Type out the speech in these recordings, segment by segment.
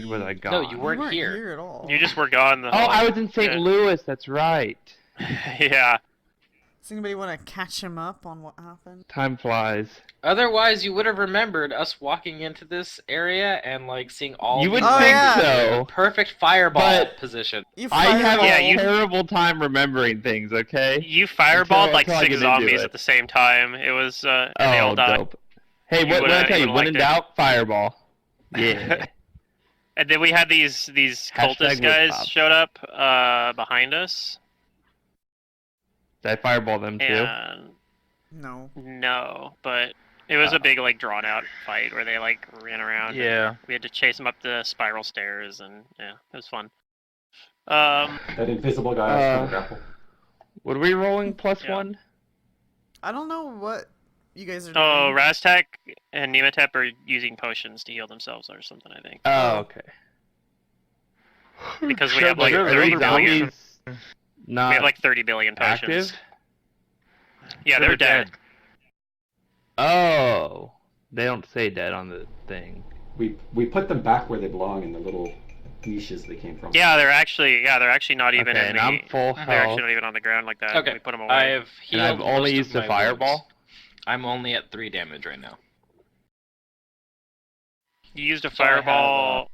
was I gone? No, you weren't here at all. You just were gone the Oh, whole... I was in St. Louis. That's right. Yeah. Does anybody want to catch him up on what happened? Time flies. Otherwise, you would have remembered us walking into this area and like seeing all. You would these think yeah. so. Perfect fireball But position. You I have fireball. a terrible time remembering things, okay? You fireballed like until I 6 get into zombies it. at the same time. It was, and they all Oh, died. dope. Hey, You what did I tell you? would've When in liked it. doubt, fireball. Yeah. And then we had these cultist guys Woodpop. showed up behind us. Did I fireball them too? And No. but it was a big like drawn out fight where they like ran around. Yeah. We had to chase them up the spiral stairs, and yeah, it was fun. That invisible guy was trying to grapple. What are we rolling? Plus Yeah. 1? I don't know what you guys are doing. Oh, Raztek and Nematep are using potions to heal themselves or something, I think. Oh, okay. Because we have like Are 30 those billion. zombies not We have like 30 billion potions. active? Yeah, they're dead. Oh. They don't say dead on the thing. We put them back where they belong in the little niches they came from. Yeah, they're actually not even Okay, in and the. I'm full They're health. actually not even on the ground like that. Okay. We put them away. I've And healed I've only most used of a my fireball. wounds. I'm only at 3 damage right now. You used a So I have, fireball.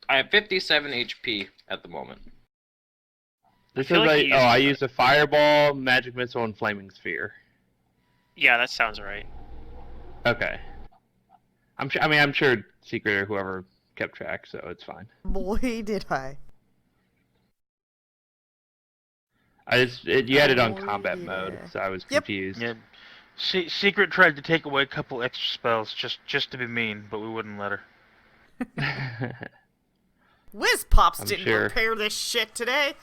I have 57 HP at the moment. This feel is like you I used- used a fireball, magic missile, and flaming sphere. Yeah, that sounds right. Okay. I'm sure Secret or whoever kept track, so it's fine. Boy, did I. You had it on Oh, combat yeah. mode, so I was Yep. confused. Yeah. Secret tried to take away a couple extra spells just to be mean, but we wouldn't let her. Whiz Pops I'm didn't sure. prepare this shit today.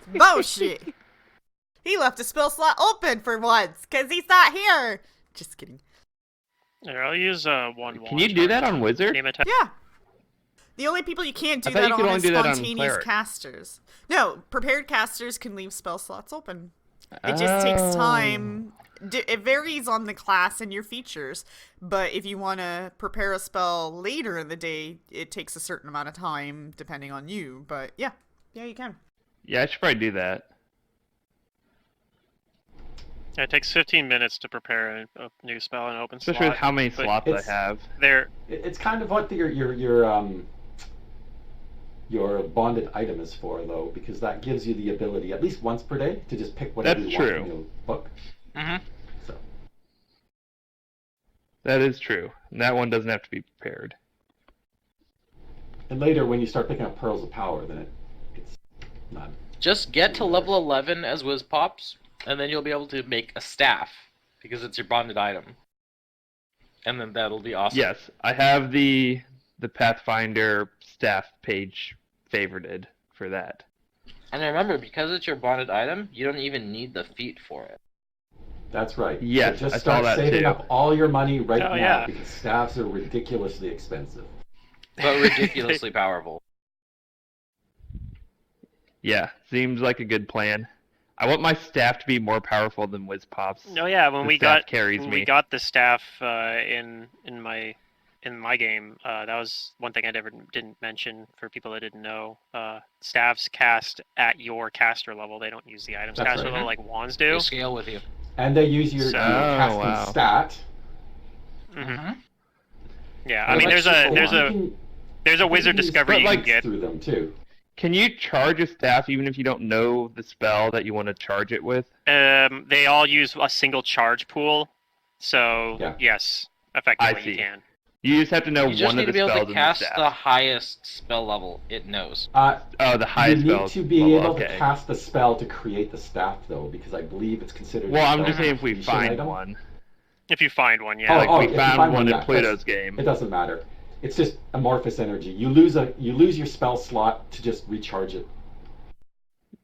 Bullshit. He left a spell slot open for once, because he's not here. Just kidding. Here, I'll use one. Can you do that on Wizard? Nematep. Yeah. The only people you can't do I thought that you could on only is do that on spontaneous cleric. casters. No, prepared casters can leave spell slots open. It just takes time. It varies on the class and your features, but if you want to prepare a spell later in the day, it takes a certain amount of time depending on you. But yeah, you can. Yeah, I should probably do that. Yeah, it takes 15 minutes to prepare a new spell in open Especially with slot. how many but slots I have. It's kind of what your bonded item is for, though, because that gives you the ability at least once per day to just pick whatever That's you want true. from your book. Mhm. So That is true. And that one doesn't have to be prepared. and later when you start picking up pearls of power, then it's not. Just get to level 11 as Whiz Pops, and then you'll be able to make a staff, because it's your bonded item. And then that'll be awesome. Yes, I have the Pathfinder staff page favorited for that. And remember, because it's your bonded item, you don't even need the feat for it. That's right. Yes, so just I saw start that saving too. up all your money right Oh, now yeah. because staffs are ridiculously expensive. But ridiculously powerful. Yeah, seems like a good plan. I want my staff to be more powerful than Whiz Pop's. Oh yeah, when The we staff got carries when me. we got the staff in my game, that was one thing I didn't mention for people that didn't know. Staffs cast at your caster level. They don't use the items That's caster right. level like wands do. They scale with you. And they use your So- casting wow. stat. hmm Yeah, And I mean, that's there's super a long. there's a wizard You can discovery use you can lights get. through them too. Can you charge a staff even if you don't know the spell that you want to charge it with? They all use a single charge pool, so Yeah. yes, effectively I see. you can. You just have to know You just one need of to the be able spells to in the cast staff. the highest spell level it knows. Oh, the highest you need spell to be level, able okay. to cast the spell to create the staff, though, because I believe it's considered. Well, a I'm spell just saying if we completion find item. one. If you find one, yeah. Oh, Like oh, we if you found find one one, in yeah, Pluto's that's- game. It doesn't matter. It's just amorphous energy. You lose your spell slot to just recharge it.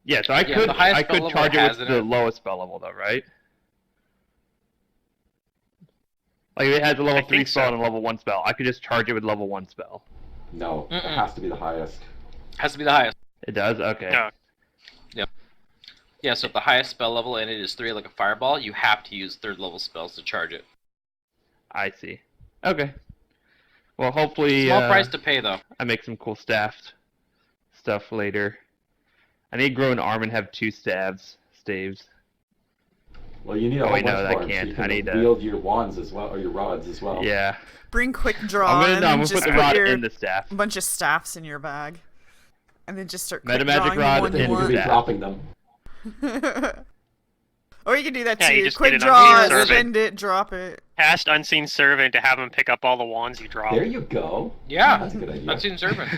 Yeah, so I Yeah, could the highest I spell could level charge it it has with in the it. lowest spell level though, right? Like if it has a level I 3 think spell so. and a level 1 spell, I could just charge it with level 1 spell. No, it Mm-mm. has to be the highest. Has to be the highest. It does? Okay. No. Yeah, so if the highest spell level and it is 3 like a fireball, you have to use 3rd level spells to charge it. I see. Okay. Well, hopefully Small price to pay, though. I make some cool staffed stuff later. I need to grow an arm and have 2 staves. Well, you need a Oh, whole wait, bunch no, more I 'em, can't. so you I can need to- wield your wands as well, or your rods as well. Yeah. Bring quick draw I'm and then gonna just put the put rod your in the staff. bunch of staffs in your bag. And then just start quick Meta magic drawing the rod one Then you you can in be staff. dropping them. want. Or you can do that Yeah, too. you just Quick get an draw, unseen servant. spend it, drop it. Cast Unseen Servant to have him pick up all the wands you drop. There you go. Yeah, That's a good idea. Unseen Servant.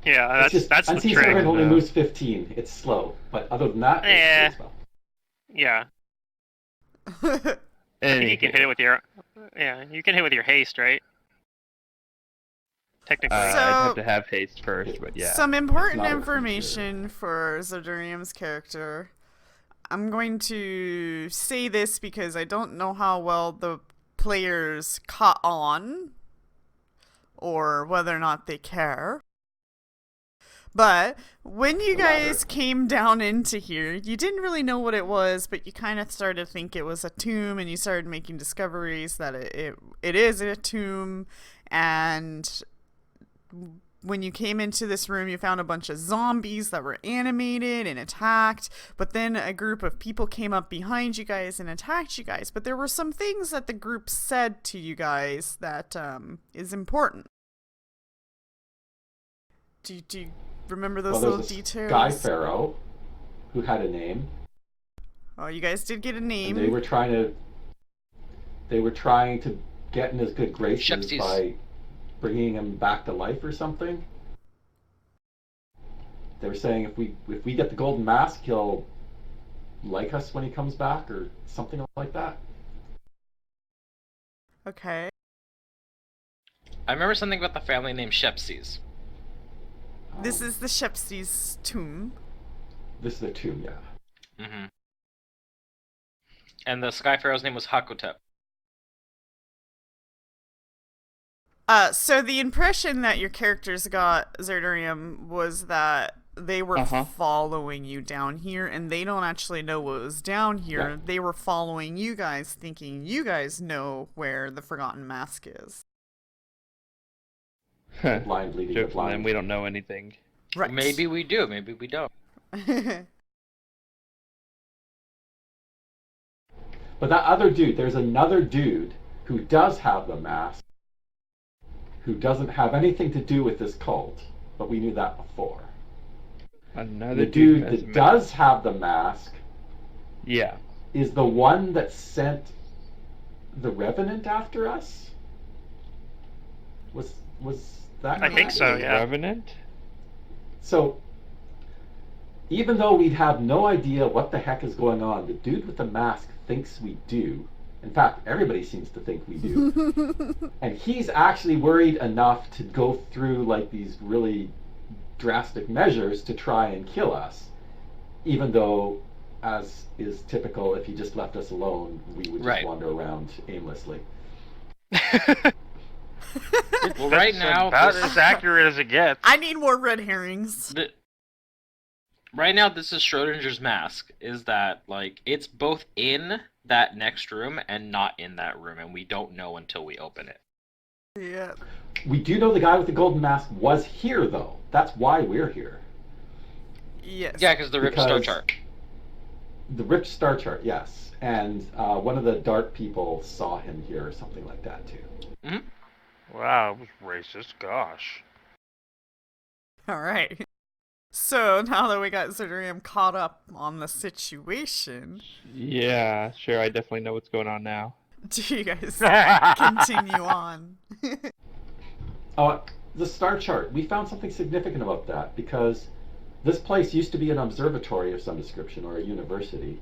Yeah, It's just, that's the Unseen trick. Servant only No. moves 15. It's slow, but other than that, it's a cool spell. Yeah, I think you can hit it with your. Yeah, you can hit with your haste, right? Technically. So- I'd have to have haste first, but yeah. Some important It's not a information for Zerdurium's character. I'm going to say this because I don't know how well the players caught on or whether or not they care. But when you guys came down into here, you didn't really know what it was, but you kind of started to think it was a tomb, and you started making discoveries that it is a tomb. And when you came into this room, you found a bunch of zombies that were animated and attacked, but then a group of people came up behind you guys and attacked you guys. But there were some things that the group said to you guys that is important. Do you remember those little There's a details? Sky Pharaoh who had a name. Oh, you guys did get a name. And they were trying to get in his good graces Shepsies. by bringing him back to life or something. They were saying if we get the golden mask, he'll like us when he comes back, or something like that. Okay. I remember something about the family named Shepsies. This is the Shepsies' tomb. This is the tomb, yeah. Mm-hmm. And the Sky Pharaoh's name was Hakotep. So the impression that your characters got, Zerdurium, was that they were following you down here, and they don't actually know what was down here. Yeah. They were following you guys, thinking you guys know where the Forgotten Mask is. Blind leading the Joke from them, blind. we don't know anything. Right. Maybe we do, maybe we don't. But that other dude, there's another dude who does have the mask, who doesn't have anything to do with this cult, but we knew that before. Another The dude has that does have the mask Yeah. is the one that sent the Revenant after us? Was that I think guy? so, yeah. Revenant? So, even though we'd have no idea what the heck is going on, the dude with the mask thinks we do. In fact, everybody seems to think we do. And he's actually worried enough to go through like these really drastic measures to try and kill us. Even though, as is typical, if he just left us alone, we would just Right. wander around aimlessly. Well, right now, about this- as accurate as it gets. I need more red herrings. Right now, this is Schrodinger's mask. Is that, like, it's both in that next room and not in that room, and we don't know until we open it. Yeah. We do know the guy with the golden mask was here, though. That's why we're here. Yes. Yeah, because the Rift Star Because- chart. The ripped star chart, yes. And one of the dark people saw him here or something like that, too. Wow, it was racist. Gosh. All right. So now that we got Zerdurium caught up on the situation, Yeah, sure, I definitely know what's going on now. do you guys continue on? The star chart. We found something significant about that because this place used to be an observatory of some description or a university.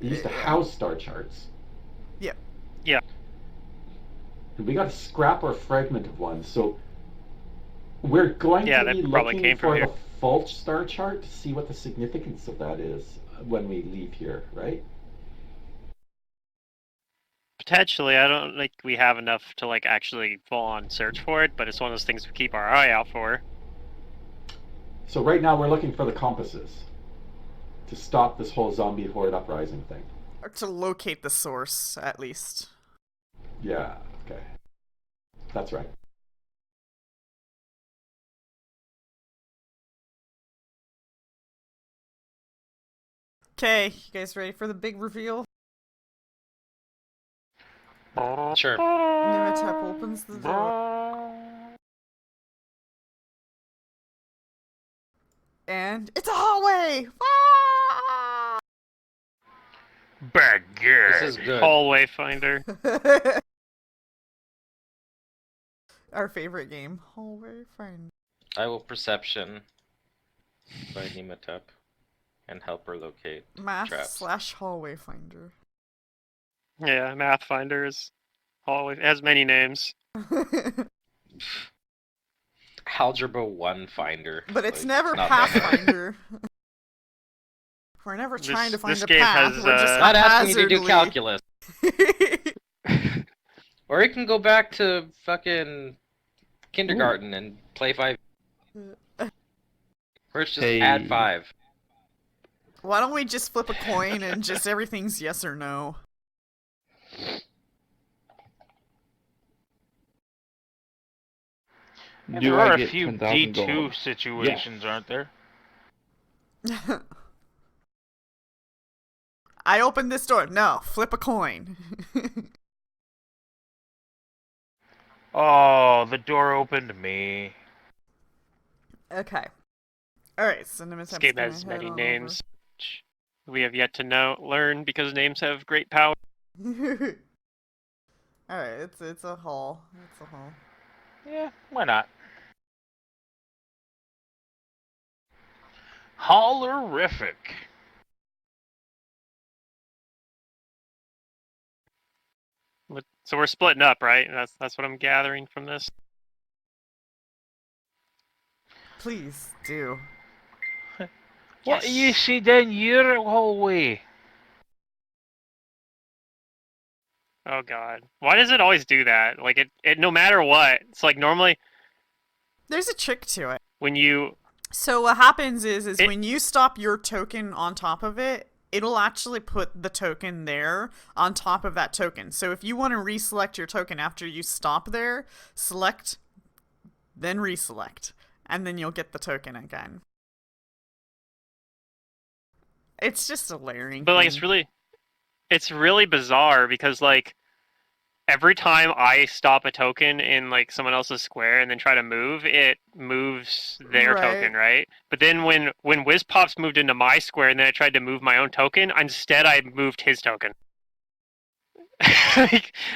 It used to house star charts. Yep. Yeah. And we got a scrap or fragment of one, so we're going Yeah, to that be probably looking came from for here. the Fulch star chart to see what the significance of that is when we leave here, right? Potentially, I don't think we have enough to like actually full on search for it, but it's one of those things we keep our eye out for. So right now we're looking for the compasses to stop this whole zombie horde uprising thing. Or to locate the source, at least. Yeah, okay. That's right. Okay, you guys ready for the big reveal? Sure. Nimitep opens the door. And it's a hallway! Ah! This is Baguette. good. Hallway Finder. Our favorite game. Hallway Finder. I will perception by Nematep and help her locate Math traps. / hallway finder. Yeah, Math Finder is hallway. It has many names. Algebra 1 finder. But it's Like, never not that hard. Pathfinder. We're never trying to find this a game path. has, We're just Not asking you to do haphazardly- calculus. Or you can go back to fucking kindergarten and play 5. Or it's just Hey. add 5. Why don't we just flip a coin and just everything's yes or no? Yeah, Do there I are a get few 10,000 D2 gold? situations, aren't there? I opened this door. No, flip a coin. Oh, the door opened me. Okay. Alright, so This Nimitep's game gonna has head many on names, which we have yet to learn because names have great power. over. Alright, it's a hall. It's a hall. Yeah, why not? Hollerific. So we're splitting up, right? That's what I'm gathering from this. Please do. What do you Yes. see down your hallway? Oh god. Why does it always do that? Like it no matter what. It's like normally There's a trick to it. when you So what happens is It- when you stop your token on top of it, it'll actually put the token there on top of that token. So if you want to reselect your token after you stop there, select, then reselect, and then you'll get the token again. It's just a layering but like thing. it's really bizarre because like every time I stop a token in like someone else's square and then try to move, it moves their Right. token, right? But then when WizPops moved into my square and then I tried to move my own token, instead I moved his token.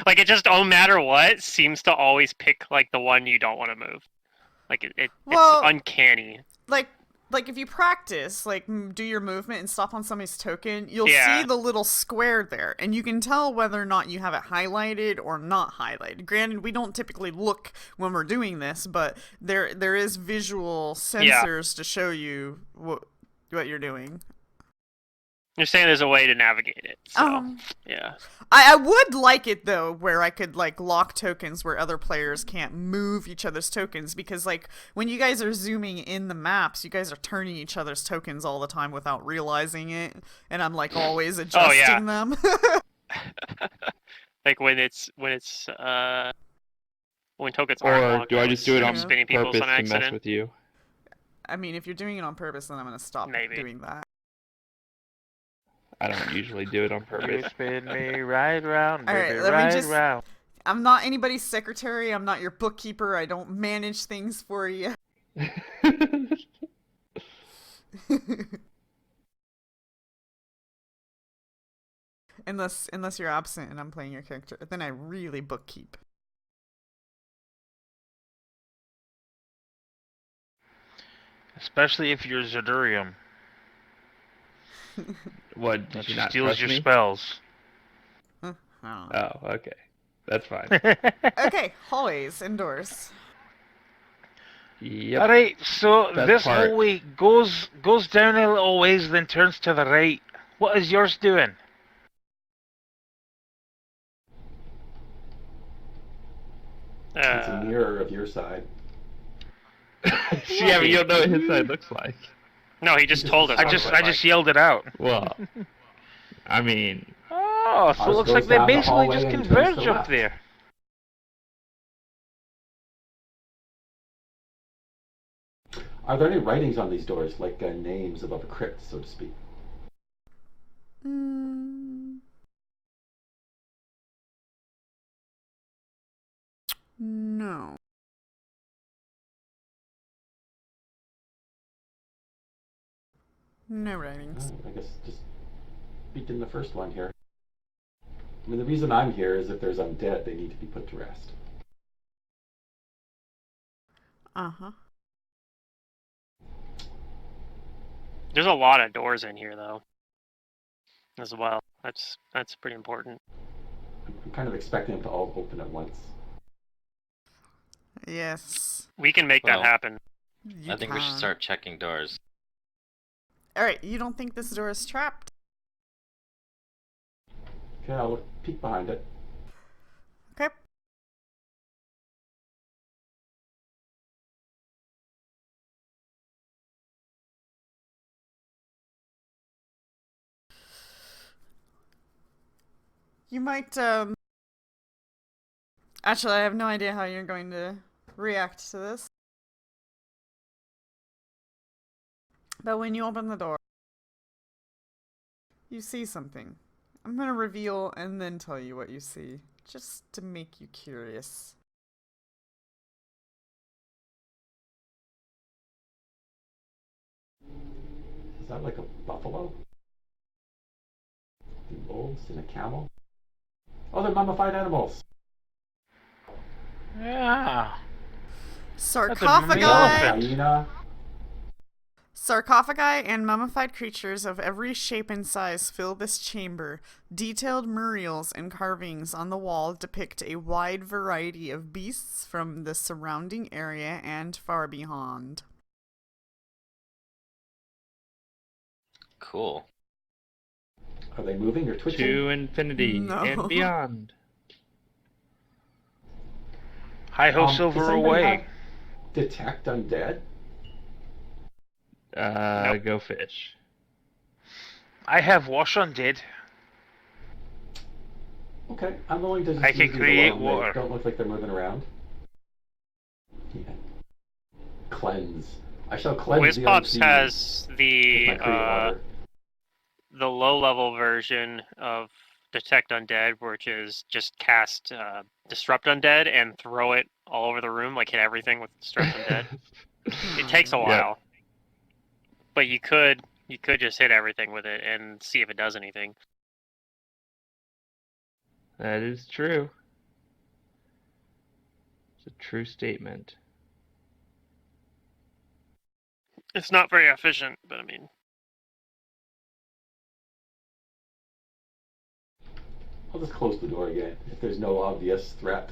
like it just no matter what seems to always pick like the one you don't want to move. Like Well- it's uncanny. Like if you practice, like do your movement and stop on somebody's token, you'll Yeah. see the little square there, and you can tell whether or not you have it highlighted or not highlighted. Granted, we don't typically look when we're doing this, but there is visual sensors to show you what you're doing. You're saying there's a way to navigate it. So yeah. I would like it though, where I could like lock tokens where other players can't move each other's tokens, because like when you guys are zooming in the maps, you guys are turning each other's tokens all the time without realizing it, and I'm like always adjusting them. Like when tokens Or aren't locked, do I just do it Yeah. on spinning people's purpose on to mess accident? with you? I mean, if you're doing it on purpose, then I'm gonna stop Maybe. doing that. I don't usually do it on You purpose. spin me right round, All right, baby, let me right just- round. I'm not anybody's secretary. I'm not your bookkeeper. I don't manage things for you. Unless you're absent and I'm playing your character, then I really bookkeep. Especially if you're Zedurium. What, did That you not steals trust your me? spells. I don't know. Oh, okay. That's fine. Okay, hallways indoors. Yep. Alright, so Best this part. hallway goes down a little ways, then turns to the right. What is yours doing? It's a mirror of your side. Yeah, but you don't know what his side looks like. No, he just told us. I what it just looked like. yelled it out. Well, I mean, Oh, so it Ours looks goes like they down the basically hallway just and turns converge to up left. there. Are there any writings on these doors, like names above a crypt, so to speak? Mm, no. No writings. I guess just beat in the first one here. I mean, the reason I'm here is if there's undead, they need to be put to rest. Uh-huh. There's a lot of doors in here though, as well. That's pretty important. I'm kind of expecting them to all open at once. Yes. We can make Well, that happen. You I think we should can. start checking doors. Alright, you don't think this door is trapped? Okay, I'll peek behind it. Okay. You might, Actually, I have no idea how you're going to react to this. But when you open the door, you see something. I'm gonna reveal and then tell you what you see, just to make you curious. Is that like a buffalo? The wolves and a camel? Oh, they're mummified animals. Yeah. Sarcophagi! elephant. Hyena. Sarcophagi and mummified creatures of every shape and size fill this chamber. Detailed murals and carvings on the wall depict a wide variety of beasts from the surrounding area and far beyond. Cool. Are they moving or twitching? To infinity No. and beyond. Hi ho, Does silver anybody away. have detect undead? Nope. Go fish. I have wash undead. Okay, I'm willing to just I can use these create alone. water. They don't look like they're moving around. Yeah. Cleanse. I shall cleanse the Whizpops unseen has with the my create water. low-level version of Detect Undead, which is just cast Disrupt Undead and throw it all over the room, like hit everything with Disrupt Undead. It takes a Yep. while, but you could just hit everything with it and see if it does anything. That is true. It's a true statement. It's not very efficient, but I mean, I'll just close the door again if there's no obvious threat.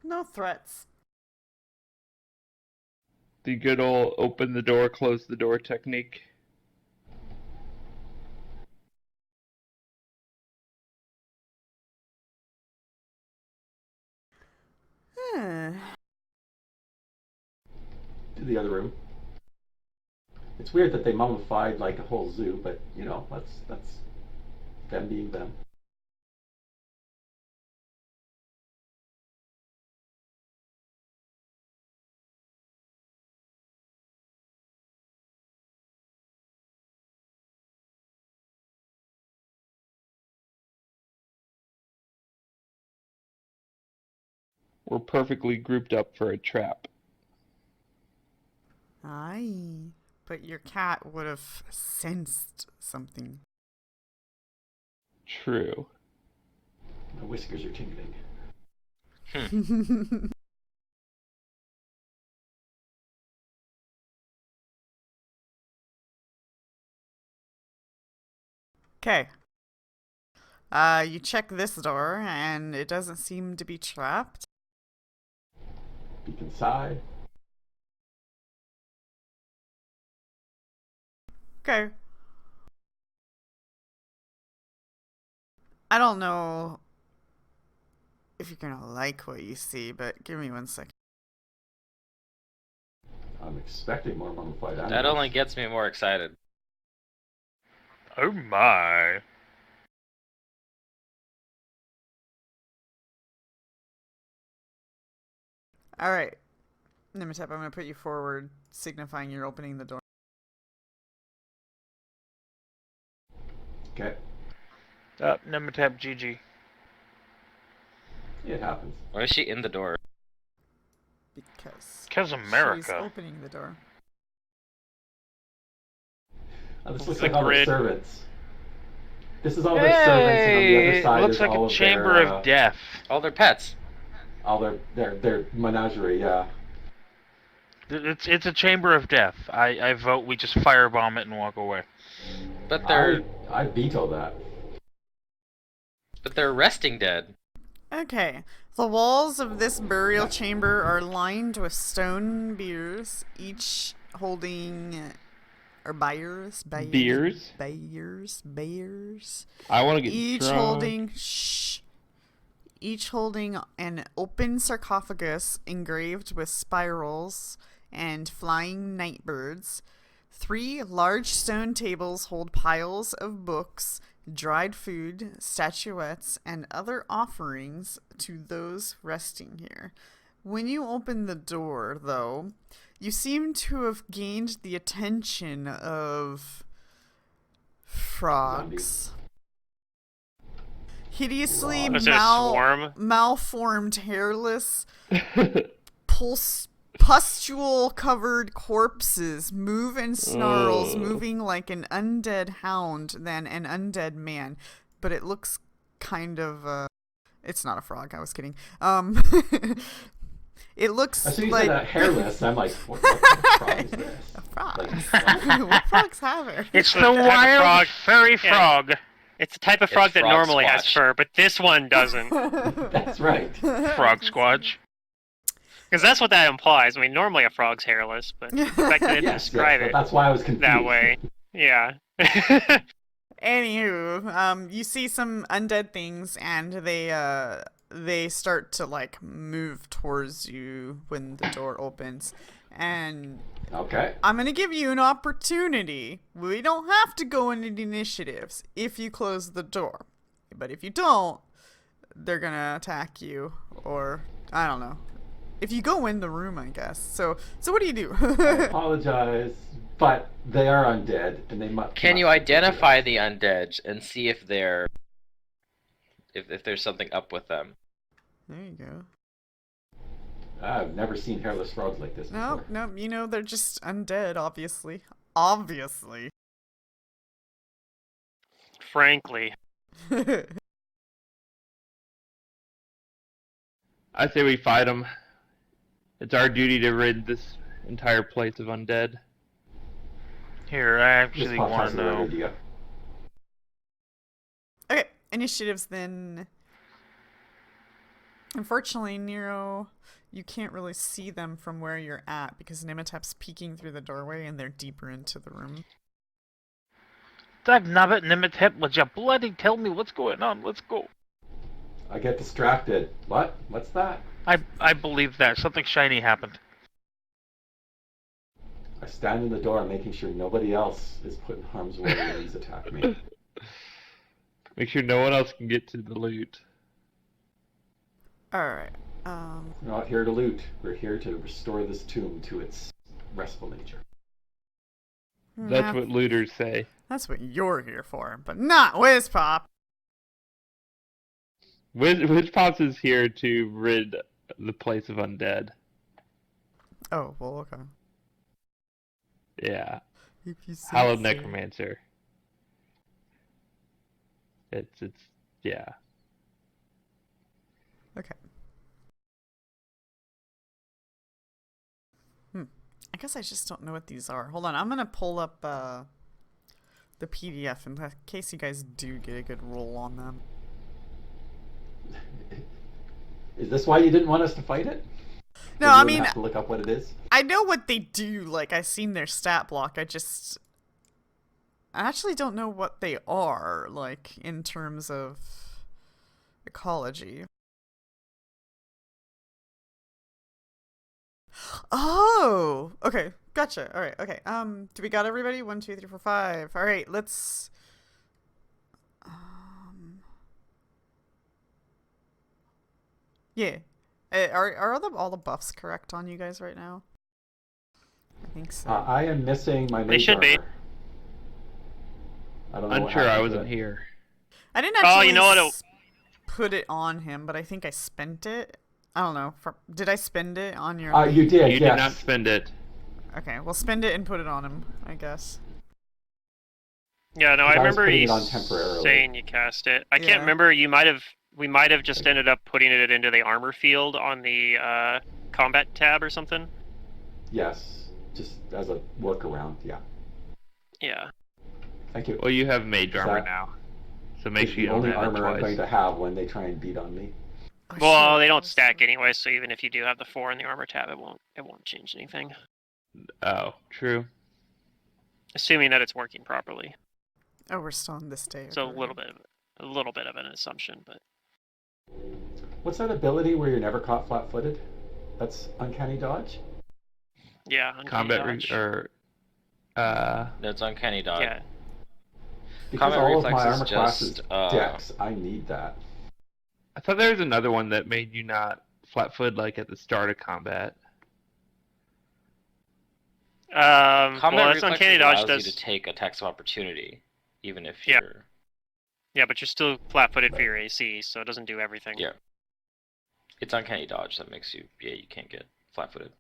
No threats. The good old open the door, close the door technique. Huh. To the other room. It's weird that they mummified like a whole zoo, but you know, that's them being them. We're perfectly grouped up for a trap. Aye. But your cat would have sensed something. True. My whiskers are tingling. Okay. You check this door, and it doesn't seem to be trapped. Peek inside. Okay. I don't know if you're gonna like what you see, but give me 1 second. I'm expecting more mummified animals. That only gets me more excited. Oh my. Alright. Nimitep, I'm gonna put you forward, signifying you're opening the door. Okay, Nemetep GG. it happens. Why is she in the door? Because Because she's America. opening the door. This looks The like all their grid. servants. This is all their servants, and on the other Hey! side Looks is like all a of chamber their, of death. All their pets. all their menagerie. Yeah. It's a chamber of death. I vote we just firebomb it and walk away. But they're I veto that. resting dead. Okay. The walls of this burial chamber are lined with stone biers, each holding or bears. Beers? Bears. I want to get Each drunk. holding an open sarcophagus engraved with spirals and flying nightbirds. 3 large stone tables hold piles of books, dried food, statuettes, and other offerings to those resting here. When you open the door, though, you seem to have gained the attention of frogs. Hideously Was it a swarm? malformed, hairless, pustule-covered corpses move in snarls, moving like an undead hound than an undead man. But it looks kind of, it's not a frog, I was kidding. It looks As soon as you like... said hairless, I'm like, what frog is this? A frog. Like, What frogs have hair? It's The the type of wild frog- furry yeah. frog. It's the type of It's frog that frog normally has squatch. fur, but this one doesn't. that's right. Frog squatch. Because that's what that implies. I mean, normally a frog's hairless, but the fact that it Yes, describe but it that's why I was confused. that way, yeah. Anywho, you see some undead things, and they start to like move towards you when the door opens. And Okay. I'm gonna give you an opportunity. We don't have to go into the initiatives if you close the door, but if you don't, they're gonna attack you, or I don't know. If you go in the room, I guess. So what do you do? I apologize, but they are undead, and they must. Can you identify the undead and see if they're if there's something up with them? There you go. I've never seen hairless frogs like this before. No, you know, they're just undead, obviously. Obviously. Frankly. I say we fight them. It's our duty to rid this entire place of undead. Here, I This actually pop want has to the right know. idea. Okay, initiatives then. Unfortunately, Nero, you can't really see them from where you're at because Nemetep's peeking through the doorway and they're deeper into the room. Dagnabbit, Nemetep, would you bloody tell me what's going on? Let's go. I get distracted. What? What's that? I believe that. Something shiny happened. I stand in the door, making sure nobody else is put in harm's way when these attack me. Make sure no one else can get to the loot. Alright, We're not here to loot. We're here to restore this tomb to its restful nature. That's what looters say. That's what you're here for, but not Wizpop. Which Pops is here to rid the place of undead. Oh, well, okay. Yeah. If you say Hallowed so. Necromancer. It's yeah. Okay. I guess I just don't know what these are. Hold on, I'm gonna pull up the PDF in case you guys do get a good roll on them. Is this why you didn't want us to fight it? No, You I wouldn't mean, have to look up what it is. I know what they do. Like, I've seen their stat block. I actually don't know what they are, like, in terms of ecology. Oh, okay, gotcha. All right, okay. Do we got everybody? 1, 2, 3, 4, 5. All right, let's. Yeah. Are all the buffs correct on you guys right now? I think so. I am missing my They mage should be. armor. I don't know. what Unsure, I happened to wasn't it. here. I didn't Oh, actually you know what? put it on him, but I think I spent it. I don't know. Did I spend it on your You lead? did, You yes. did not spend it. Okay, well, spend it and put it on him, I guess. Yeah, no, 'Cause I I was remember putting you it on temporarily. saying you cast it. I Yeah. can't remember. We might have just ended up putting it into the armor field on the combat tab or something. Yes, just as a workaround, yeah. Yeah. Thank you. Well, you have mage Is armor that- now, so make It's sure you the don't only have it armor I'm twice. going to have when they try and beat on me. Oh, Well, shit. they don't stack anyway, so even if you do have the 4 in the armor tab, it won't change anything. Oh, true. Assuming that it's working properly. Oh, we're still on this day. So okay, a little bit of an assumption, but What's that ability where you're never caught flat-footed? That's uncanny dodge? yeah, uncanny Combat dodge. That's uncanny dodge. Yeah. Because Combat all of reflex my is armor classes just, dex, I need that. I thought there was another one that made you not flat-footed like at the start of combat. Combat Well, that's reflex uncanny dodge allows does. you to take attacks of opportunity, even if Yeah. you're. Yeah, but you're still flat-footed for your AC, so it doesn't do everything. Yeah. It's uncanny dodge that makes you. Yeah, you can't get flat-footed.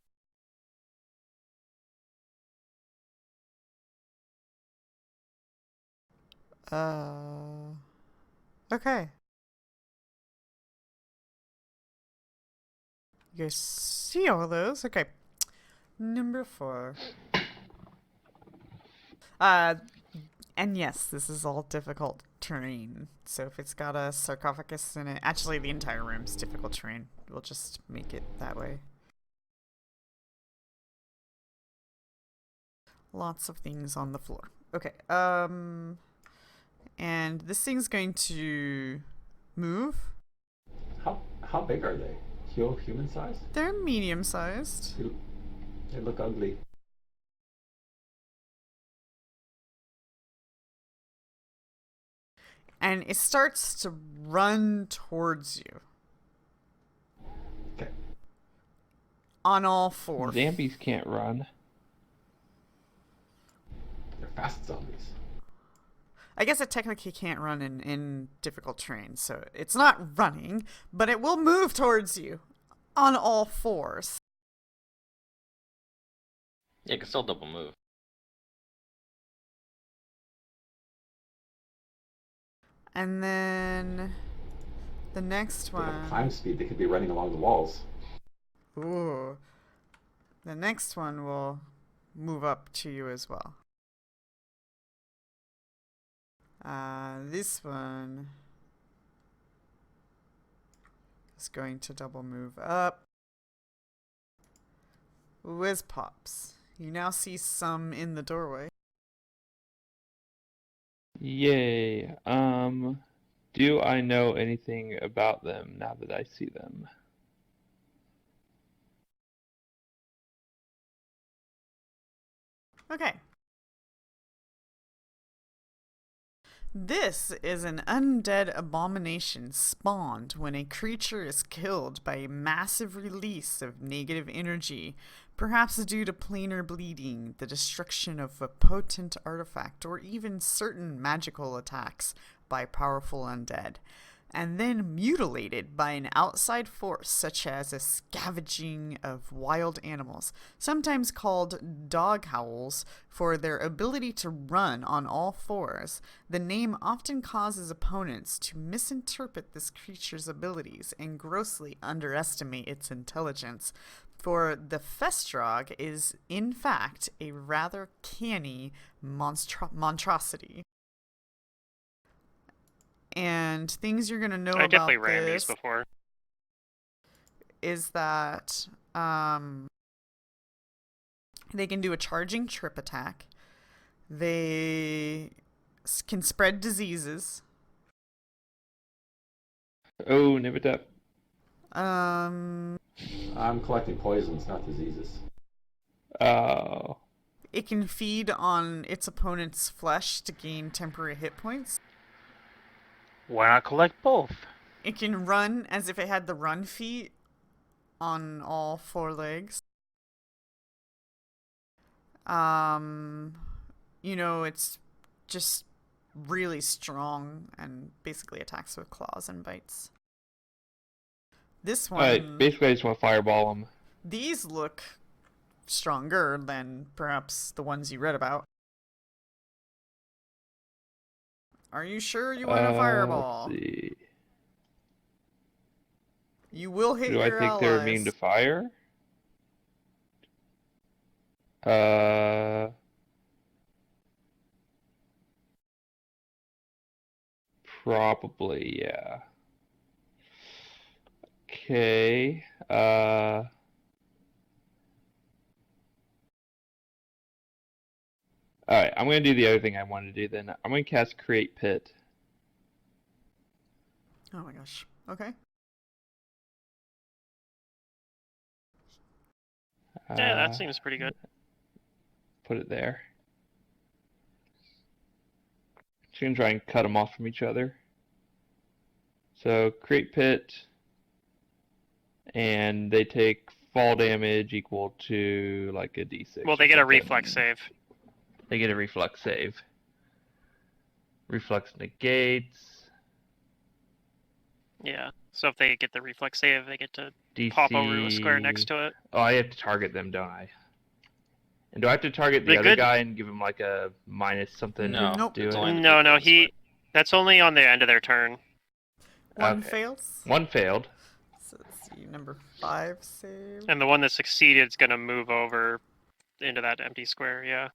Okay. You guys see all those? Okay. Number 4. And yes, this is all difficult terrain. So if it's got a sarcophagus in it, actually the entire room's difficult terrain. We'll just make it that way. Lots of things on the floor. Okay. And this thing's going to move. How big are they? Human sized? They're medium sized. They look ugly. And it starts to run towards you. Okay. On all 4. Zombies can't run. They're fast zombies. I guess it technically can't run in difficult terrain, so it's not running, but it will move towards you on all 4s. Yeah, it can still double move. And then the next They have one. climb speed. They could be running along the walls. Ooh. The next one will move up to you as well. This one is going to double move up. Whiz pops. You now see some in the doorway. Yay. Do I know anything about them now that I see them? Okay. This is an undead abomination spawned when a creature is killed by a massive release of negative energy, perhaps due to planar bleeding, the destruction of a potent artifact, or even certain magical attacks by powerful undead, and then mutilated by an outside force such as a scavenging of wild animals, sometimes called dog howls for their ability to run on all 4s. The name often causes opponents to misinterpret this creature's abilities and grossly underestimate its intelligence, for the Festrog is in fact a rather canny monstrosity. And things you're gonna know I about definitely ran this these before. is that they can do a charging trip attack. They can spread diseases. Oh, nip it up. Um, I'm collecting poisons, not diseases. Oh. it can feed on its opponent's flesh to gain temporary hit points. Why not collect both? It can run as if it had the run feat on all 4 legs. You know, it's just really strong and basically attacks with claws and bites. This one, Alright, basically I just want to fireball them. these look stronger than perhaps the ones you read about. Are you sure you want a fireball? Let's see. You will hit Do I your think they're immune to allies. fire? Probably, yeah. Okay. Alright, I'm gonna do the other thing I wanted to do then. I'm gonna cast Create Pit. Oh my gosh. Okay. Yeah, that Uh, seems pretty good. Put it there. Just gonna try and cut them off from each other. So, Create Pit, and they take fall damage equal to like a d6. Well, they get a reflex save. They get a reflex save. Reflex negates. Yeah. So if they get the reflex save, they get to DC. pop over to a square next to it. Oh, I have to target them, don't I? And do I have to target the The other good- guy and give him like a minus something? No, Nope. Do it's it? only the No, people no, in square. that's only on the end of their turn. One Okay. fails. One failed. So let's see, number 5 save. And the one that succeeded is going to move over into that empty square, yeah.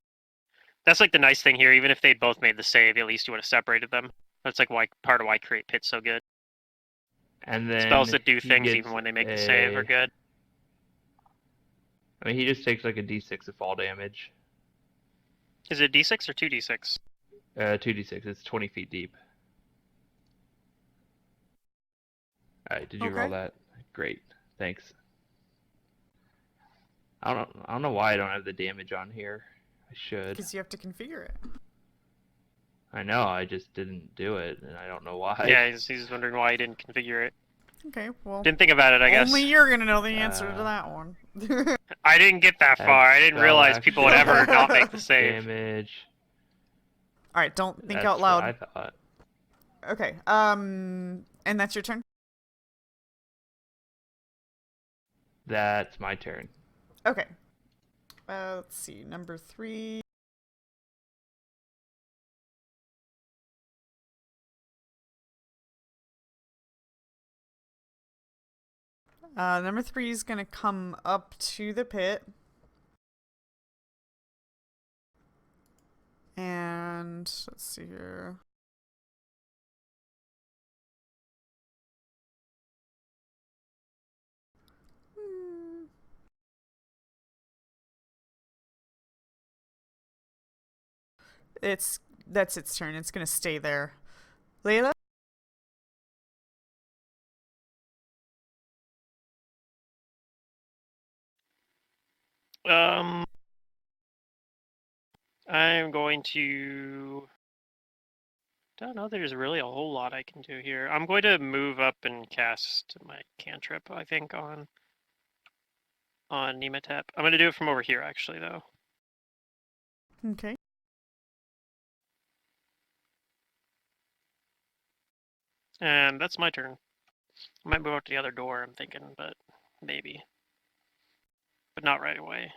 That's like the nice thing here. Even if they both made the save, at least you would have separated them. That's like part of why Create Pit's so good. And then Spells that do he things gets even when they make the save are good. I mean, he just takes like a d6 of fall damage. Is it D6 or 2D6? 2d6. It's 20 feet deep. Alright, did you roll Okay. that? Great. Thanks. I don't know why I don't have the damage on here. I should. Because you have to configure it. I know, I just didn't do it, and I don't know why. Yeah, he's wondering why he didn't configure it. Okay, well, Didn't think about it, I guess. only you're gonna know the answer to Uh, that one. I didn't get that Add far. I didn't spell realize people would ever action. not make the save. Damage. Alright, don't think That's out loud. what I thought. Okay, and that's your turn? That's my turn. Okay. Let's see, number 3. Number 3 is gonna come up to the pit. And let's see here. That's its turn. It's gonna stay there. Layla? I'm going to. Don't know. There's really a whole lot I can do here. I'm going to move up and cast my cantrip. I think on Nematep. I'm going to do it from over here, actually, though. Okay. And that's my turn. I might move out to the other door. I'm thinking, but maybe, but not right away.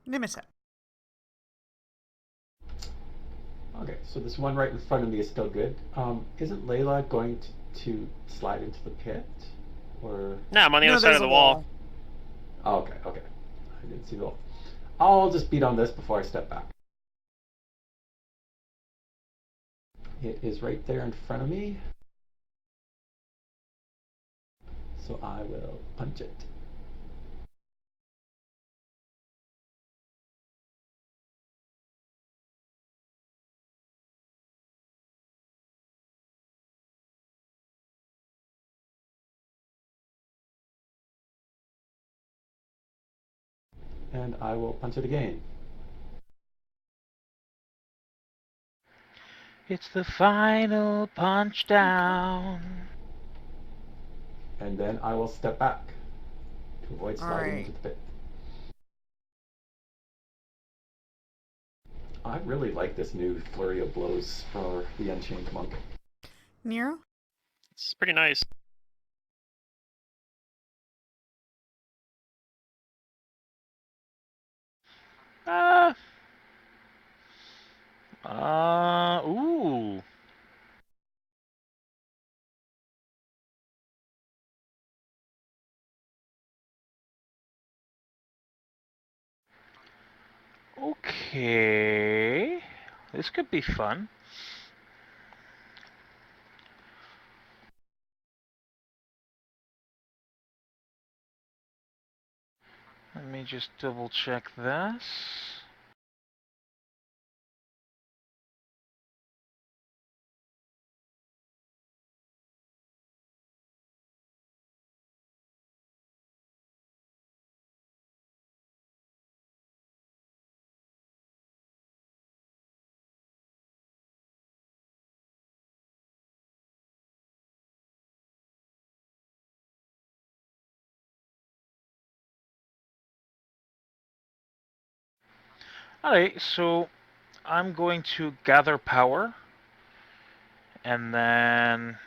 Nimitep. Okay, so this one right in front of me is still good. Isn't Layla going to slide into the pit? Or... No, I'm on the No, other side there's of the a wall. Oh, okay, okay. I didn't see the wall. I'll just beat on this before I step back. It is right there in front of me. So I will punch it. And I will punch it again. It's the final punch down. And then I will step back to avoid sliding Alright. into the pit. I really like this new flurry of blows for the Unchained Monk. Nero? It's pretty nice. Uh, ooh. Okay. This could be fun. Let me just double check this. Alright, so I'm going to gather power and then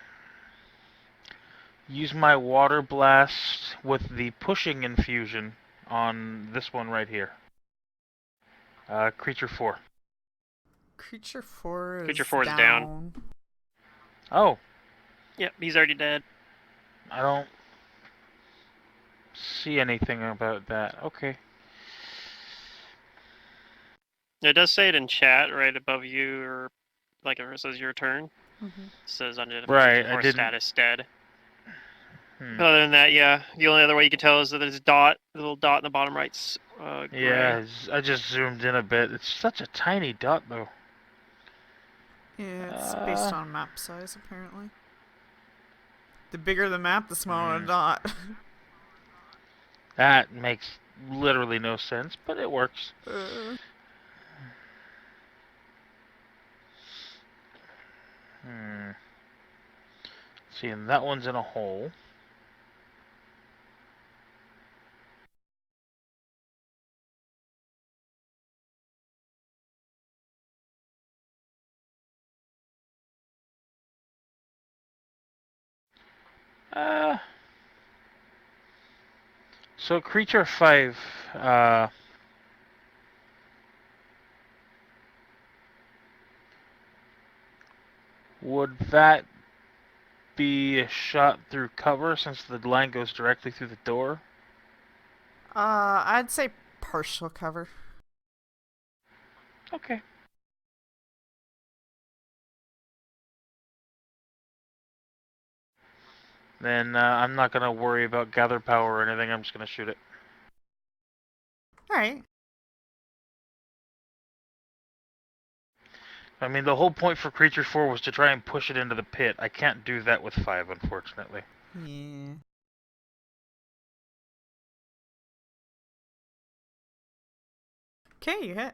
use my water blast with the pushing infusion on this one right here. Creature 4. Creature 4 is Creature 4 is down. Oh, Yep, he's already dead. I don't see anything about that. Okay. It does say it in chat right above you, or like it says your turn. Mm-hmm. It says unidentified Right, creature I 4 didn't- status dead. Hmm. Other than that, yeah, the only other way you can tell is that there's the little dot in the bottom right's gray. Yeah, I just zoomed in a bit. It's such a tiny dot, though. Yeah, it's based on map size, apparently. The bigger the map, the smaller the dot. That makes literally no sense, but it works. See, and that one's in a hole. So creature 5, would that be a shot through cover since the line goes directly through the door? I'd say partial cover. Okay. Then I'm not gonna worry about gather power or anything. I'm just gonna shoot it. Alright. I mean, the whole point for creature 4 was to try and push it into the pit. I can't do that with 5, unfortunately. Yeah. Okay, you hit.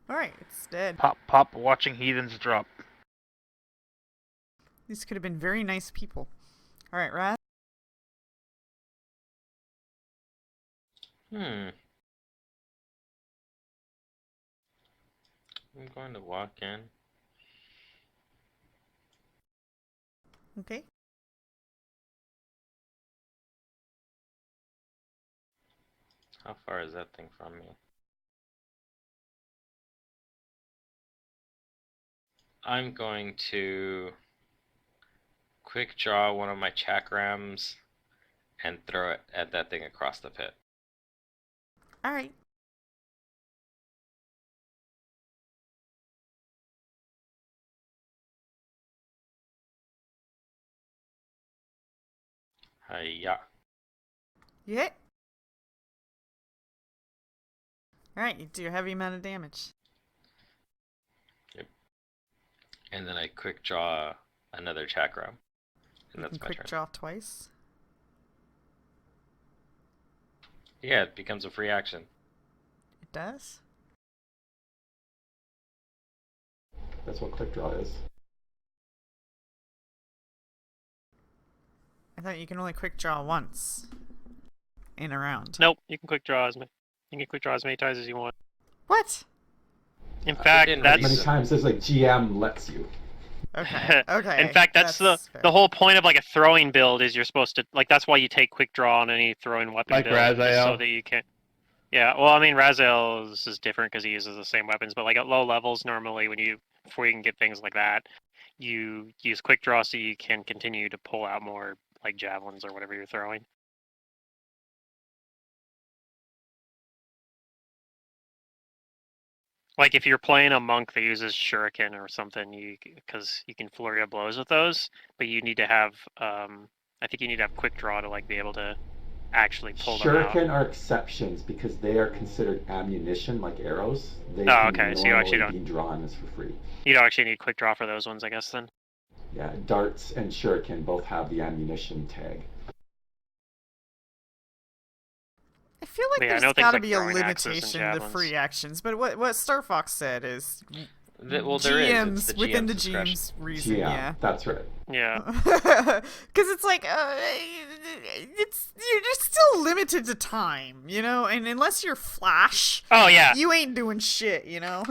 Alright, it's dead. Pop, pop, watching heathens drop. These could have been very nice people. Alright, Raz. I'm going to walk in. Okay. How far is that thing from me? I'm going to quick draw one of my chakrams and throw it at that thing across the pit. Alright. Hiya. You hit. Alright, you do a heavy amount of damage. Yep. And then I quick draw another chakram. And You that's can my quick turn. draw twice. Yeah, it becomes a free action. It does? That's what quick draw is. I thought you can only quick draw once in a round. Nope, you can quick draw as many times as you want. What? In fact, didn't As read many times as like GM lets you. Okay. Okay. In fact, that's fair. the whole point of like a throwing build is you're supposed to like that's why you take quick draw on any throwing weapon Like build just so Raziel. that you can. Yeah, well, I mean, Raziel is different because he uses the same weapons, but like at low levels, normally before you can get things like that, you use quick draw so you can continue to pull out more like javelins or whatever you're throwing. Like if you're playing a monk that uses shuriken or something, because you can flurry of blows with those, but you need to have, I think you need to have quick draw to like be able to actually pull them out. Shuriken are exceptions because they are considered ammunition, like arrows. They Oh, can okay, so you actually normally don't- be drawn as for free. You don't actually need quick draw for those ones, I guess. Then. Yeah, darts and shuriken both have the ammunition tag. I feel like Yeah, I there's know things got to like be a throwing axes and limitation to javelins. free actions, but what Star Fox said is Well, there is. GMs It's the within GM's the discretion. GM's reason, GM, yeah. that's right. Yeah. Because it's like you're just still limited to time, you know, and unless you're Flash, Oh yeah. you ain't doing shit, you know.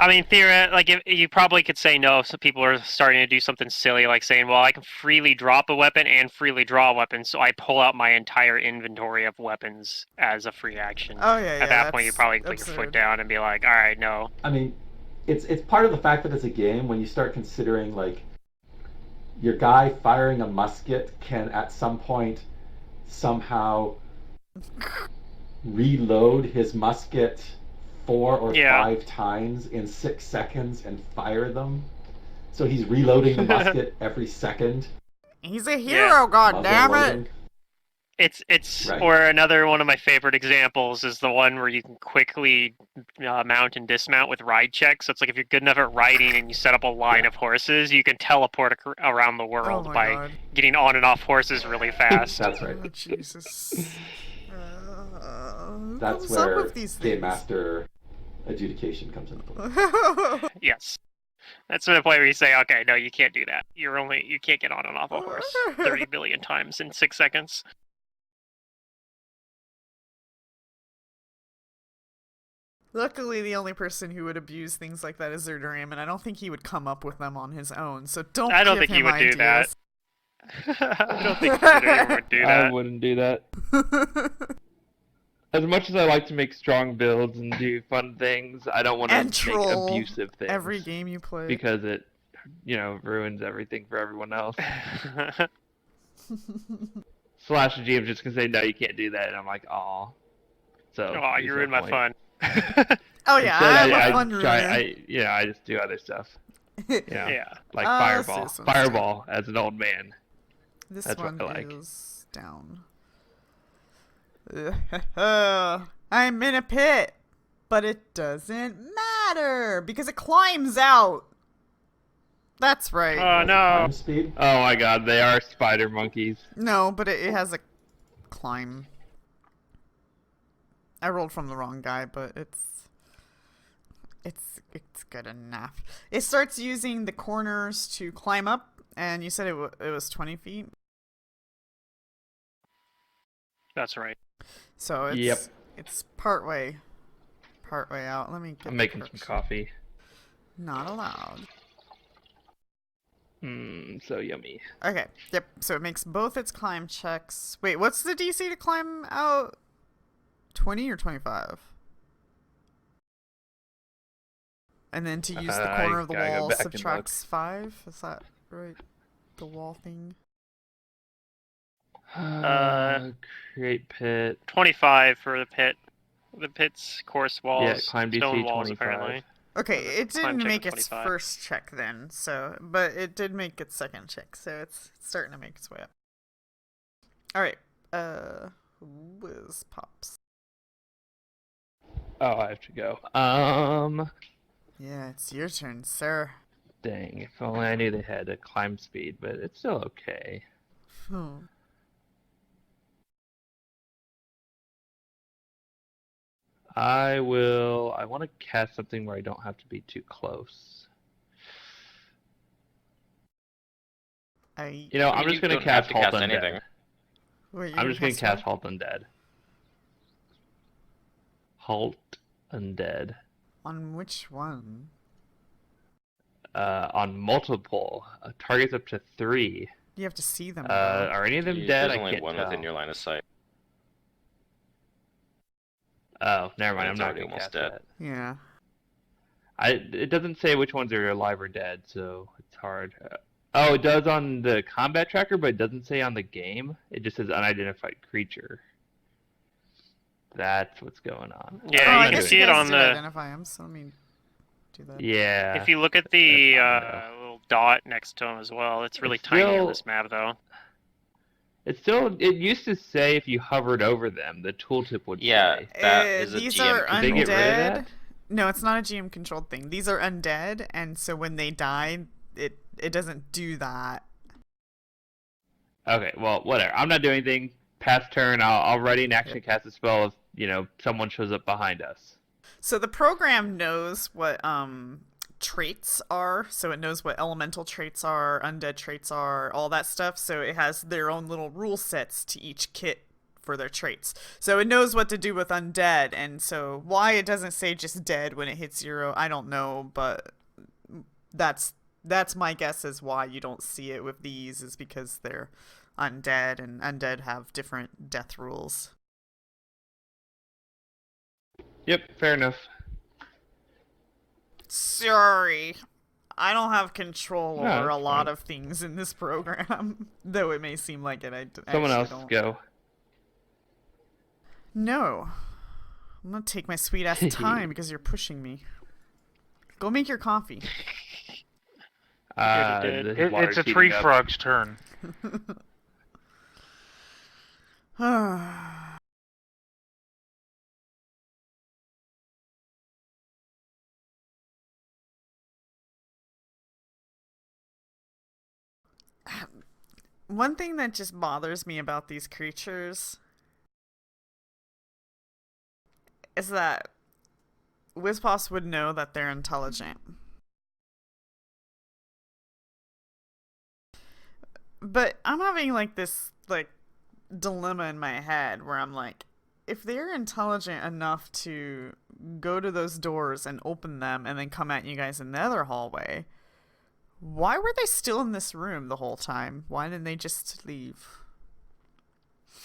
I mean, like you probably could say no if some people are starting to do something silly, like saying, "Well, I can freely drop a weapon and freely draw a weapon, so I pull out my entire inventory of weapons as a free action." Oh yeah, yeah. At that point, you that's probably put your absurd. foot down and be like, "All right, no." I mean, it's part of the fact that it's a game when you start considering like your guy firing a musket can at some point somehow reload his musket 4 or Yeah. 5 times in 6 seconds and fire them. So he's reloading the musket every second. He's a hero, god damn it! muzzle-loading. It's Right. or another one of my favorite examples is the one where you can quickly mount and dismount with ride checks. So it's like if you're good enough at riding and you set up a line of horses, you can teleport around the Oh world my by god. getting on and off horses really fast. That's right. Oh, Jesus. Who That's comes up where with these Game things? Master adjudication comes into play. Yes. That's the point where you say, okay, no, you can't do that. You can't get on and off a horse 30 billion times in 6 seconds. Luckily, the only person who would abuse things like that is Zerduram, and I don't think he would come up with them on his own. So don't. I don't give think he him would do that. ideas. I don't think anyone would do I that. wouldn't do that. As much as I like to make strong builds and do fun things, I don't want to And make troll abusive things. Every game you play. Because it, ruins everything for everyone else. Slash the GM's just gonna say, no, you can't do that, and I'm like, aw. So. Oh, there's you no ruined my point. fun. Oh yeah, Instead, I'm a I fun try, ruiner. I just do other stuff. Yeah. Like Let's see, Fireball. this one's Fireball as an old man. This That's what one I like. is down. I'm in a pit, but it doesn't matter because it climbs out. That's right. Oh no. Time speed. Oh my god, they are spider monkeys. No, but it has a climb. I rolled from the wrong guy, but it's good enough. It starts using the corners to climb up, and you said it was 20 feet. That's right. So it's Yep. it's partway out. Let me get I'm the making some correction. coffee. Not allowed. So yummy. Okay. Yep. So it makes both its climb checks. Wait, what's the DC to climb out? 20 or 25? And then to use the corner of the gotta go wall back and subtracts 5? Is that right? The wall thing? Create pit. 25 for the pit. The pit's course walls. Yeah, climb DC stone walls 25. apparently. Okay, it Climb didn't check make of its 25. first check then, but it did make its second check, so it's starting to make its way up. Alright, Whiz Pops. Oh, I have to go. Yeah, it's your turn, sir. Dang, if only I knew they had a climb speed, but it's still okay. I want to cast something where I don't have to be too close. I. You know, I mean, I'm just you gonna don't have cast to Halt cast Undead. anything. Wait, you're I'm just gonna cast what? Halt Undead. Halt Undead. On which one? On multiple targets up to 3. You have to see them, though. Are any of them dead? There's I only can't one tell. within your line of sight. Oh, never mind. And I'm it's not already gonna almost cast dead. that. Yeah. It doesn't say which ones are alive or dead, so it's hard. Oh, it does on the combat tracker, but it doesn't say on the game. It just says unidentified creature. That's what's going on. Yeah, Oh, you I can guess see you it guys on do the. identify them, so let me do that. Yeah. If you look at the That's fine, though. little dot next to him as well, it's really It's tiny on still- this map, though. It used to say if you hovered over them, the tooltip would Yeah, say. that is a These GM are Did they get rid of undead. that? No, it's not a GM controlled thing. These are undead, and so when they die, it doesn't do that. Okay, well, whatever. I'm not doing anything. Pass turn. I'll ready an action cast a spell if someone shows up behind us. So the program knows what traits are, so it knows what elemental traits are, undead traits are, all that stuff. So it has their own little rule sets to each kit for their traits. So it knows what to do with undead, and so why it doesn't say just dead when it hits 0, I don't know, but that's my guess is why you don't see it with these is because they're undead, and undead have different death rules. Yep, fair enough. Sorry. I don't have control No, over a that's lot fine. of things in this program, though it may seem like it. Someone else don't. go. No. I'm gonna take my sweet ass time because you're pushing me. Go make your coffee. did. It's a tree frog's turn. One thing that just bothers me about these creatures is that Wizposs would know that they're intelligent. But I'm having this dilemma in my head where I'm like, if they're intelligent enough to go to those doors and open them and then come at you guys in the other hallway, why were they still in this room the whole time? Why didn't they just leave?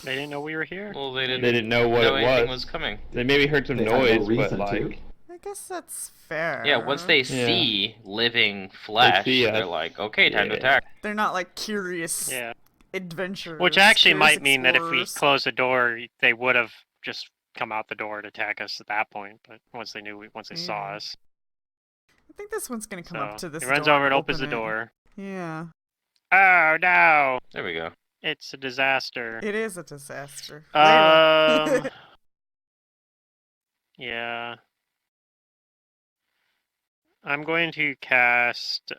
They didn't know we were here. Well, They didn't know what know it anything was. was coming. They maybe heard some They had no noise, but reason like, to. I guess that's fair. Yeah, once they see living flesh, see they're us. like, okay, time to Yeah. attack. They're not curious Yeah. adventurers. Which actually curious might mean that if we explorers. closed the door, they would have just come out the door to attack us at that point. But once they saw Yeah. us, I think this one's gonna come so up to this he runs door over and opens open the it. door. Yeah. Oh no! There we go. It's a disaster. It is a disaster. Um. Yeah. I'm going to cast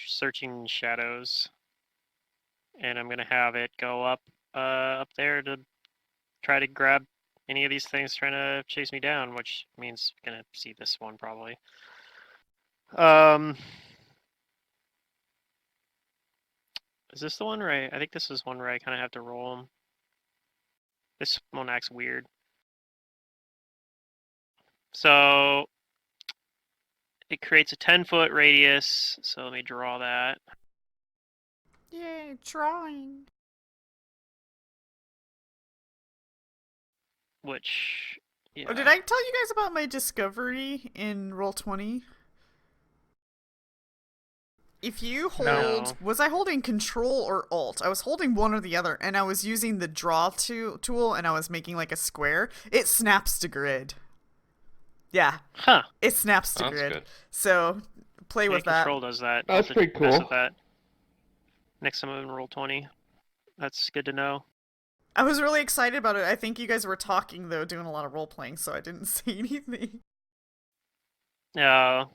Searching Shadows, and I'm gonna have it go up there to try to grab any of these things trying to chase me down, which means gonna see this one probably. Is this the one where I think this is one where I kind of have to roll them. This one acts weird. So it creates a 10-foot radius. So let me draw that. Yay, drawing. Which, yeah. Oh, did I tell you guys about my discovery in Roll20? If you hold... No. Was I holding Control or Alt? I was holding one or the other, and I was using the Draw tool, and I was making a square. It snaps to grid. Yeah, Huh. it snaps to Oh, that's grid. good. So, play with that. Control does that. That's I'll pretty mess cool. with that. Next time I'm in Roll20. That's good to know. I was really excited about it. I think you guys were talking, though, doing a lot of role-playing, so I didn't say anything. No.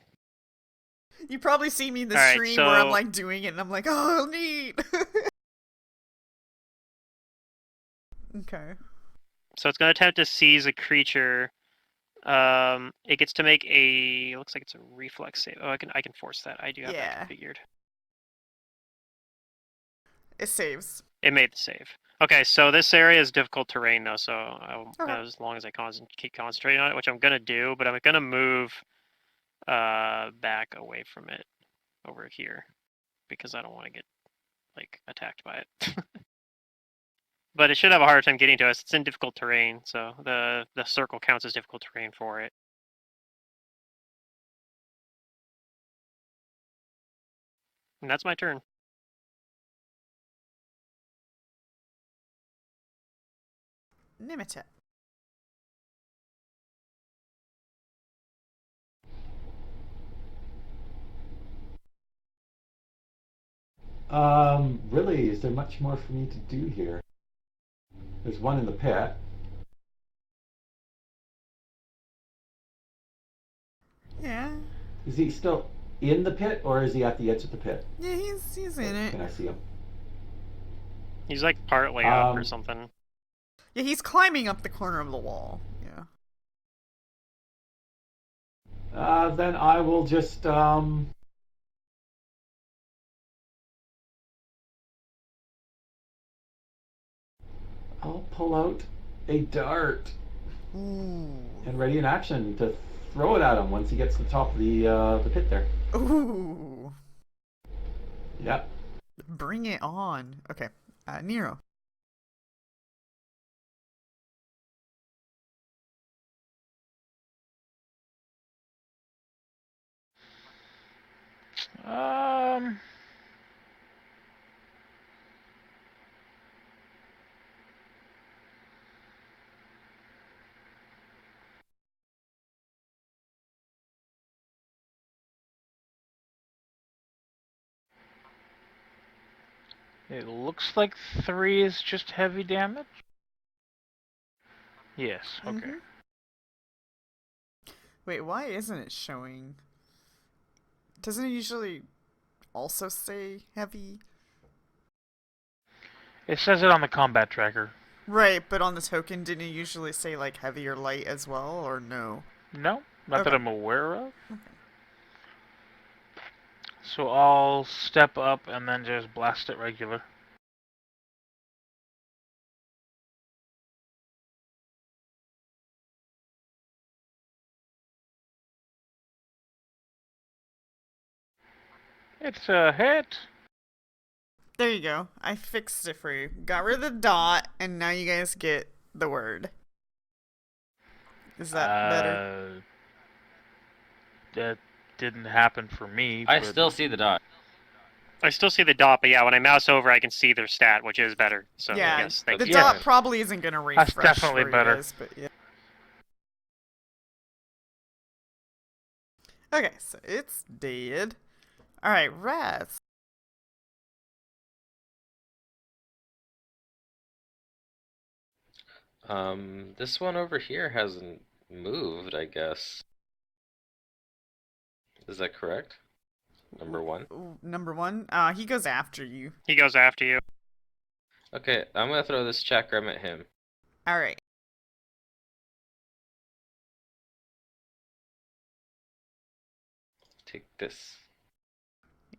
You probably see me in the Alright, stream where I'm so- doing it and I'm like, oh, neat. Okay. So it's going to attempt to seize a creature. It gets to make a. Looks like it's a reflex save. Oh, I can force that. I do have Yeah. that configured. It saves. It made the save. Okay, so this area is difficult terrain though, so Okay. as long as I keep concentrating on it, which I'm gonna do, but I'm gonna move back away from it over here because I don't want to get like attacked by it. But it should have a hard time getting to us. It's in difficult terrain, so the circle counts as difficult terrain for it. And that's my turn. Nimitet. Really, is there much more for me to do here? There's one in the pit. Yeah. Is he still in the pit, or is he at the edge of the pit? Yeah, he's in it. Can I see him? He's like partway up or something. Yeah, he's climbing up the corner of the wall. Yeah. Then I will just I'll pull out a dart Ooh. and ready in action to throw it at him once he gets to the top of the pit there. Ooh. Yep. Bring it on. Okay. Nero. Um. It looks like 3 is just heavy damage. Yes. Okay. Mhm. Wait, why isn't it showing? Doesn't it usually also say heavy? It says it on the combat tracker. Right, but on the token, didn't it usually say like heavy or light as well, or no? No, not that Okay. I'm aware of. Okay. So I'll step up and then just blast it regular. It's a hit. There you go. I fixed it for you. Got rid of the dot, and now you guys get the word. Is that better? That didn't happen for me. I but still see the dot. I still see the dot, but yeah, when I mouse over, I can see their stat, which is better. So Yeah, yes, thank the you. dot probably isn't gonna refresh That's definitely for better. you guys, but yeah. Okay, so it's dead. Alright, Raz. This one over here hasn't moved, I guess. Is that correct? Number 1? Number 1? He goes after you. He goes after you. Okay, I'm gonna throw this chakram at him. Alright. Take this.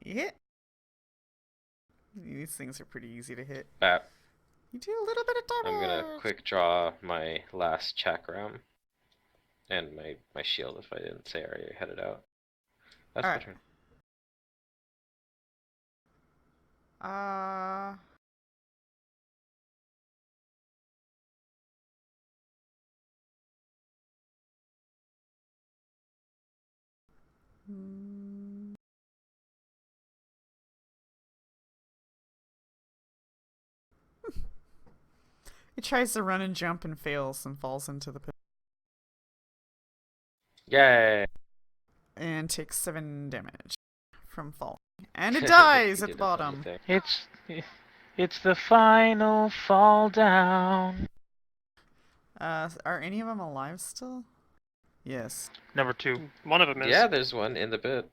Hit. These things are pretty easy to hit. Bap. You do a little bit of damage. I'm gonna quick draw my last chakram. And my shield, if I didn't say I already had it out. That's my Alright. turn. He tries to run and jump and fails and falls into the pit. Yay! And takes 7 damage from falling. And it dies He at the did a funny bottom. thing. It's the final fall down. Are any of them alive still? Yes. Number 2. One of them is. Yeah, there's one in the pit.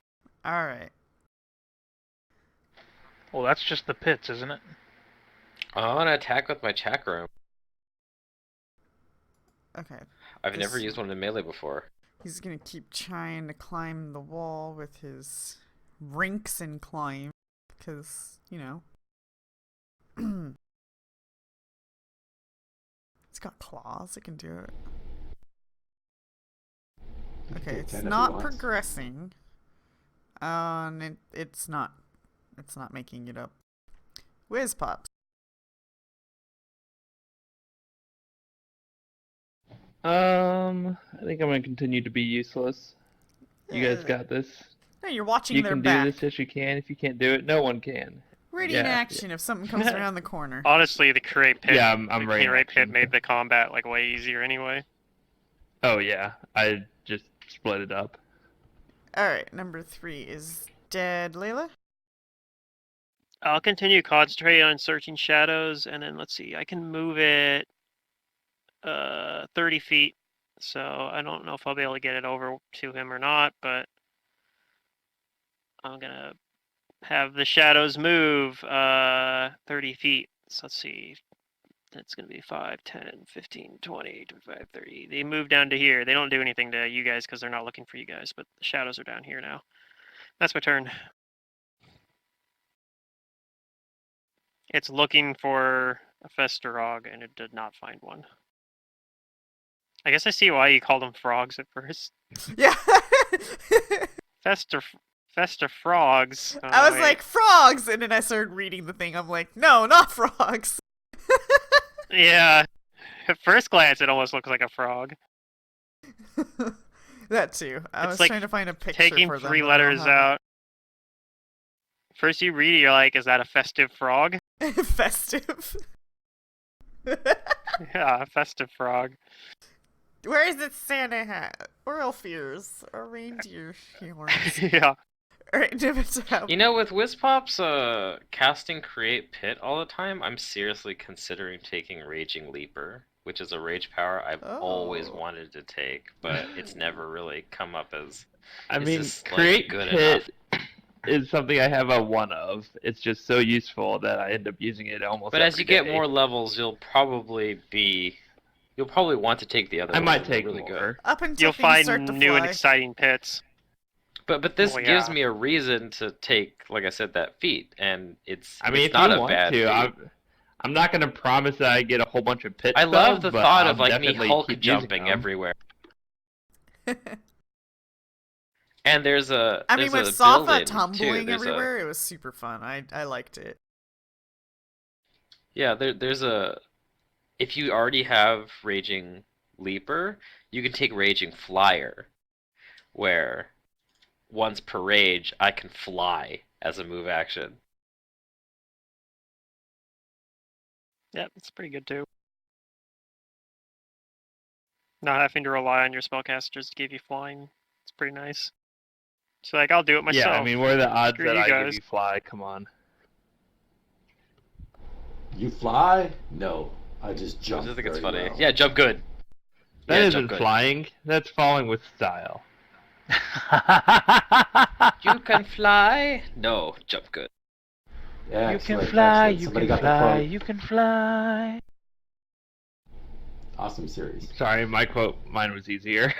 Alright. Well, that's just the pits, isn't it? I want to attack with my chakram. Okay. I've never used one in melee before. He's gonna keep trying to climb the wall with his rinks and climb. Because, you know. It's got claws. It can do it. You can Okay, take it's 10 if he not wants. progressing. And it's not. It's not making it up. Whiz pops. I think I'm gonna continue to be useless. You guys got this. No, you're watching You their can back. do this. Yes, you can. If you can't do it, no one can. Ready in action if something comes around the corner. Honestly, the create pit. Yeah, I'm the ready in create pit action. made the combat like way easier anyway. Oh yeah, I just split it up. Alright, number 3 is dead. Layla? I'll continue concentrate on searching shadows, and then let's see. I can move it 30 feet. So I don't know if I'll be able to get it over to him or not, but I'm gonna have the shadows move 30 feet. So let's see. That's going to be 5, 10, 15, 20, 25, 30. They move down to here. They don't do anything to you guys because they're not looking for you guys, but the shadows are down here now. That's my turn. It's looking for a Festerog, and it did not find one. I guess I see why you called them frogs at first. Yeah. Fester frogs. Oh, I was wait. like, frogs! And then I started reading the thing. I'm like, no, not frogs. Yeah. At first glance, it almost looks like a frog. That too. I It's was like trying to find a picture Taking for them, 3 but I don't letters have out. First you read it, you're like, is that a festive frog? it. Festive. Yeah, a festive frog. Where is it Santa hat? Or elf ears? Or reindeer horns? Yeah. Alright, Nimita. You know, with Wizpops casting Create Pit all the time, I'm seriously considering taking Raging Leaper, which is a rage power I've always Oh. wanted to take, but it's never really come up as. I Is mean, this, like, create good pit is something I have a 1 of. It's just so useful that I end up using it almost But every as you get day. more levels, you'll probably want to take the other I ones. might They're take really more. good. Up until You'll things start find to new and fly. exciting pits. But this Oh, gives yeah. me a reason to take, like I said, that feat, and it's I mean, it's if not you a want bad to, feat. I'm not gonna promise that I get a whole bunch of pit I love spells, the but thought I'll of like me definitely Hulk keep using jumping them. everywhere. And there's a I mean, with build-in Safa too. tumbling There's everywhere, it was super fun. I liked it. there's a if you already have Raging Leaper, you can take Raging Flyer, where once per rage I can fly as a move action. Yeah, it's pretty good too. Not having to rely on your spellcasters to give you flying. It's pretty nice. So like, I'll do it myself. Yeah, I mean, what are the odds Screw that you I give guys. you fly? Come on. You fly? No. I just I jump. just think it's very funny. well. Yeah, jump good. That Yeah, isn't jump good. flying. That's falling with style. You can fly. No, jump good. Yeah, You excellent, can fly, excellent. you Somebody can got the fly, quote. you can fly. Awesome series. Sorry, mine was easier.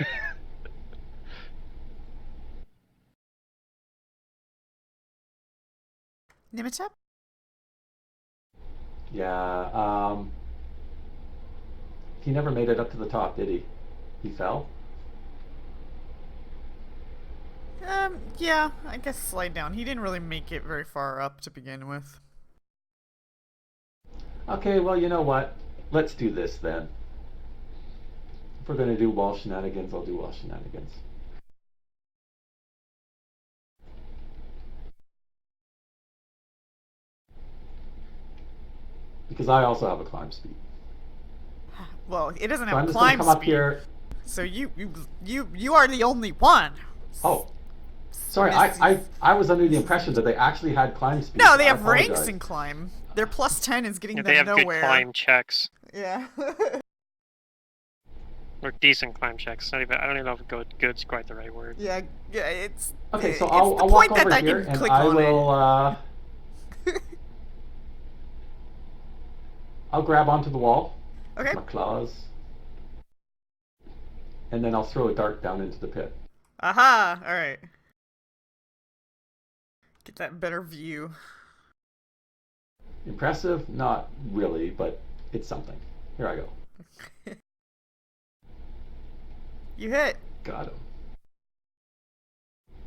Nimita? Yeah, he never made it up to the top, did he? He fell? Yeah, I guess slide down. He didn't really make it very far up to begin with. Okay, well, you know what? Let's do this then. If we're going to do wall shenanigans, I'll do wall shenanigans. Because I also have a climb speed. Well, it doesn't So I'm have just going to climb come up speed. here. So you are the only one. Oh, sorry, I was under the impression that they actually had climb speed. No, they I have ranks apologize. in climb. Their plus 10 is getting Yeah, them they have nowhere. good climb checks. Yeah. Or decent climb checks. Not even, I don't even know if good's quite the right word. yeah, it's. Okay, so it's I'll the walk point that over I here can and click I on will. I'll grab onto the wall. Okay. With my claws. And then I'll throw a dart down into the pit. Aha! Alright. Get that better view. Impressive? Not really, but it's something. Here I go. You hit. Got him.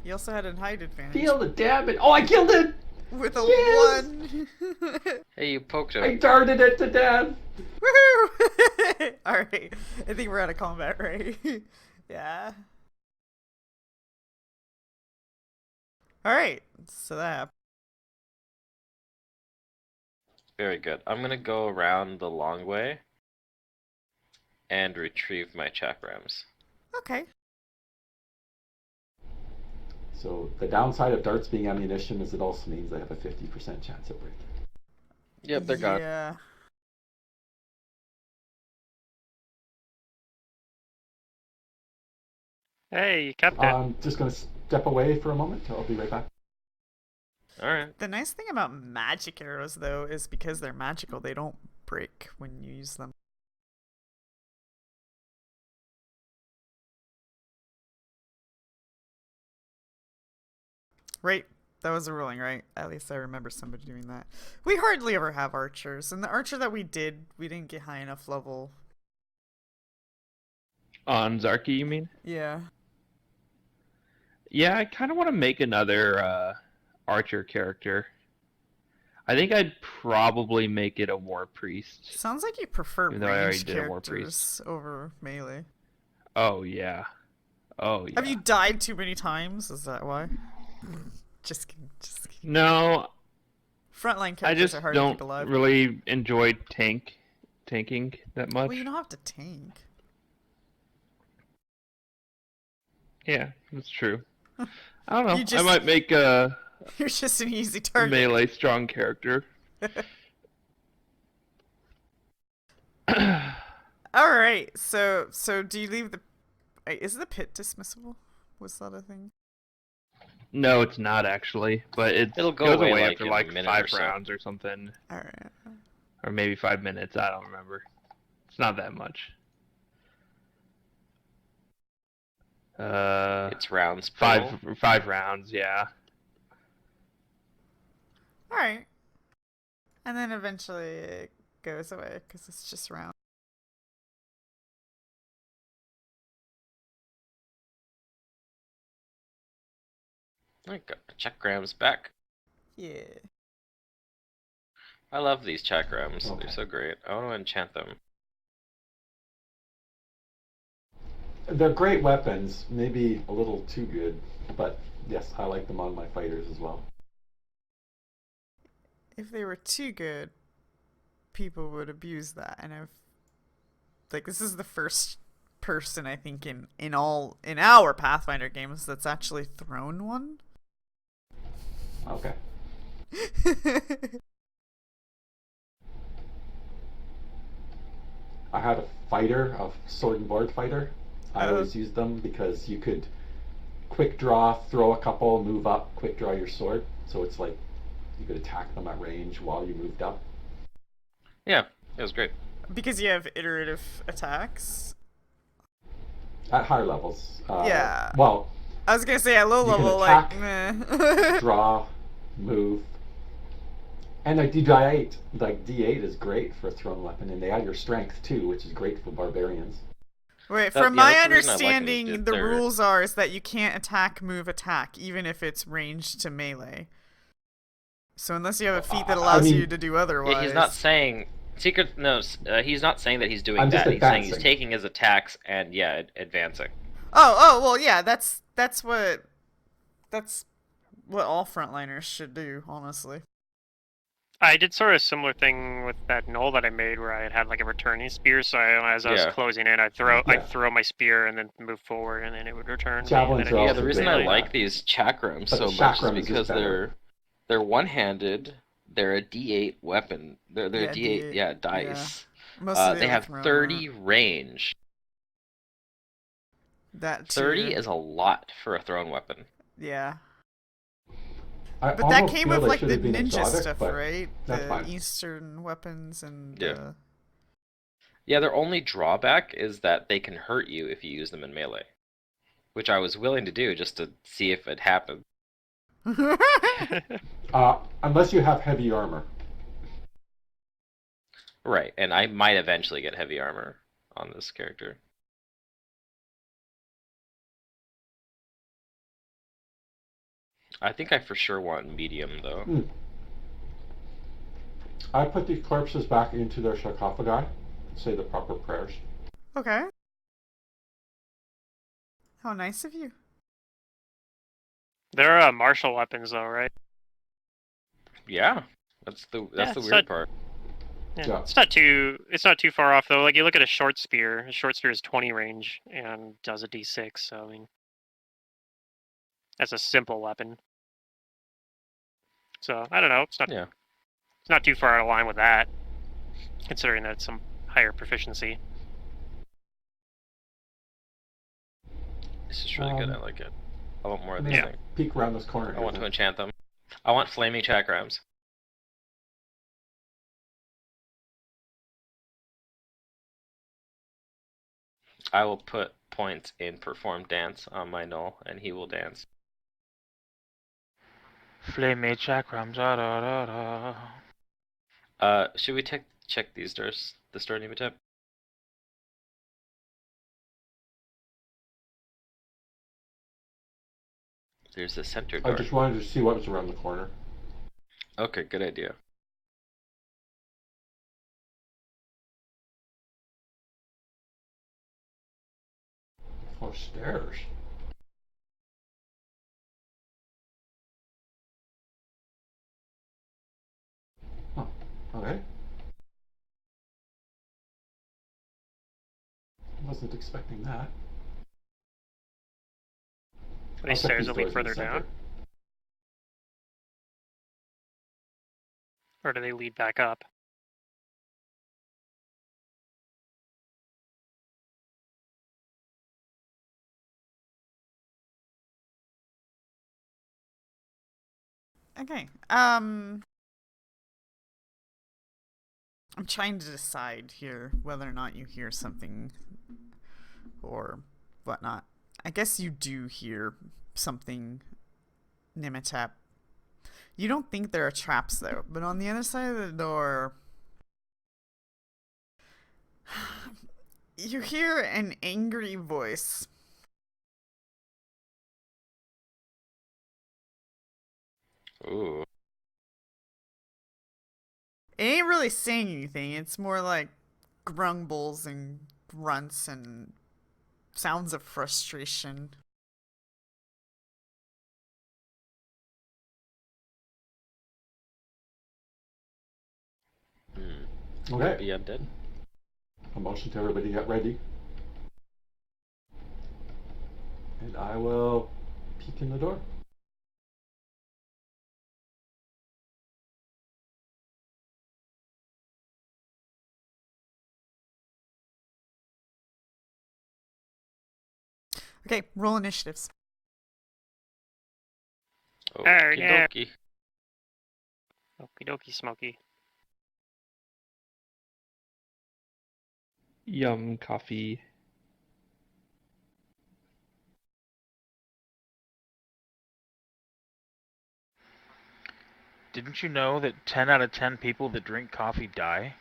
You also had a height advantage. Feel the damage. Oh, I killed it! With a Yes! 1. Hey, you poked I him. darted it to death! Woohoo! Alright. I think we're out of combat, right? Yeah. Alright. So that happened. Very good. I'm gonna go around the long way and retrieve my chakrams. Okay. So the downside of darts being ammunition is it also means I have a 50% chance of breaking. Yep, they're gone. Yeah. Hey, you kept it. I'm just going to step away for a moment. I'll be right back. Alright. The nice thing about magic arrows, though, is because they're magical, they don't break when you use them. Right? That was a ruling, right? At least I remember somebody doing that. We hardly ever have archers, and the archer that we did, we didn't get high enough level. On Zarki, you mean? Yeah. Yeah, I kind of want to make another archer character. I think I'd probably make it a war priest. Sounds like you prefer Even though I already ranged did a war characters over melee. Oh yeah. Oh yeah. Have you died too many times? Is that why? Just kidding. Just kidding. No, Frontline I characters just are hard to don't keep alive. really enjoy tanking that much. Well, you don't have to tank. Yeah, that's true. I don't know. You just- I might make a You're just an easy target. melee strong character. Alright, so do you leave the... Wait, is the pit dismissible? Was that a thing? No, it's not actually, but It'll go goes away, away like, after in a like minute 5 or so. rounds or something, Alright. or maybe 5 minutes. I don't remember. It's not that much. It's rounds per five rounds, yeah. Alright. And then eventually it goes away, because it's just round. I got the chakrams back. Yeah. I love these chakrams. Okay. They're so great. I want to enchant them. They're great weapons, maybe a little too good, but yes, I like them on my fighters as well. If they were too good, people would abuse that, and I've... Like, this is the first person, I think, in our Pathfinder games that's actually thrown one. Okay. I had a fighter, a sword and board fighter. I always used them because you could quick draw, throw a couple, move up, quick draw your sword. So it's like you could attack them at range while you moved up. Yeah, it was great. Because you have iterative attacks. At higher levels. Yeah. Well, I was gonna say at low You can level, attack, like, meh. draw, move. And like D8, like D8 is great for a thrown weapon, and they add your strength too, which is great for barbarians. Wait, That- from yeah, my that's the reason I like it, is understanding, that the they're- rules are is that you can't attack, move, attack, even if it's ranged to melee. So unless you have a feat that I allows mean- you to do otherwise. Yeah, he's not saying secret. No, he's not saying that he's doing I'm just that. He's saying he's advancing. taking his attacks and advancing. Oh, well, yeah, that's what all frontliners should do, honestly. I did sort of a similar thing with that knoll that I made, where I had like a returning spear. So as I was Yeah. closing in, I'd Yeah. throw my spear and then move forward, and then it would return. me, Javelins and then are I'd Yeah, also the use reason great I for like that. these chakrams But so the much chakrams is is because better. they're one-handed. They're a D8 weapon. They're Yeah, a D8 D8, dice. Most of the They other have thrown 30 aren't. range. That 30 too. is a lot for a thrown weapon. Yeah. I But that almost came feel with they like should the have been ninja exotic, stuff, but right? that's The fine. Eastern weapons and Yeah. Yeah, their only drawback is that they can hurt you if you use them in melee, which I was willing to do just to see if it happened. Unless you have heavy armor. Right, and I might eventually get heavy armor on this character. I think I for sure want medium, though. I put these corpses back into their sarcophagi. Say the proper prayers. Okay. How nice of you. They're martial weapons, though, right? Yeah, that's the weird part. Yeah. It's not too far off though. Like you look at a short spear. A short spear is 20 range and does a d6. So I mean, that's a simple weapon. So I don't know. It's not too far out of line with that, considering that it's some higher proficiency. This is really good. I like it. I want more of these things. Peek around this corner. I want to enchant them. I want flaming chakrams. I will put points in perform dance on my null, and he will dance. Flame chakrams. Da, da, da, da. Should we check these doors? The door Nematep? There's the center door. I just wanted to see what was around the corner. Okay, good idea. Oh, stairs. Oh, okay. Wasn't expecting that. Are these stairs will lead further down? Or do they lead back up? Okay. I'm trying to decide here whether or not you hear something or whatnot. I guess you do hear something, Nematep. You don't think there are traps though, but on the other side of the door, you hear an angry voice. Ooh. It ain't really saying anything. It's more like grumbles and grunts and sounds of frustration. Okay. Yeah, I'm dead. A motion to everybody get ready. And I will peek in the door. Okay, roll initiatives. Okie yeah. dokie. Okie dokie, Smokey. Yum, coffee. Didn't you know that 10 out of 10 people that drink coffee die?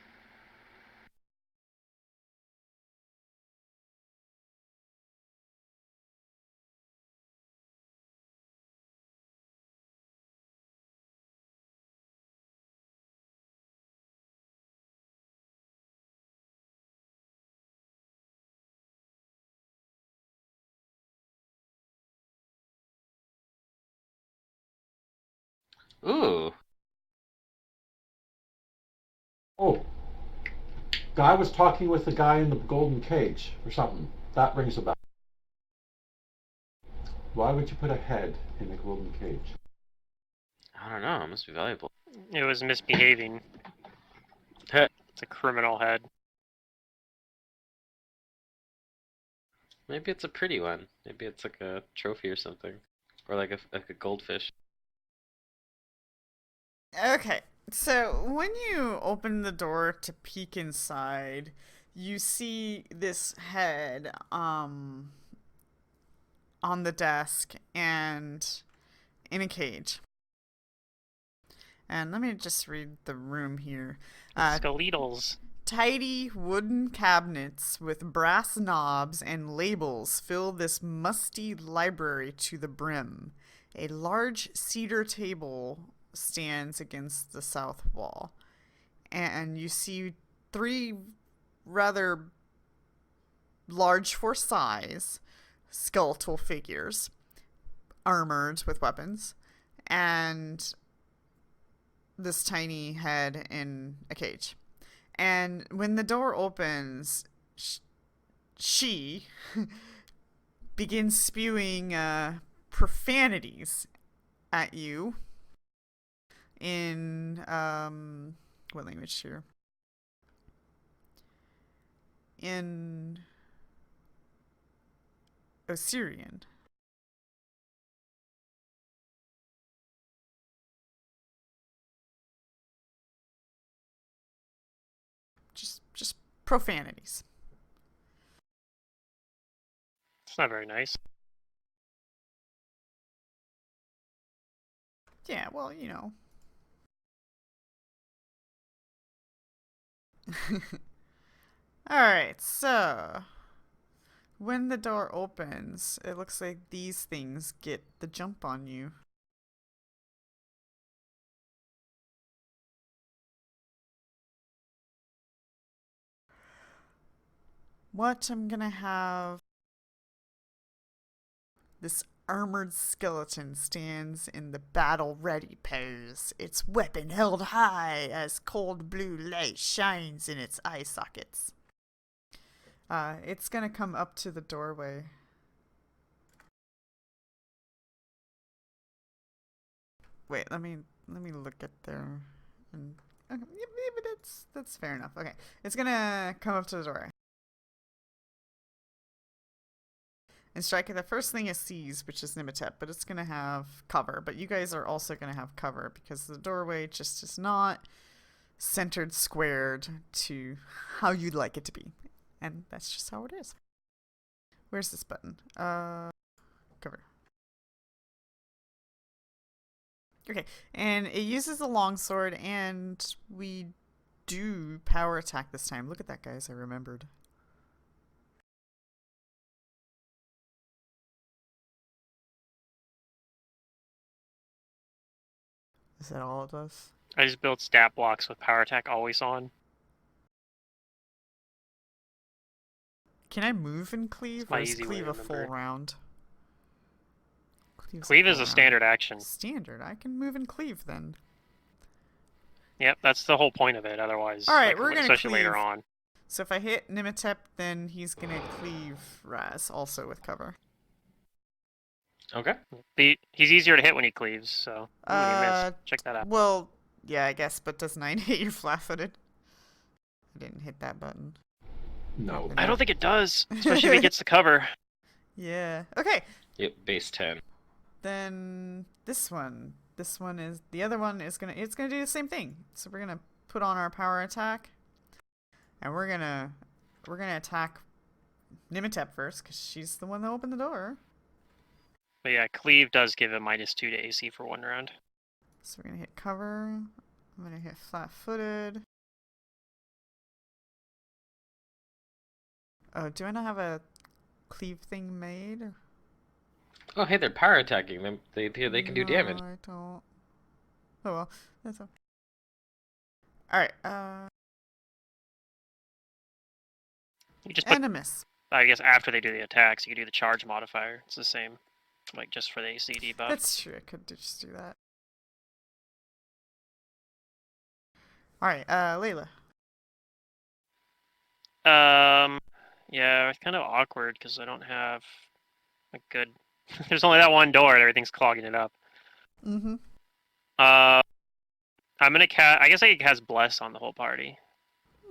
Ooh. Oh. Guy was talking with the guy in the golden cage or something. That rings a bell. Why would you put a head in a golden cage? I don't know. It must be valuable. It was misbehaving. It's a criminal head. Maybe it's a pretty one. Maybe it's like a trophy or something. Or like a goldfish. Okay, so when you open the door to peek inside, you see this head on the desk and in a cage. And let me just read the room here. Skeletals. Tidy wooden cabinets with brass knobs and labels fill this musty library to the brim. A large cedar table stands against the south wall, and you see 3 rather large for size skeletal figures, armored with weapons, and this tiny head in a cage. And when the door opens, she begins spewing profanities at you in what language here? In Osirian. Just profanities. It's not very nice. Yeah, well, you know. Alright, so when the door opens, it looks like these things get the jump on you. What I'm gonna have. This armored skeleton stands in the battle ready pose, its weapon held high as cold blue light shines in its eye sockets. It's gonna come up to the doorway. Wait, let me look at their. And, okay, yeah, but that's fair enough. Okay, it's gonna come up to the doorway and strike at the first thing it sees, which is Nimitep, but it's gonna have cover. But you guys are also gonna have cover because the doorway just is not centered squared to how you'd like it to be. And that's just how it is. Where's this button? Cover. Okay, and it uses a longsword, and we do power attack this time. Look at that, guys, I remembered. Is that all it does? I just built stat blocks with power attack always on. Can I move and cleave, It's my or is easy way cleave to a full remember. round? Cleave is full a round. standard action. Standard. I can move and cleave then. Yep, that's the whole point of it. Otherwise, All right, like, we're gonna especially later cleave. on. So if I hit Nimitep, then he's gonna cleave Raz also with cover. Okay. He's easier to hit when he cleaves, so ooh, you missed. Check that out. Well, yeah, I guess, but does 9 hit you flat-footed? I didn't hit that button. No. I don't think it does, especially if he gets the cover. Yeah. Okay. Yep, base 10. Then this one. This one is the other one is gonna. It's gonna do the same thing. So we're gonna put on our power attack, and we're gonna attack Nimitep first because she's the one that opened the door. But yeah, cleave does give a -2 to AC for 1 round. So we're gonna hit cover. I'm gonna hit flat-footed. Oh, do I not have a cleave thing made? Oh, hey, they're power attacking them. They can do damage. No, I don't. Oh well, that's all. All right. You just put, And a miss. I guess, after they do the attacks, you can do the charge modifier. It's the same, like just for the AC debuff. That's true. I could just do that. All right, Layla. Yeah, it's kind of awkward because I don't have a good. There's only that one door, and everything's clogging it up. Mm-hmm. I'm gonna cast. I guess I can cast Bless on the whole party,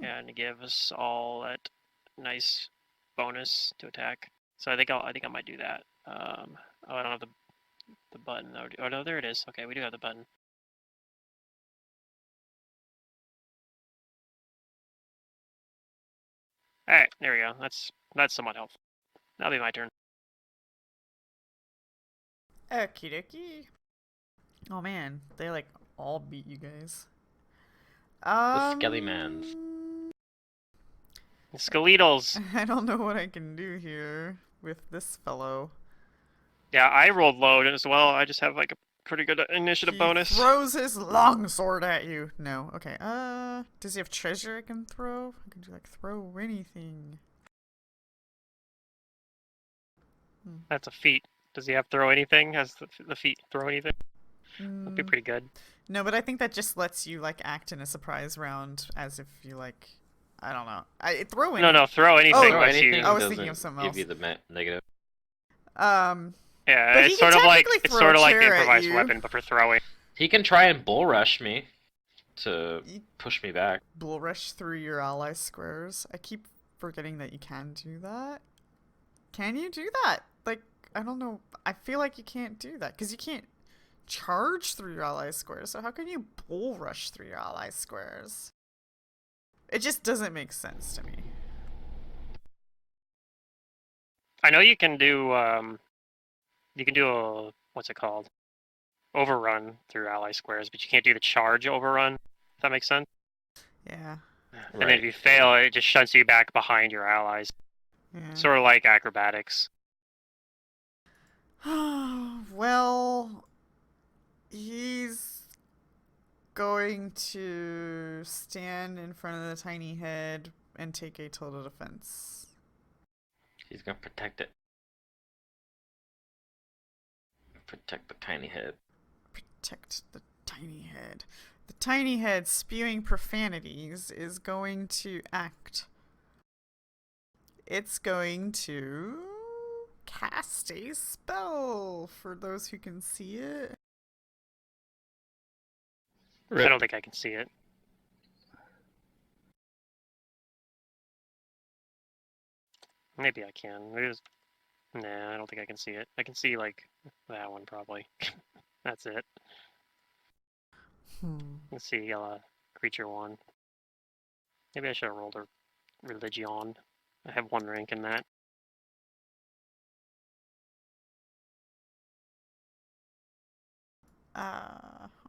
and give us all that nice bonus to attack. So I think I might do that. Oh, I don't have the button though. Oh no, there it is. Okay, we do have the button. All right, there we go. That's somewhat helpful. That'll be my turn. Okie dokie. Oh man, they like all beat you guys. The Skelly Mans. Skeletals. I don't know what I can do here with this fellow. Yeah, I rolled low as well. I just have like a pretty good initiative He bonus. throws his longsword at you. No, okay. Does he have treasure I can throw? I can do like throw anything. That's a feat. Does he have throw anything? Has the feat throw anything? That'd be Mm, pretty good. no, but I think that just lets you like act in a surprise round as if you like. I don't know. I throw anything. No, throw anything Oh, Throw lets anything you. I was doesn't thinking of something give else. you the negative. Yeah, But he it's can sort of like technically it's throw sort a of like the chair at improvised you. weapon, but for throwing. He can try and bull rush me to You push me back. bull rush through your ally squares. I keep forgetting that you can do that. Can you do that? Like, I don't know. I feel like you can't do that because you can't charge through your ally squares. So how can you bull rush through your ally squares? It just doesn't make sense to me. I know you can do a what's it called? Overrun through ally squares, but you can't do the charge overrun. If that makes sense. Yeah. And then if you fail, it just shunts you back behind your allies. Yeah. Sort of like acrobatics. Well, he's going to stand in front of the tiny head and take a total defense. He's gonna protect it. Protect the tiny head. Protect the tiny head. The tiny head spewing profanities is going to act. It's going to cast a spell for those who can see it. I don't think I can see it. Maybe I can. Nah, I don't think I can see it. I can see like that one probably. That's it. Let's see, creature one. Maybe I should have rolled a religion. I have one rank in that.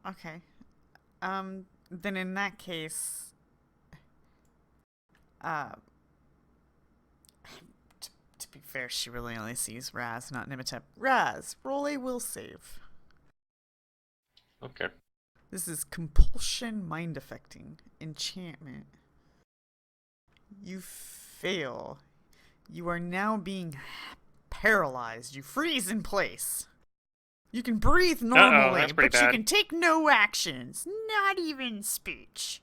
Okay. Then in that case, to be fair, she really only sees Raz, not Nimitep. Raz, roll a will save. Okay. This is compulsion mind affecting enchantment. You fail. You are now being paralyzed. You freeze in place. You can breathe normally, that's pretty but you bad. can take no actions, not even speech.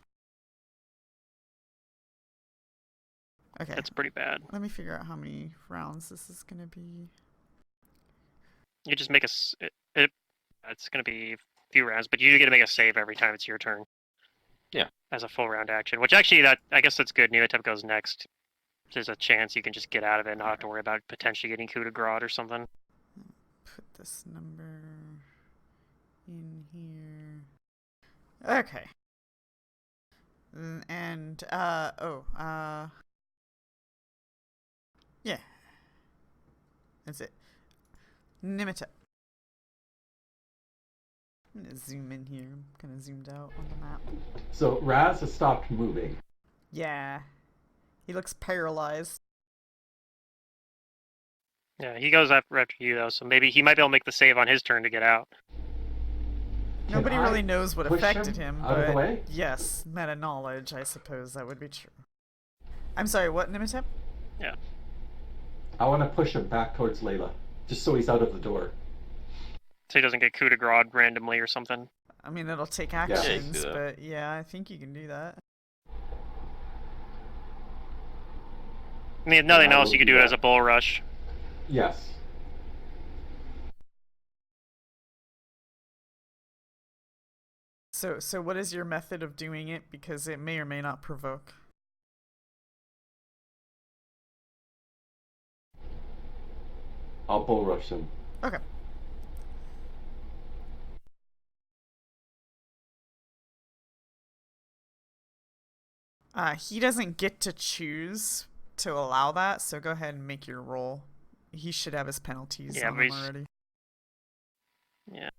Okay. That's pretty bad. Let me figure out how many rounds this is gonna be. You just make it's gonna be a few rounds, but you get to make a save every time it's your turn. Yeah. As a full round action, which actually I guess that's good. Neotep goes next. There's a chance you can just get out of it and not have to worry about potentially getting coup de grace or something. Put this number in here. Okay. Yeah. That's it. Nimitep. I'm gonna zoom in here. I'm kind of zoomed out on the map. So Raz has stopped moving. Yeah. He looks paralyzed. Yeah, he goes after you though, so maybe he might be able to make the save on his turn to get out. Can Nobody I really knows what push affected him him, out of the but way? yes, meta knowledge, I suppose that would be true. I'm sorry, what, Nimitep? Yeah. I want to push him back towards Layla, just so he's out of the door. So he doesn't get coup de grace randomly or something. I mean, it'll take Yeah, you can actions, do that. but yeah, I think you can do that. I mean, if nothing I else, will you could do do it that. as a bull rush. Yes. So what is your method of doing it? Because it may or may not provoke. I'll bull rush him. Okay. He doesn't get to choose to allow that, so go ahead and make your roll. He should have his penalties Yeah, on but him he's- already. Yeah.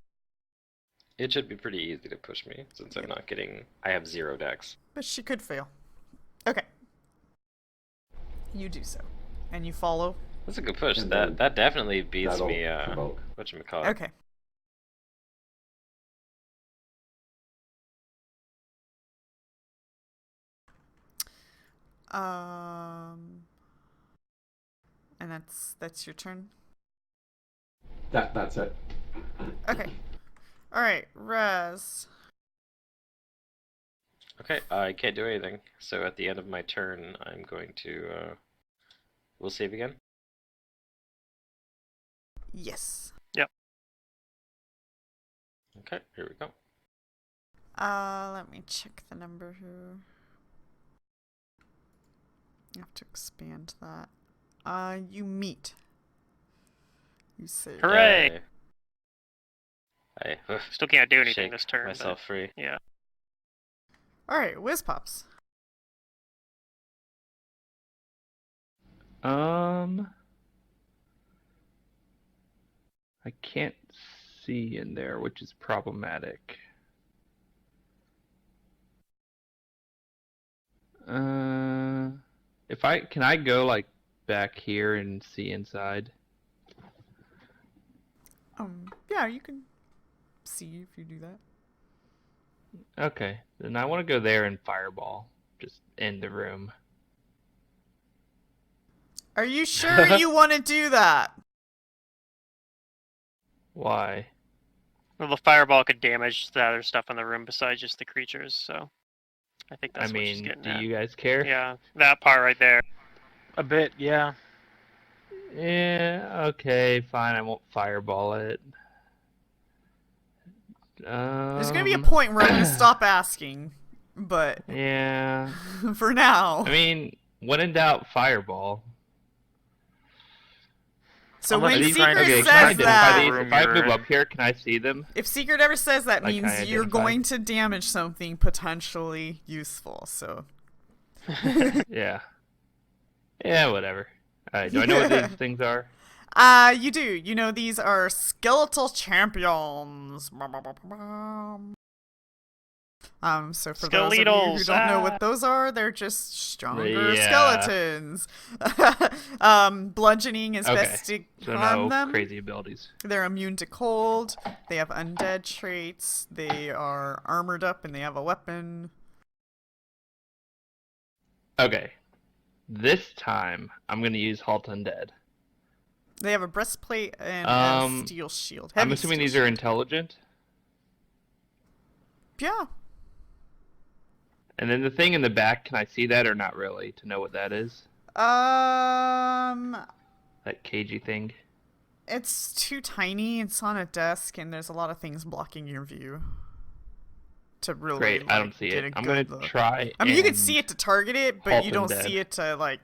It should be pretty easy to push me since I'm not getting. I have 0 dex. But she could fail. Okay. You do so. And you follow. That's a good push. And That then that definitely beats that'll me. provoke. Whatchamacallit. Okay. And that's your turn. That's it. Okay. All right, Raz. Okay, I can't do anything. So at the end of my turn, I'm going to. We'll save again. Yes. Okay, here we go. Let me check the number here. You have to expand that. You meet. You say. Hooray! I Still can't do anything shake this turn. myself free. But, yeah. All right, Whiz Pops. I can't see in there, which is problematic. Can I go like back here and see inside? Yeah, you can see if you do that. Okay, then I want to go there and fireball, just in the room. Are you sure you want to do that? Why? Well, the fireball could damage the other stuff in the room besides just the creatures, so I think that's I what she's mean, getting do at. you guys care? Yeah, that part right there. A bit, yeah. Yeah, okay, fine. I won't fireball it. There's gonna be a point where I'm gonna stop asking, but Yeah. for now. I mean, when in doubt, fireball. So Unless when you're trying Secret to Okay, can I says identify that, these? If I move up here, can I see them? if Secret ever says that, Like, can I means you're identify? going to damage something potentially useful. So Yeah. Yeah, whatever. Alright, do I know what these things are? you do. You know these are skeletal champions. So for those of you who Skeletals, don't know what those are, they're just stronger Yeah. skeletons. Bludgeoning is Okay, best to So harm no them. crazy abilities. They're immune to cold. They have undead traits. They are armored up and they have a weapon. Okay. This time, I'm gonna use Halt Undead. They have a breastplate and a Um, steel shield. I'm Heavy assuming steel these are shield. intelligent. Yeah. And then the thing in the back, can I see that or not really to know what that is? That cagey thing. It's too tiny. It's on a desk, and there's a lot of things blocking your view. To really, Great, I don't like, see get it. a I'm good gonna look. try. I mean, you can and see it to target it, but halt you don't undead. see it to like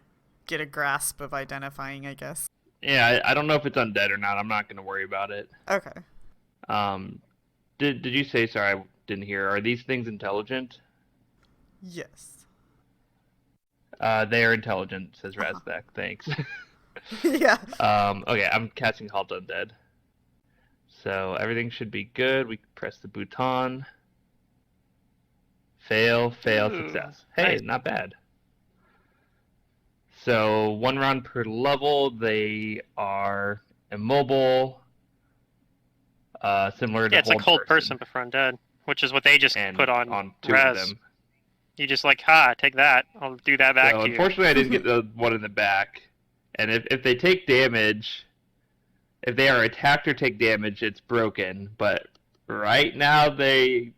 get a grasp of identifying, I guess. Yeah, I don't know if it's undead or not. I'm not gonna worry about it. Okay. Did you say? Sorry, I didn't hear. Are these things intelligent? Yes. They are intelligent, says Razbek. Thanks. Yeah. Okay, I'm casting Halt Undead. So everything should be good. We press the bouton. Fail, fail, Ooh, success. Hey, nice. not bad. So 1 round per level. They are immobile. Similar to Yeah, it's like hold person before undead, which is what they just and put on 2 Res. of them. You just like, ha, take that. I'll do that back So to you. unfortunately, I didn't get the one in the back. And if they take damage, if they are attacked or take damage, it's broken. But right now, the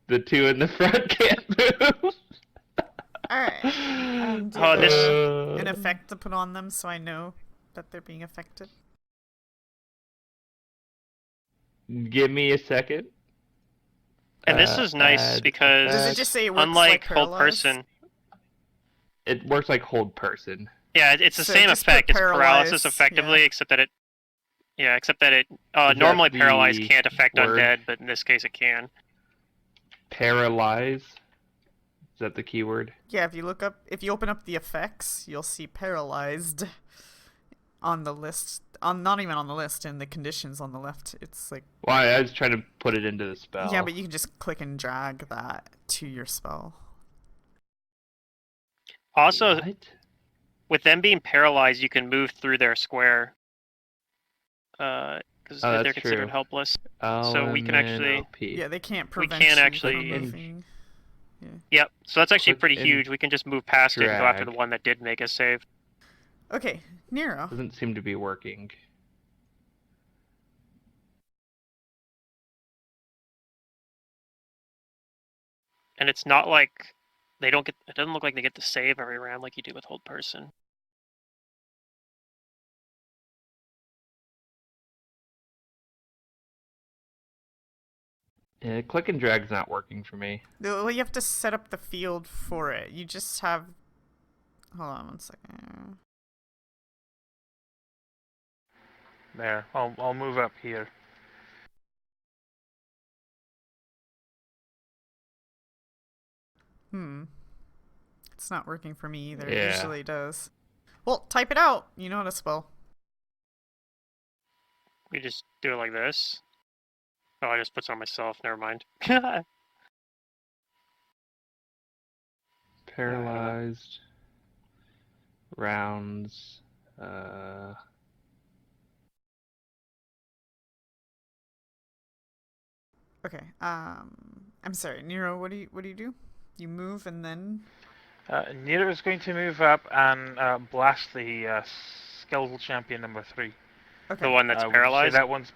2 in the front can't move. Alright. Do you Oh, have this- an effect to put on them so I know that they're being affected? Give me a second. And this is nice Add because Does it just say it works unlike like hold paralyzed? person, It works like hold person. yeah, it's the So same just put effect. It's paralyzed, paralysis effectively, yeah. except that it that normally the paralyzed can't affect word? undead, but in this case it can. Paralyze. Is that the keyword? Yeah, if you open up the effects, you'll see paralyzed on the list. Not even on the list, in the conditions on the left. It's like, Well, I was trying to put it into the spell. yeah, but you can just click and drag that to your spell. Also, What? with them being paralyzed, you can move through their square. Because Oh, they're that's considered true. helpless. L So we and can then actually- LP. Yeah, they can't We prevent can't you actually- from moving. Yep. So that's actually Click pretty and huge. We can just move past it and go after the drag. one that did make us save. Okay, Nero. Doesn't seem to be working. And it's not like they don't get. It doesn't look like they get to save every round like you do with hold person. Yeah, click and drag's not working for me. Well, you have to set up the field for it. You just have. Hold on 1 second. There. I'll move up here. It's not working for me either. It Yeah. usually does. Well, type it out. You know how to spell. We just do it like this. Oh, I just put it on myself. Never mind. Paralyzed. Rounds. Okay. I'm sorry, Nero. What do you do? You move and then. Nero is going to move up and blast the skeletal champion number 3. Okay. The one that's Would you say paralyzed. that one's.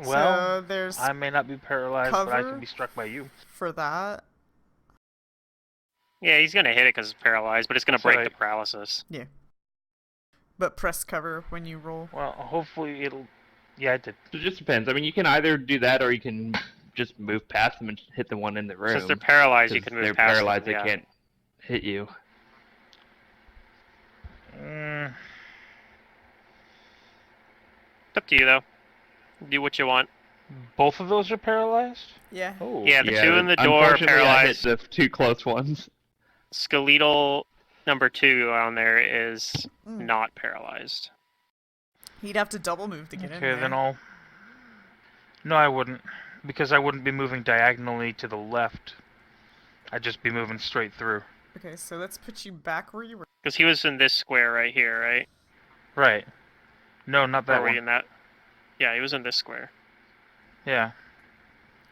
Well, so there's I may not be paralyzed, but I cover can be struck by you. for that. Yeah, he's gonna hit it because it's paralyzed, but it's gonna That's break alright. the paralysis. But press cover when you roll. Well, hopefully it'll. Yeah, it did. So it just depends. I mean, you can either do that or you can just move past them and hit the one in the room. Since they're paralyzed, you 'Cause can move they're past paralyzed, them. they Yeah. can't hit you. Mm, It's up to you though. Do what you want. both of those are paralyzed? Yeah. Oh. Yeah, the two in the door are unfortunately, I hit paralyzed. the two close ones. Skeletal number 2 on there is Mm. not paralyzed. He'd have to double move to get in Okay, there. then I'll. No, I wouldn't. Because I wouldn't be moving diagonally to the left. I'd just be moving straight through. Okay, so let's put you back where you were. Because he was in this square right here, right? Right. No, not Or that were you one. in that? Yeah, he was in this square. Yeah.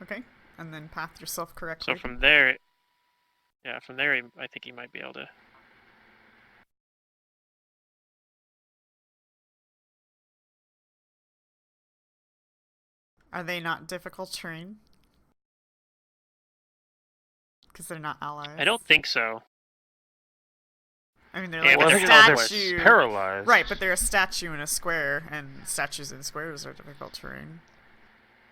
Okay, and then path yourself correctly. So from there, yeah, from there, I think he might be able to. Are they not difficult terrain? Because they're not allies. I don't think so. I mean, they're Yeah, like but Well, I a think they're statue. paralyzed. Right, but they're a statue in a square, and statues in squares are difficult terrain.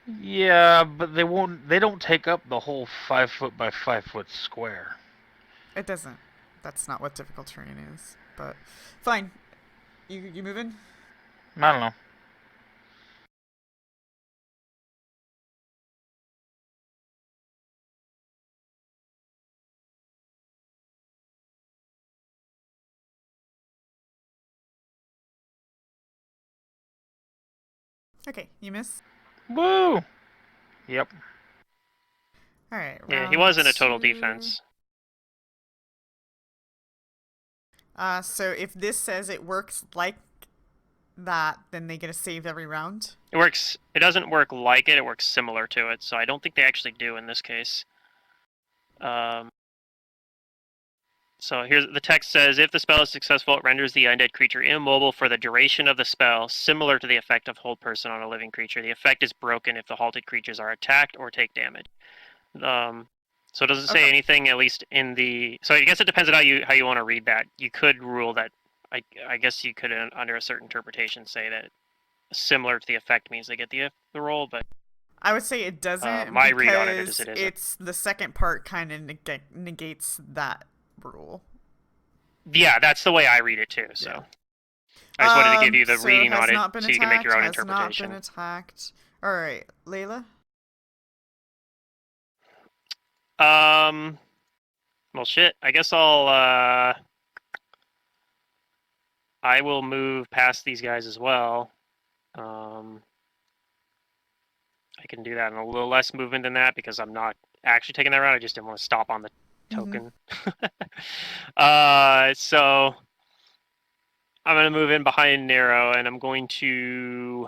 Yeah, but they won't. They don't take up the whole 5 foot by 5 foot square. It doesn't. That's not what difficult terrain is. But fine. You moving? I don't know. Okay, you miss. Woo! Yep. All right. Yeah, he round was in a total 2. defense. So if this says it works like that, then they get a save every round. It works. It doesn't work like it. It works similar to it. So I don't think they actually do in this case. So here's the text says, if the spell is successful, it renders the undead creature immobile for the duration of the spell, similar to the effect of hold person on a living creature. The effect is broken if the halted creatures are attacked or take damage. So it doesn't say Okay. anything, at least in the. So I guess it depends on how you want to read that. You could rule that. I guess you could, under a certain interpretation, say that similar to the effect means they get the roll, but I would say it doesn't. my read on it because is it isn't. it's the second part kind of negates that rule. yeah, that's the way I read it too. So Yeah. I just wanted to give you the so reading has on not it been so you can make your own attacked, interpretation. Has not been attacked. All right, Layla. Well, shit. I guess I will move past these guys as well. I can do that in a little less movement than that because I'm not actually taking that route. I just didn't want to stop on the token. So I'm gonna move in behind Nero, and I'm going to.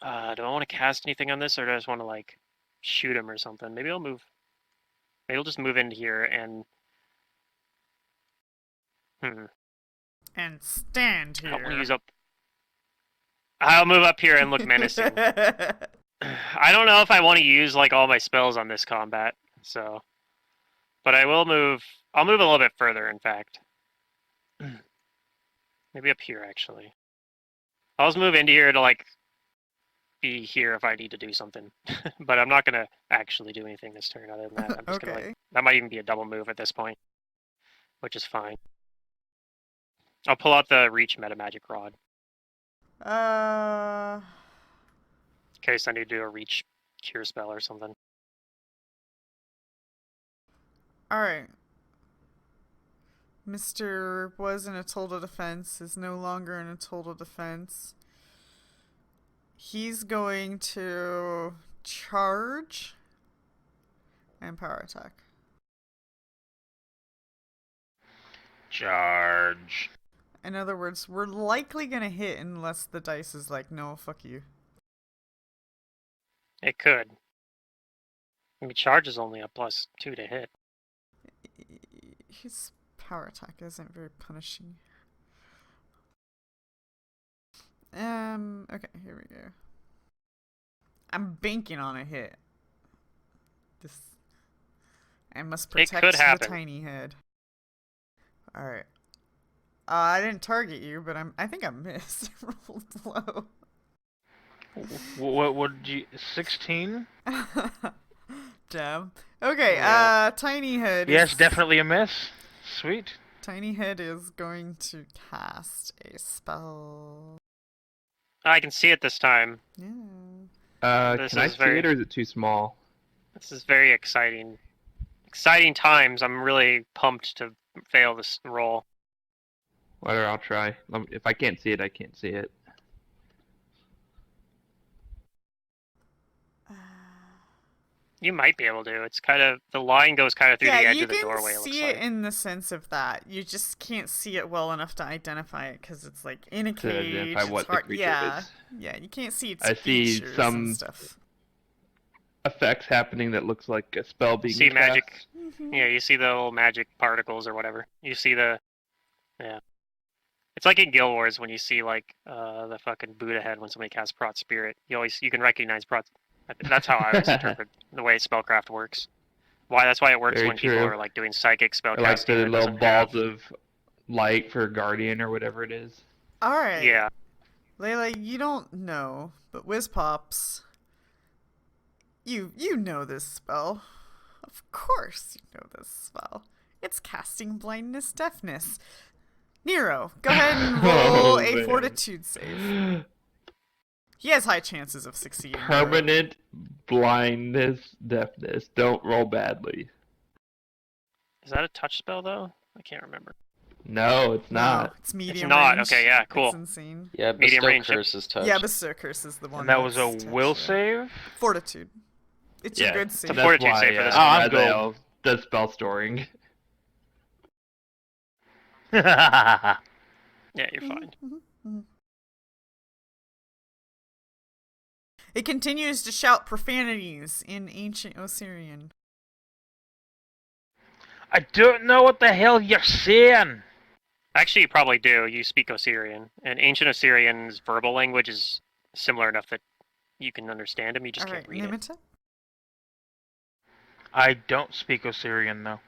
Do I want to cast anything on this, or do I just want to like shoot him or something? Maybe I'll move. Maybe I'll just move into here and. And stand I don't want to here. use up. I'll move up here and look menacing. I don't know if I want to use like all my spells on this combat, so. But I will move. I'll move a little bit further, in fact. Maybe up here, actually. I'll just move into here to like be here if I need to do something. But I'm not gonna actually do anything this turn other than that. I'm just gonna like. That might even be a double move at this point, which is fine. I'll pull out the reach meta magic rod. In case I need to do a reach cure spell or something. Alright. Mr. was in a total defense, is no longer in a total defense. He's going to charge and power attack. Charge. In other words, we're likely gonna hit unless the dice is like, no, fuck you. It could. I mean, charge is only a +2 to hit. His power attack isn't very punishing. Okay, here we go. I'm banking on a hit. I must protect could the happen. tiny head. Alright. I didn't target you, but I think I missed. Rolled low. What would you... 16? Damn. Okay, Yeah. Tiny Head Yes, is... definitely a miss. Sweet. Tiny Head is going to cast a spell. I can see it this time. Yeah. This Can I is see very- it, or is it too small? This is very exciting. Exciting times. I'm really pumped to fail this roll. Whatever, I'll try. If I can't see it, I can't see it. You might be able to. It's kind of the line goes kind of through the edge you of the doorway. can It looks see it like. in the sense of that. You just can't see it well enough to identify it because it's like in a To cage. identify It's what the hard. creature Yeah, is. yeah. You can't see its I see features some and stuff. Effects happening that looks like a spell being See cast. magic. Mhm. Yeah, you see the little magic particles or whatever. You see the. Yeah. It's like in Guild Wars when you see like the fucking Buddha head when somebody casts Prot Spirit. You can recognize Prot. That's how I always interpret the way spellcraft works. That's why it works Very when people true. are like doing psychic spellcasting. Or like the that little doesn't balls have- of light for Guardian or whatever it is. All right. Yeah. Layla, you don't know, but Whiz Pops, you know this spell. Of course you know this spell. It's casting blindness deafness. Nero, go ahead and roll Oh, a man. fortitude save. He has high chances of succeeding. Permanent blindness, deafness. Don't roll badly. Is that a touch spell though? I can't remember. No, it's No, not. it's medium not. range. Okay, yeah, cool. It's insane. Yeah, Medium bestow range, yep. curse is touch. Yeah, Bestow Curse is the one. And that was a that's will touched, yeah. save? Fortitude. It's a Yeah, good a save. That's fortitude why, save for this one. I'm Raziel does spell storing. Yeah, you're fine. Mhm. It continues to shout profanities in ancient Osirian. I don't know what the hell you're saying. Actually, you probably do. You speak Osirian, and ancient Osirian's verbal language is similar enough that you can understand him. You just Alright, can't read it. Nimita? I don't speak Osirian, though.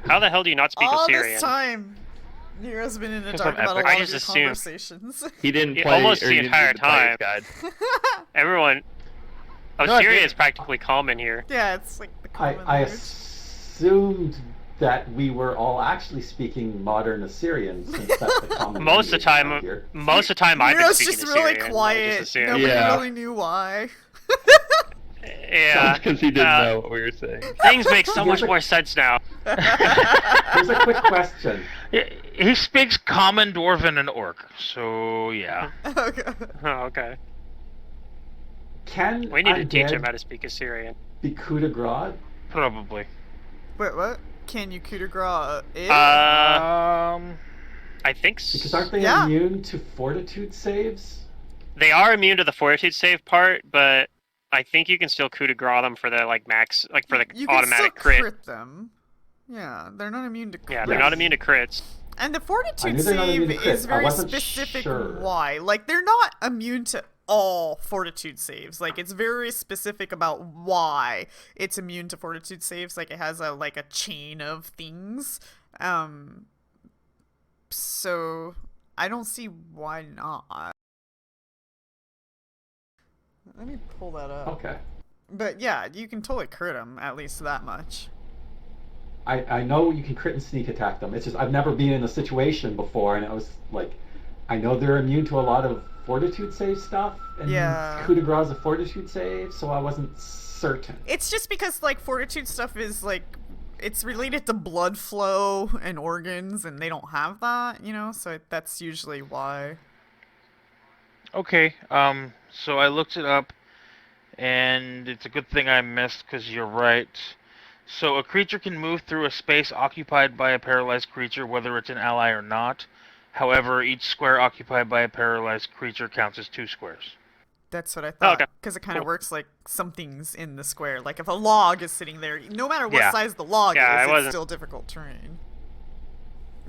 How the hell do you not speak All Osirian? this time, Nero's been in the 'Cause dark I'm about a epic. lot I of just your assumed. conversations. He didn't Yeah, play almost or the he didn't entire read the player's time. guide. Everyone, I Osiria did. is practically calm in here. Yeah, it's like the I common language. assumed that we were all actually speaking modern Assyrian, since that's the common Most of the language around time, here. most of the time I've been Nero's speaking just really Assyrian. I quiet. just assumed. Nobody Yeah. really knew why. Yeah. Because he didn't uh, know what we were saying. Things make so Here's much a- more sense now. Here's a quick question. He speaks Common, Dwarven, and Orc, so yeah. Okay. Oh, okay. Can We need to teach undead him how to speak Assyrian. be coup de grace? Probably. Wait, what? Can you coup de grace it? I think Because aren't they Yeah. immune to fortitude saves? they are immune to the fortitude save part, but I think you can still coup de grace them for the max, for the You can still automatic crit. them. Yeah, they're not immune to crit. Yeah, they're not immune to crits. And the I fortitude knew they're not immune save to crit. is I very wasn't specific sure. why. Like, they're not immune to all fortitude saves. Like, it's very specific about why it's immune to fortitude saves. Like, it has a chain of things. So I don't see why not. Let me pull that up. Okay. But yeah, you can totally crit them, at least that much. I know you can crit and sneak attack them. It's just I've never been in a situation before, and I was like, I know they're immune to a lot of fortitude save stuff, and Yeah. coup de grace is a fortitude save, so I wasn't certain. It's just because, fortitude stuff is, it's related to blood flow and organs, and they don't have that, so that's usually why. Okay, so I looked it up, and it's a good thing I missed, because you're right. So a creature can move through a space occupied by a paralyzed creature, whether it's an ally or not. However, each square occupied by a paralyzed creature counts as 2 squares. That's what I Oh, thought. okay. Because it kind of Cool. works like something's in the square. Like, if a log is sitting there, no matter what Yeah. size the log Yeah, I is, it's wasn't- still difficult terrain.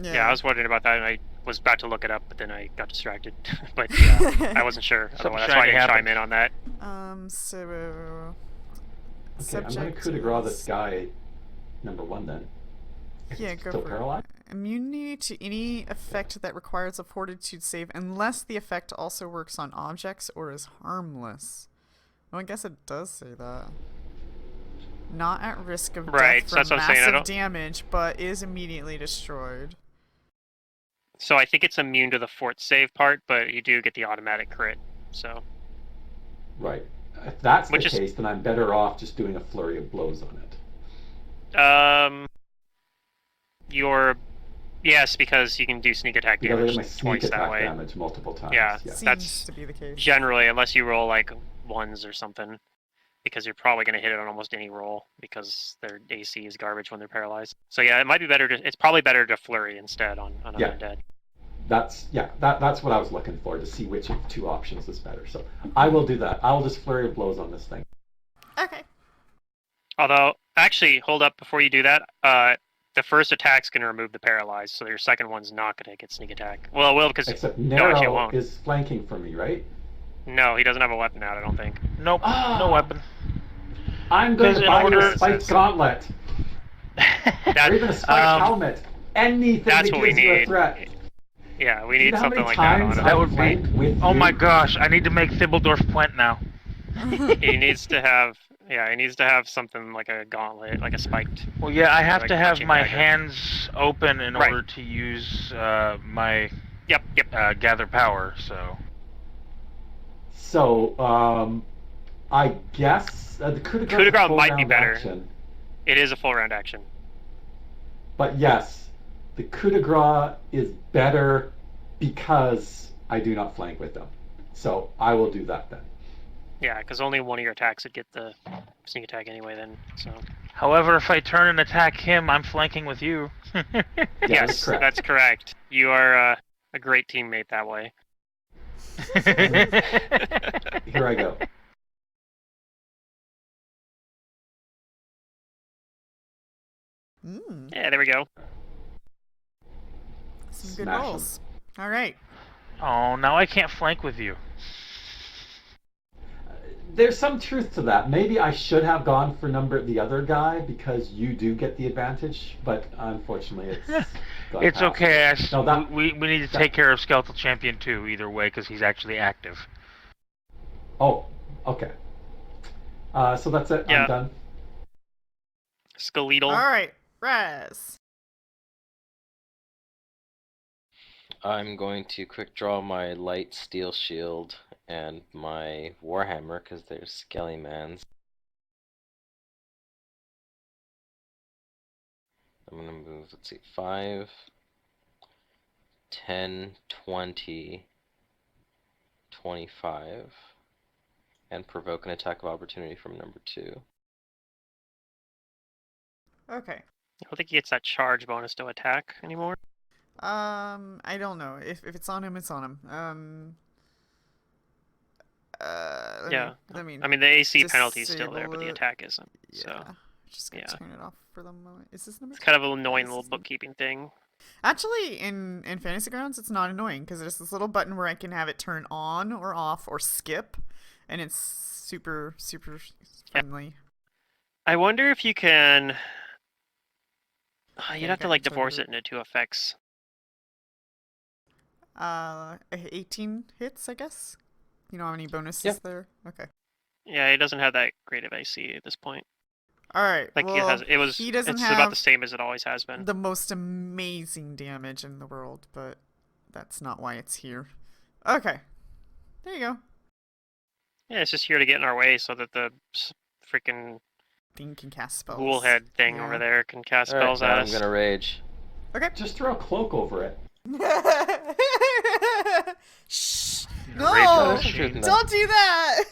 Yeah, I was wondering about that, and I was about to look it up, but then I got distracted. But yeah, I wasn't sure. Something Otherwise, that's why I shiny didn't chime happened. in on that. So... Okay, I'm gonna coup de grace this is- guy, number 1 then. Yeah, go Still for paralyzed? it. Immunity to any effect that requires a fortitude save, unless the effect also works on objects or is harmless. Well, I guess it does say that. Not at risk of Right, death so from that's what I'm saying, I massive don't- damage, but is immediately destroyed. So I think it's immune to the fort save part, but you do get the automatic crit. So Right. If that's Which the is- case, then I'm better off just doing a flurry of blows on it. Yes, because you can do sneak attack Because I damage get my sneak twice that attack way. damage multiple times. Yeah. Seems That's to be the case. Generally, unless you roll ones or something, because you're probably going to hit it on almost any roll because their AC is garbage when they're paralyzed. So yeah, it might be better to. It's probably better to flurry instead on an Yeah. undead. That's what I was looking for, to see which of the 2 options is better. So I will do that. I'll just flurry of blows on this thing. Okay. Although, actually, hold up before you do that. The first attack's going to remove the paralyzed, so your second one's not going to get sneak attack. Well, it will because Except no, actually it Nero won't. is flanking for me, right? No, he doesn't have a weapon out. I don't think. Nope, Ah! no weapon. I'm going Because to in buy you order- a spiked gauntlet, or even a spiked helmet. Anything That's that what we gives you a need. threat. Yeah, we Do you need know how something many like that times on I That would be- flanked with Oh you? my gosh, I need to make Thibbledorf Plent now. it. He needs to have. Yeah, he needs to have something like a gauntlet, like a spiked. Well, yeah, I have Like to have punching my dagger. hands open in Right. order to use my Yep. gather power, so... So, I guess the coup de grace, Coup de is a grace full might be round better. action. It is a full round action. But yes, the coup de grace is better because I do not flank with them. So I will do that then. Yeah, because only one of your attacks would get the sneak attack anyway. Then, so However, if I turn and attack him, I'm flanking with you. Yeah, yes, that's correct. You are a great teammate that way. Here I go. Yeah, there we go. Some good Smash 'em. rolls. All right. Oh, now I can't flank with you. There's some truth to that. Maybe I should have gone for the other guy because you do get the advantage, but unfortunately it's gone It's past. okay. No, that- we need to take care of Skeletal Champion too, either way, because he's actually active. Oh, okay. So that's it. Yeah. I'm done. Skeletal. All right. Raz. I'm going to quick draw my light steel shield and my warhammer because there's Skellymans. I'm going to move, let's see, 5, 10, 20, 25, and provoke an attack of opportunity from number 2. Okay. I don't think he gets that charge bonus to attack anymore. I don't know. If it's on him, it's on him. Yeah. Let me I mean, the AC penalty is still there, disable but the it. attack isn't. Yeah. So Just gonna yeah. turn it off for the moment. Is this number it's two? kind of an annoying This little is number- bookkeeping thing. Actually, in Fantasy Grounds, it's not annoying because there's this little button where I can have it turn on or off or skip, and it's super friendly. I wonder if you can. Okay, You'd have to got like your divorce total. it into two effects. 18 hits, I guess. You know how many bonuses Yep. there? Okay. Yeah, he doesn't have that great of AC at this point. All right. Like well, he doesn't it's have about the same as it always has been. the most amazing damage in the world, but that's not why it's here. Okay. There you go. Yeah, it's just here to get in our way so that the freaking Thing can cast spells. ghoul head thing Yeah. over there can cast All right, spells now at I'm us. gonna rage. Okay. Just throw a cloak over it. Shh. Rage No! machine. Don't do that!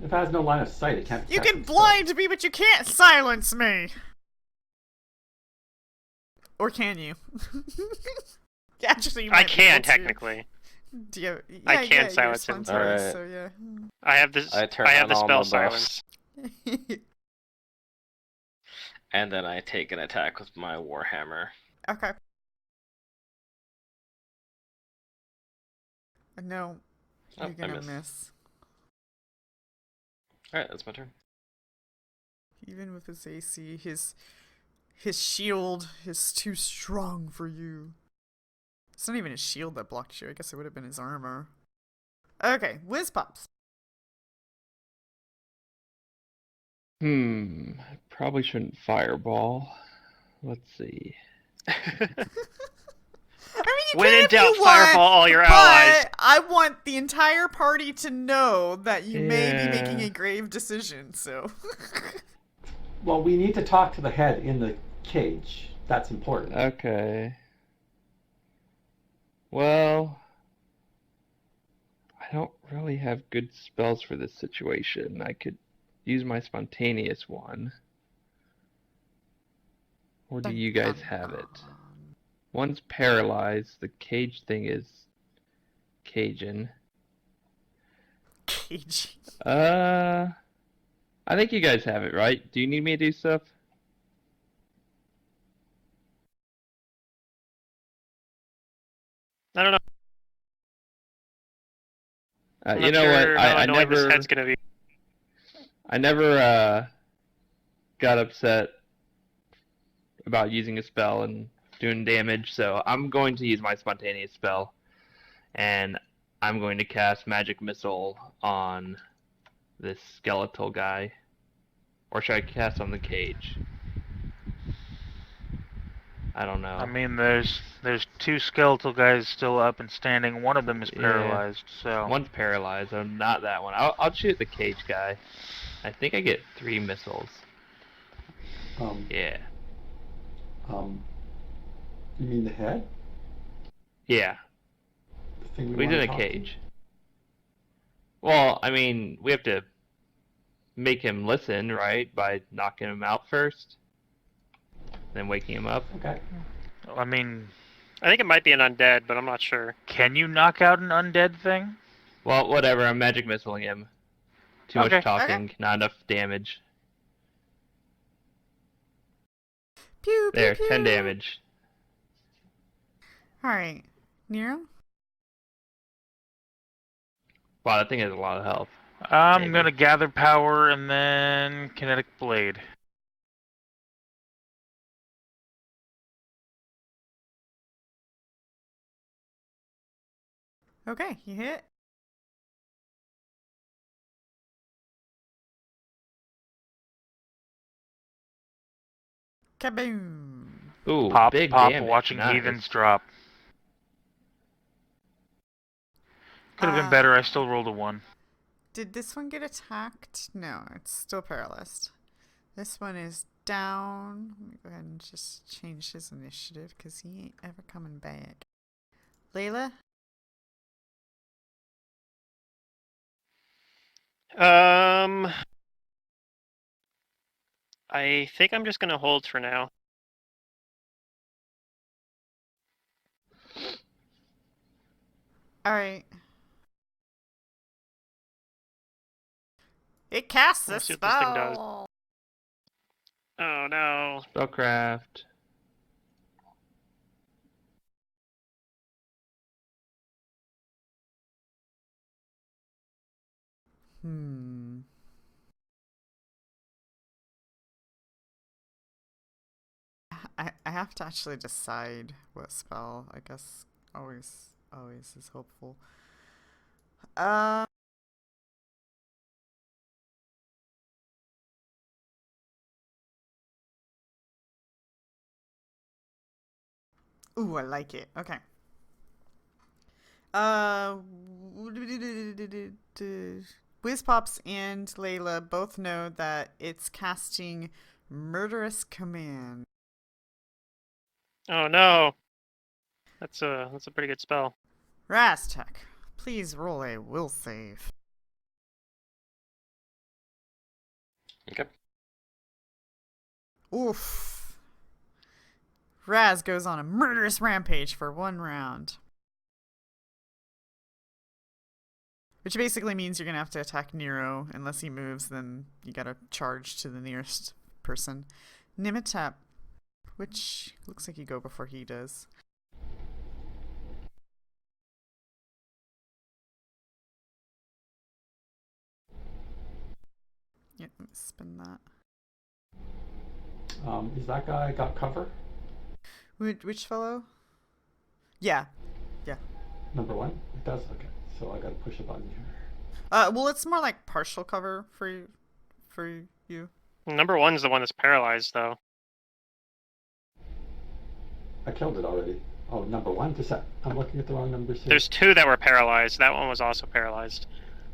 If it has no line of sight, it can't. You cast can its spell. blind me, but you can't silence me! Or can you? Actually, you I might be can able to. technically. Do you, I yeah, can yeah, you're silence him. spontaneous, Alright. So yeah. I have this. I turn have on the all spell my buffs. silence. And then I take an attack with my warhammer. Okay. No, Oh, you're I gonna missed. miss. Alright, that's my turn. Even with his AC, his shield is too strong for you. It's not even his shield that blocked you. I guess it would have been his armor. Okay, Whiz Pops. I probably shouldn't fireball. Let's see. I mean, you When can in if you doubt, want, fireball all your allies. but I want the entire party to know that you may be making Yeah. a grave decision, so. Well, we need to talk to the head in the cage. That's important. Okay. Well, I don't really have good spells for this situation. I could use my spontaneous one. Or do you guys have it? One's paralyzed. The cage thing is Cajun. Cage. I think you guys have it, right? Do you need me to do stuff? I don't know. I'm You not know what? sure how I annoying this never head's gonna be. got upset about using a spell and doing damage, so I'm going to use my spontaneous spell, and I'm going to cast Magic Missile on this skeletal guy. Or should I cast on the cage? I don't know. I mean, there's two skeletal guys still up and standing. One of them is Yeah. paralyzed, so One's paralyzed, so not that one. I'll shoot the cage guy. I think I get 3 missiles. Yeah. You mean the head? Yeah. The thing He's we in want a to talk to? cage. Well, I mean, we have to make him listen, right? By knocking him out first, then waking him up. Okay. I mean, I think it might be an undead, but I'm not sure. can you knock out an undead thing? Well, whatever. I'm magic missiling him. Too Okay. much talking, not enough damage. Pew, pew, There, pew. 10 damage. Alright. Nero? Wow, that thing has a lot of health. I'm Maybe. gonna gather power and then kinetic blade. Okay, you hit. Kaboom! Ooh, Pop, big pop, damage. watching Nice. heathens drop. Could have been better, I still rolled a 1. Did this one get attacked? No, it's still paralyzed. This one is down. Let me go ahead and just change his initiative because he ain't ever coming back. Layla? I think I'm just gonna hold for now. Alright. It casts a Let's see what this thing does. spell. Oh no. Spellcraft. Hmm. I have to actually decide what spell. I guess always is hopeful. Uh. Ooh, I like it. Okay. Whizpops and Layla both know that it's casting Murderous Command. Oh no. That's a pretty good spell. Raztech, please roll a will save. Okay. Oof. Raz goes on a murderous rampage for 1 round. Which basically means you're gonna have to attack Nero. Unless he moves, then you gotta charge to the nearest person. Nimitap, which looks like you go before he does. Yep, let me spin that. Is that guy got cover? Which fellow? Yeah. Number 1? It does? Okay. So I gotta push a button here. Well, it's more like partial cover for you. Number 1's the one that's paralyzed, though. I killed it already. Oh, number 1? I'm looking at the wrong numbers here. There's 2 that were paralyzed. That one was also paralyzed.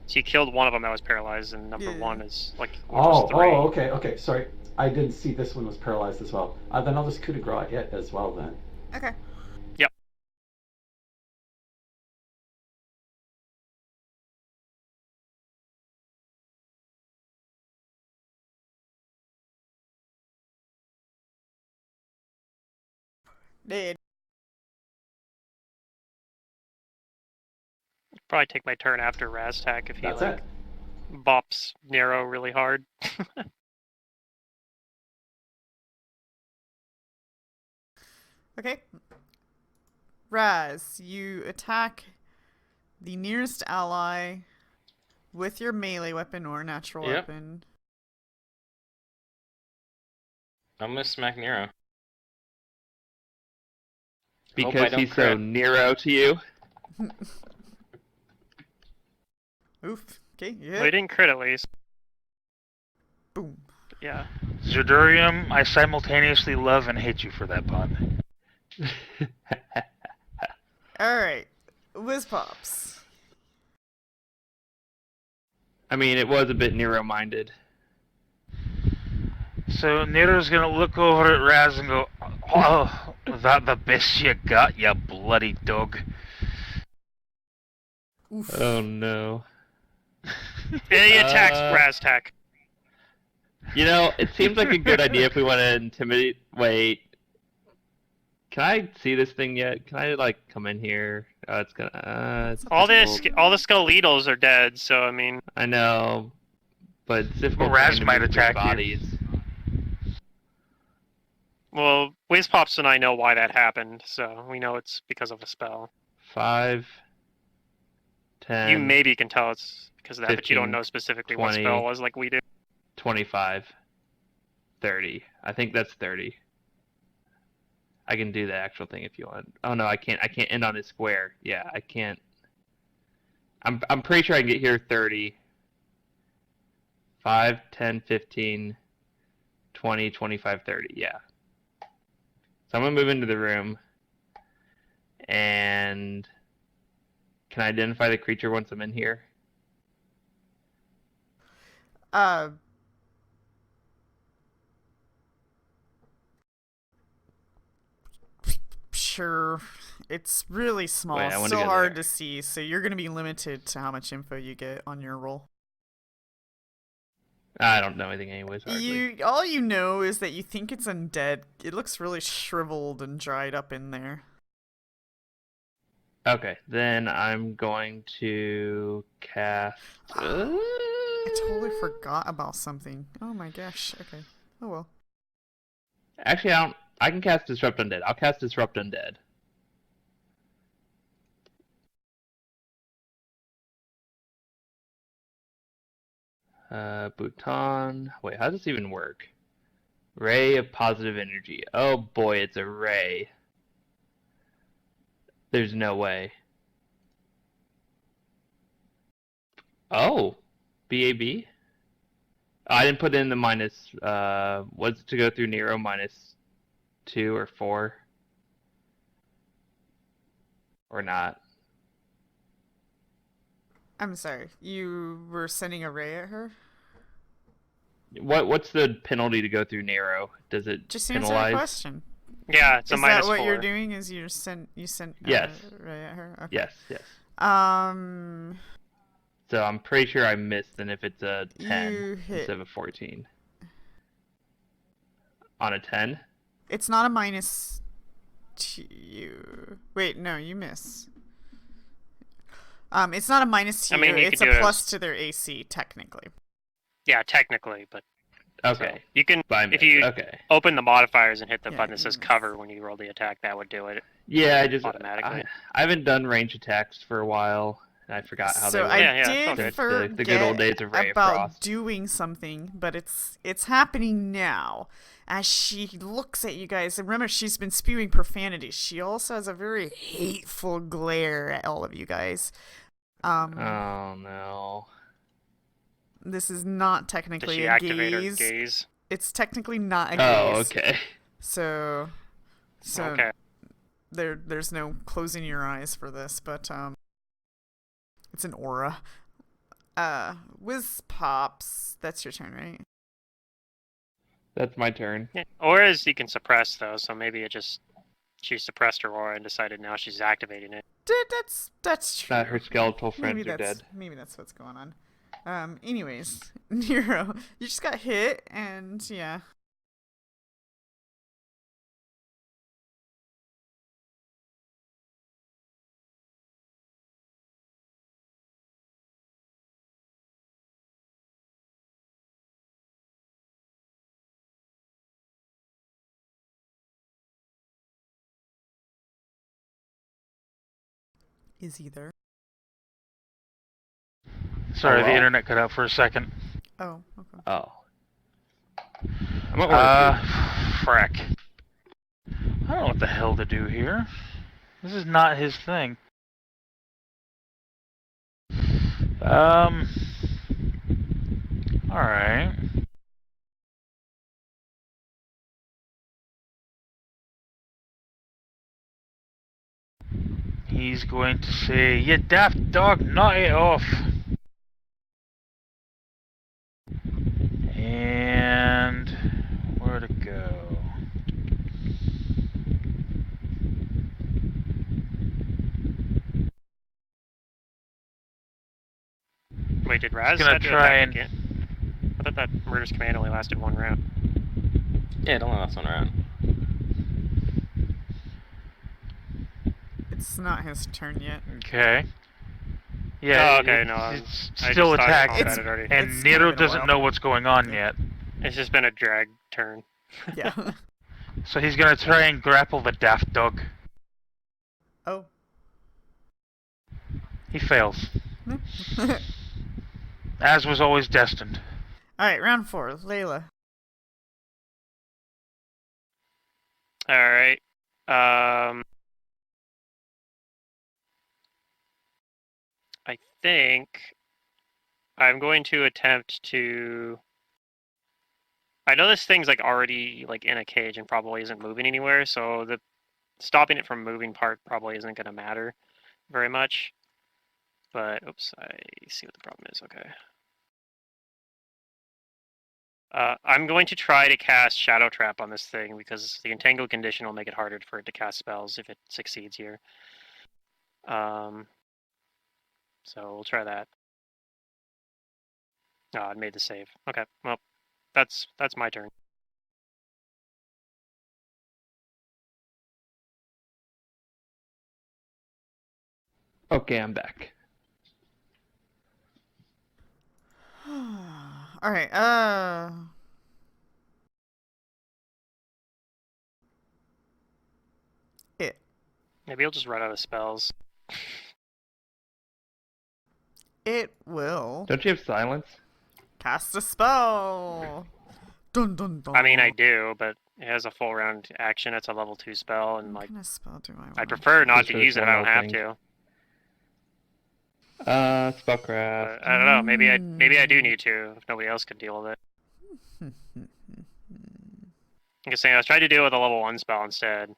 So you killed one of them that was paralyzed, and number Yeah. 1 is like. Was 3. Okay. Sorry. I didn't see this one was paralyzed as well. Then I'll just coup de grace it as well then. Okay. Yep. Dead. Probably take my turn after Raztak if he That's like it. bops Nero really hard. Okay. Raz, you attack the nearest ally with your melee weapon or natural Yep. weapon. I'm gonna smack Nero. Hope I Because don't he's so crit. Nero to you. Oof. Okay, you Well, he hit. didn't crit at least. Boom. But yeah. Zerdurium, I simultaneously love and hate you for that pun. Alright. Whizpops. I mean, it was a bit Nero-minded. So Nero's gonna look over at Raz and go, "Oh, that the best you got, you bloody dog." Oof. Oh no. And he attacks Raztak. You know, it seems like a good idea if we want to intimidate. Wait. Can I see this thing yet? Can I, like, come in here? It's gonna. It's All the difficult. all the skeletals are dead, so I mean. I know. But it's difficult Raz trying to might move their attack you. bodies. Well, Whizpops and I know why that happened, so we know it's because of a spell. 5, 10. You maybe can tell it's because of that, but you 15, don't know specifically what 20. spell was like we do. 25, 30. I think that's 30. I can do the actual thing if you want. Oh no, I can't. I can't end on his square. Yeah, I can't. I'm pretty sure I can get here 30. 5, 10, 15, 20, 25, 30. Yeah. So I'm gonna move into the room. And can I identify the creature once I'm in here? Sure. It's really small. Wait, I wanna Still go hard there. to see, so you're gonna be limited to how much info you get on your roll. I don't know anything anyways, hardly. All you know is that you think it's undead. It looks really shriveled and dried up in there. Okay, then I'm going to cast... I totally forgot about something. Oh my gosh. Okay. Oh well. Actually, I don't... I can cast Disrupt Undead. I'll cast Disrupt Undead. Bhutan... Wait, how does this even work? Ray of positive energy. Oh boy, it's a ray. There's no way. Oh, BAB? I didn't put in the minus, what's to go through Nero, -2 or 4? Or not? I'm sorry. You were sending a ray at her? What's the penalty to go through Nero? Does it Just answer the penalize? question. Yeah, it's a Is that minus what 4. you're doing? Is you sent Yes. ray at her? Okay. Yes, yes. So I'm pretty sure I missed then if it's a 10 You hit. instead of a 14. On a 10? It's not a minus to you. Wait, no, you miss. It's not a minus to I mean, you. you It's could a do it plus as- to their AC, technically. Yeah, technically, but Okay. so you can But I if missed. you Okay. open the modifiers and hit the Yeah, button that says you miss. cover when you roll the attack, that would do it. Yeah, I just... Automatically. I haven't done range attacks for a while. And I forgot how they So work. I Yeah, it's all did good. The good old forget days of Ray of about Frost. doing something, but it's happening now. As she looks at you guys, and remember, she's been spewing profanity. She also has a very hateful glare at all of you guys. Oh no. This is not Does technically she a activate her gaze. gaze? It's technically not a Oh, gaze. okay. So Okay. there's no closing your eyes for this, but it's an aura. Whiz Pops, that's your turn, right? That's my turn. Yeah. Auras you can suppress though, so maybe she suppressed her aura and decided now she's activating it. That's true. Her skeletal friends are dead. Maybe that's what's going on. Anyways, Nero, you just got hit, and yeah. Is either. Sorry, the Hello? internet cut out for a second. Oh, okay. Oh. I'm at work, Frack. I don't know what the hell to do here. This is not his thing. Alright. He's going to say, "You daft dog, knock it off." And where to go? Wait, did Raz gonna have to try attack and- again? I thought that Murder's Command only lasted 1 round. Yeah, it only lasts 1 round. It's not his turn yet. Okay. Yeah, Oh, okay, no, it's I still just thought attacked, combat had already- and It's Nero kinda been a doesn't while. know what's going on yet. It's just been a drag turn. Yeah. So he's gonna try and grapple the daft dog. Oh. He fails, All as was always destined. right, round 4, Layla. Alright. I think I'm going to attempt to... I know this thing's like already like in a cage and probably isn't moving anywhere, so the stopping it from moving part probably isn't going to matter very much. But, oops, I see what the problem is, okay. I'm going to try to cast Shadow Trap on this thing because the Entangled condition will make it harder for it to cast spells if it succeeds here. So we'll try that. Oh, it made the save. Okay, well, that's my turn. Okay, I'm back. All right. It. Maybe he'll just run out of spells. It will Don't you have silence? cast a spell. Dun dun dun. I mean, I do, but it has a full round action. It's a level 2 spell, and What like kind of spell do I want? I'd prefer not Just to for this use it if one I don't have little to. Spellcraft. But I don't know. Maybe I do need to if nobody else could deal with it. I'm just saying I was trying to deal with a level 1 spell instead.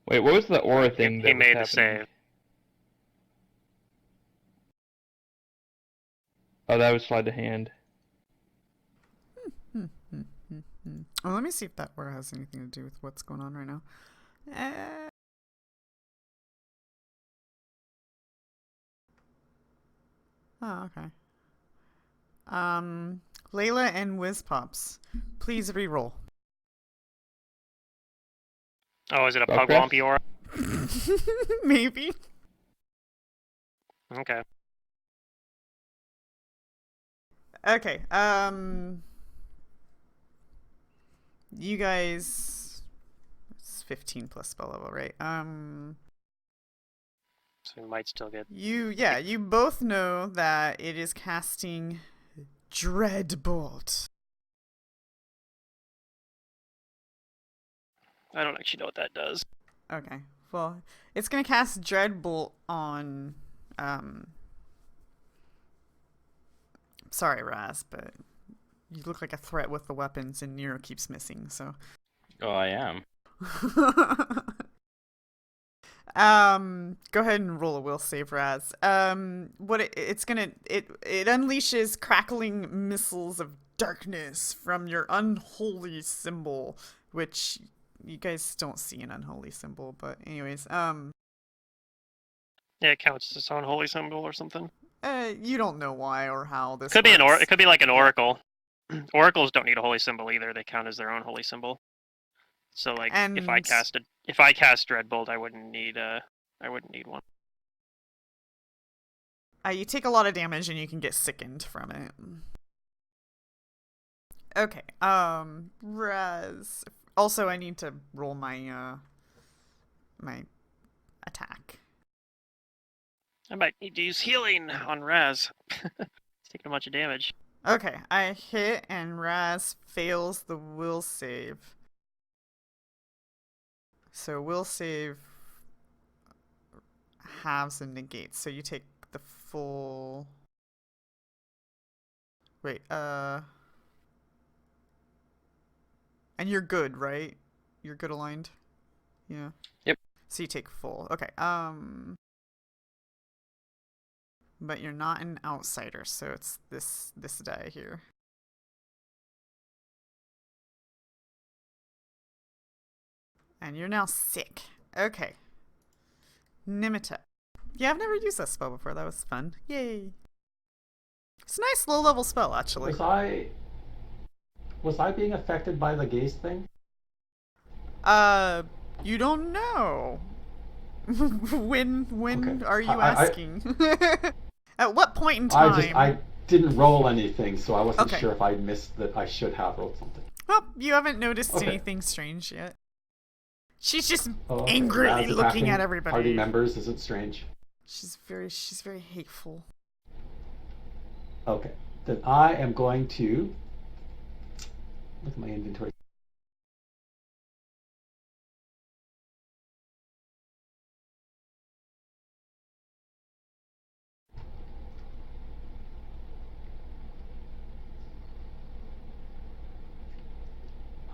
Wait, what was the aura thing that He was made the happening? save. Oh, that was slide to hand. Oh, let me see if that word has anything to do with what's going on right now. Oh, okay. Layla and Whizpops, please re-roll. Oh, is it a Spellcraft? Pugwampy aura? Maybe. Okay. Okay. You guys, it's 15 plus spell level, right? So we might still get. You both know that it is casting Dreadbolt. I don't actually know what that does. Okay. Well, it's gonna cast Dreadbolt on sorry, Raz, but you look like a threat with the weapons and Nero keeps missing, so Oh, I am. go ahead and roll a will save, Raz. What it unleashes crackling missiles of darkness from your unholy symbol, which you guys don't see an unholy symbol, but anyways, Yeah, it counts as its own holy symbol or something. you don't know why or how this Could be an works. It could be like an oracle. Oracles don't need a holy symbol either. They count as their own holy symbol. So like, if I cast Dreadbolt, I wouldn't need one. You take a lot of damage and you can get sickened from it. Okay. Raz. Also, I need to roll my my attack. I might need to use healing on Raz. He's taking a bunch of damage. Okay, I hit and Raz fails the will save. So will save halves and negates. So you take the full. Wait, and you're good, right? You're good aligned? Yeah. Yep. So you take full. Okay. But you're not an outsider, so it's this die here. And you're now sick. Okay. Nimita. Yeah, I've never used that spell before. That was fun. Yay. It's a nice low-level spell, actually. Was I being affected by the gaze thing? You don't know. when Okay. are you asking? At what point in time? I didn't roll anything, so I wasn't Okay. sure if I missed that I should have rolled something. Well, you haven't noticed Okay. anything strange yet. She's just Okay. angrily Raz looking attacking at everybody. Party members isn't strange. She's very hateful. Okay. Then I am going to look at my inventory.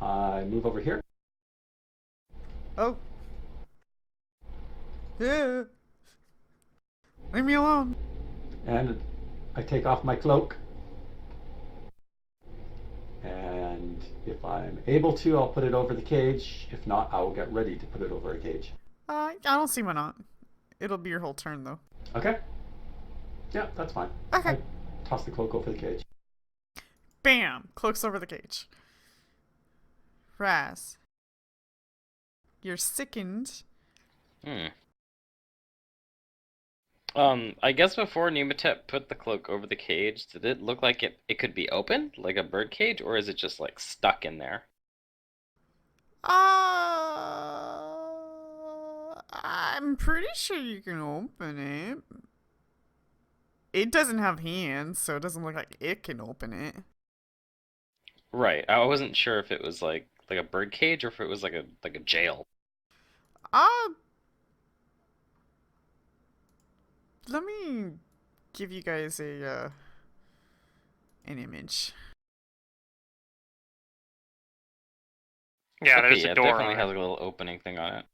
I move over here. Oh. Yeah. Leave me alone. And I take off my cloak. And if I'm able to, I'll put it over the cage. If not, I will get ready to put it over a cage. I don't see why not. It'll be your whole turn, though. Okay? Yeah, that's fine. Okay. toss the cloak over the cage. Bam! Cloaks over the cage. Raz. You're sickened. I guess before Nematep put the cloak over the cage, did it look like it could be opened, like a bird cage, or is it just like stuck in there? I'm pretty sure you can open it. It doesn't have hands, so it doesn't look like it can open it. Right. I wasn't sure if it was like a bird cage or if it was like a jail. Let me give you guys an image. Yeah, Okay, there's yeah, a it door definitely on has it. like a little opening thing on it.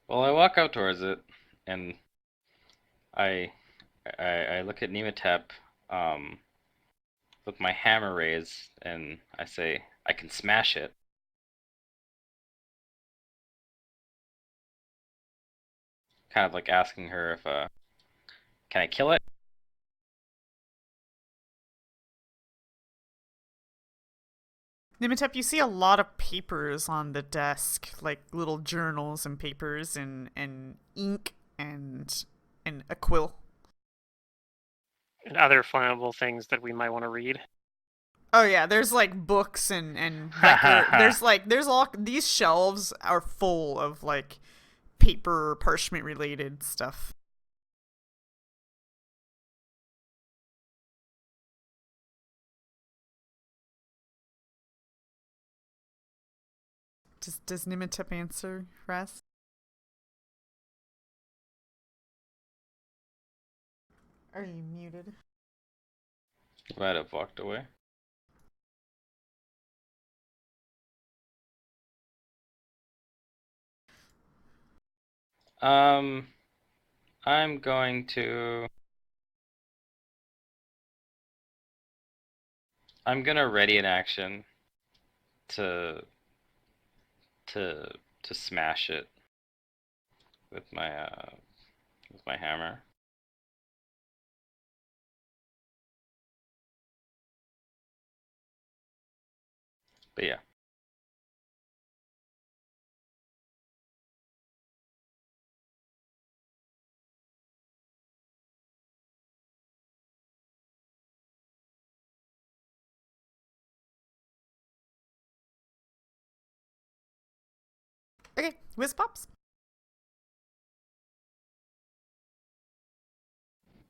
Well, I walk out towards it, and I I look at Nematep with my hammer raised, and I say, I can smash it. Kind of like asking her if can I kill it? Nimitep, you see a lot of papers on the desk, like little journals and papers and ink and a quill. And other flammable things that we might want to read. Oh yeah, there's like books and record. there's all these shelves are full of like paper parchment related stuff. Does Nimitep answer, Raz? Are you muted? Might have walked away. I'm going to. I'm gonna ready an action to to to smash it with my hammer. But yeah. Okay, whiz pops.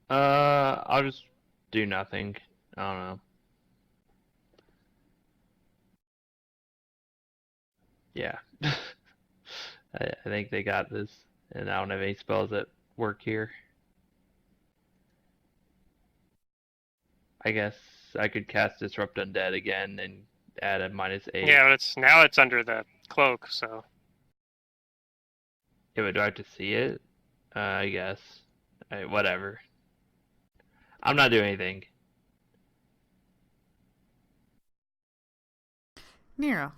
I'll just do nothing. I don't know. Yeah. I think they got this, and I don't have any spells that work here. I guess I could cast Disrupt Undead again and add a -8. Yeah, but now it's under the cloak, so Yeah, but do I have to see it? I guess. Whatever. I'm not doing anything. Nero.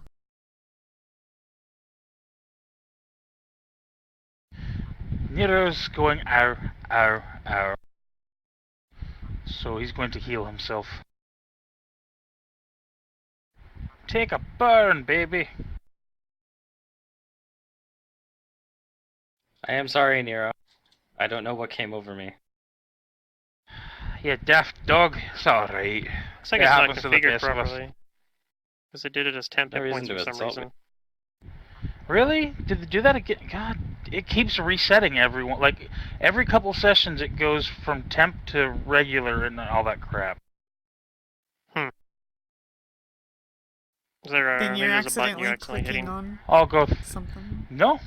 Nero's going ow, ow, ow. So he's going to heal himself. Take a burn, baby. I am sorry, Nero. I don't know what came over me. You daft dog. It's alright. looks like It it's not happens to the configured best of us. properly. Because it did it as temp No hit reason points to for some insult me. reason. Really? Did they do that again? God, it keeps resetting everyone. Like, every couple sessions it goes from temp to regular and all that crap. Is there Then maybe you're there's a button you're accidentally accidentally clicking hitting? on I'll go. something. No?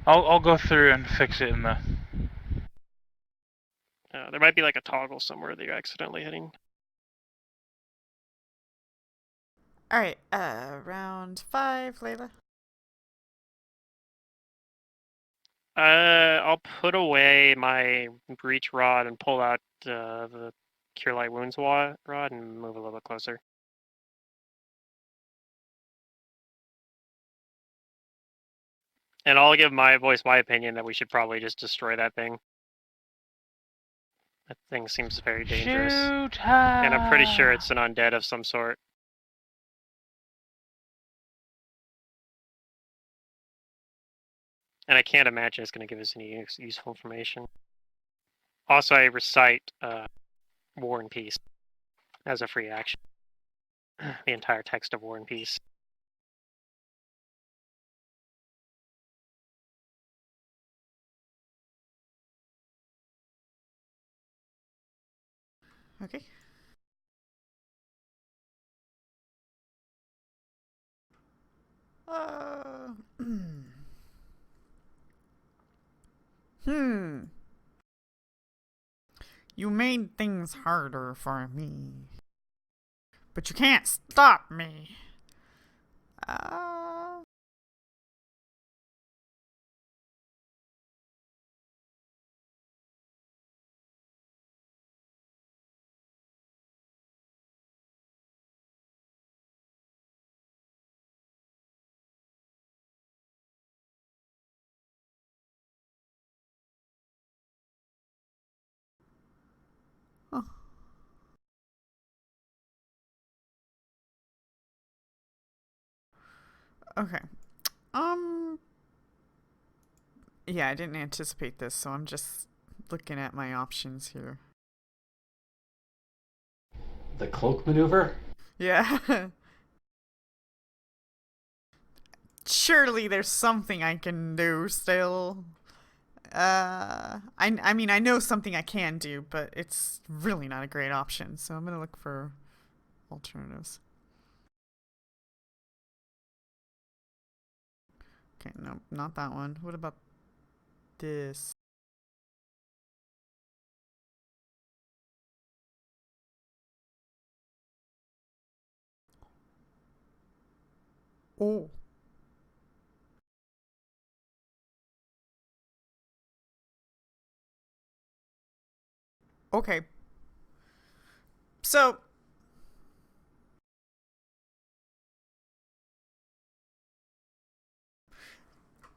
I'll go through and fix it in the. There might be like a toggle somewhere that you're accidentally hitting. Alright, round 5, Layla. I'll put away my breach rod and pull out the Cure Light Wounds rod and move a little bit closer. And I'll give my opinion that we should probably just destroy that thing. That thing seems very dangerous. Shoot! And I'm pretty sure it's an undead of some sort. And I can't imagine it's going to give us any useful information. Also, I recite War and Peace as a free action. The entire text of War and Peace. Okay. Hmm. You made things harder for me. But you can't stop me. Huh. Okay. Yeah, I didn't anticipate this, so I'm just looking at my options here. The cloak maneuver? Yeah. Surely there's something I can do still. I mean, I know something I can do, but it's really not a great option, so I'm gonna look for alternatives. Okay, no, not that one. What about this? Oh. Okay. So,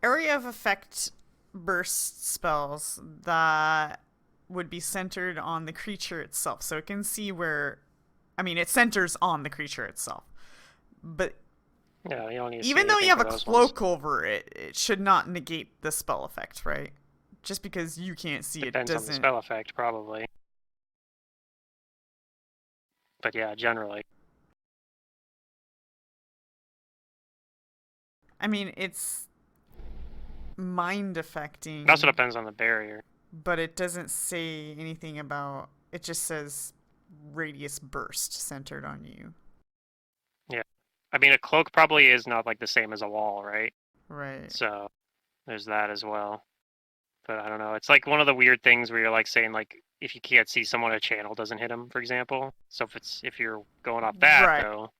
area of effect burst spells that would be centered on the creature itself. So it can see where, I mean, it centers on the creature itself. But Yeah, you don't need to even see though you anything have a for those cloak ones. over it, it should not negate the spell effect, right? Just because you can't see Depends it on the doesn't. spell effect, probably. But yeah, generally. I mean, it's mind affecting. It also depends on the barrier. But it doesn't say anything about. It just says radius burst centered on you. Yeah. I mean, a cloak probably is not like the same as a wall, right? Right. So there's that as well. But I don't know. It's like one of the weird things where you're like saying like if you can't see someone, a channel doesn't hit them, for example. So if you're going off that Right. though,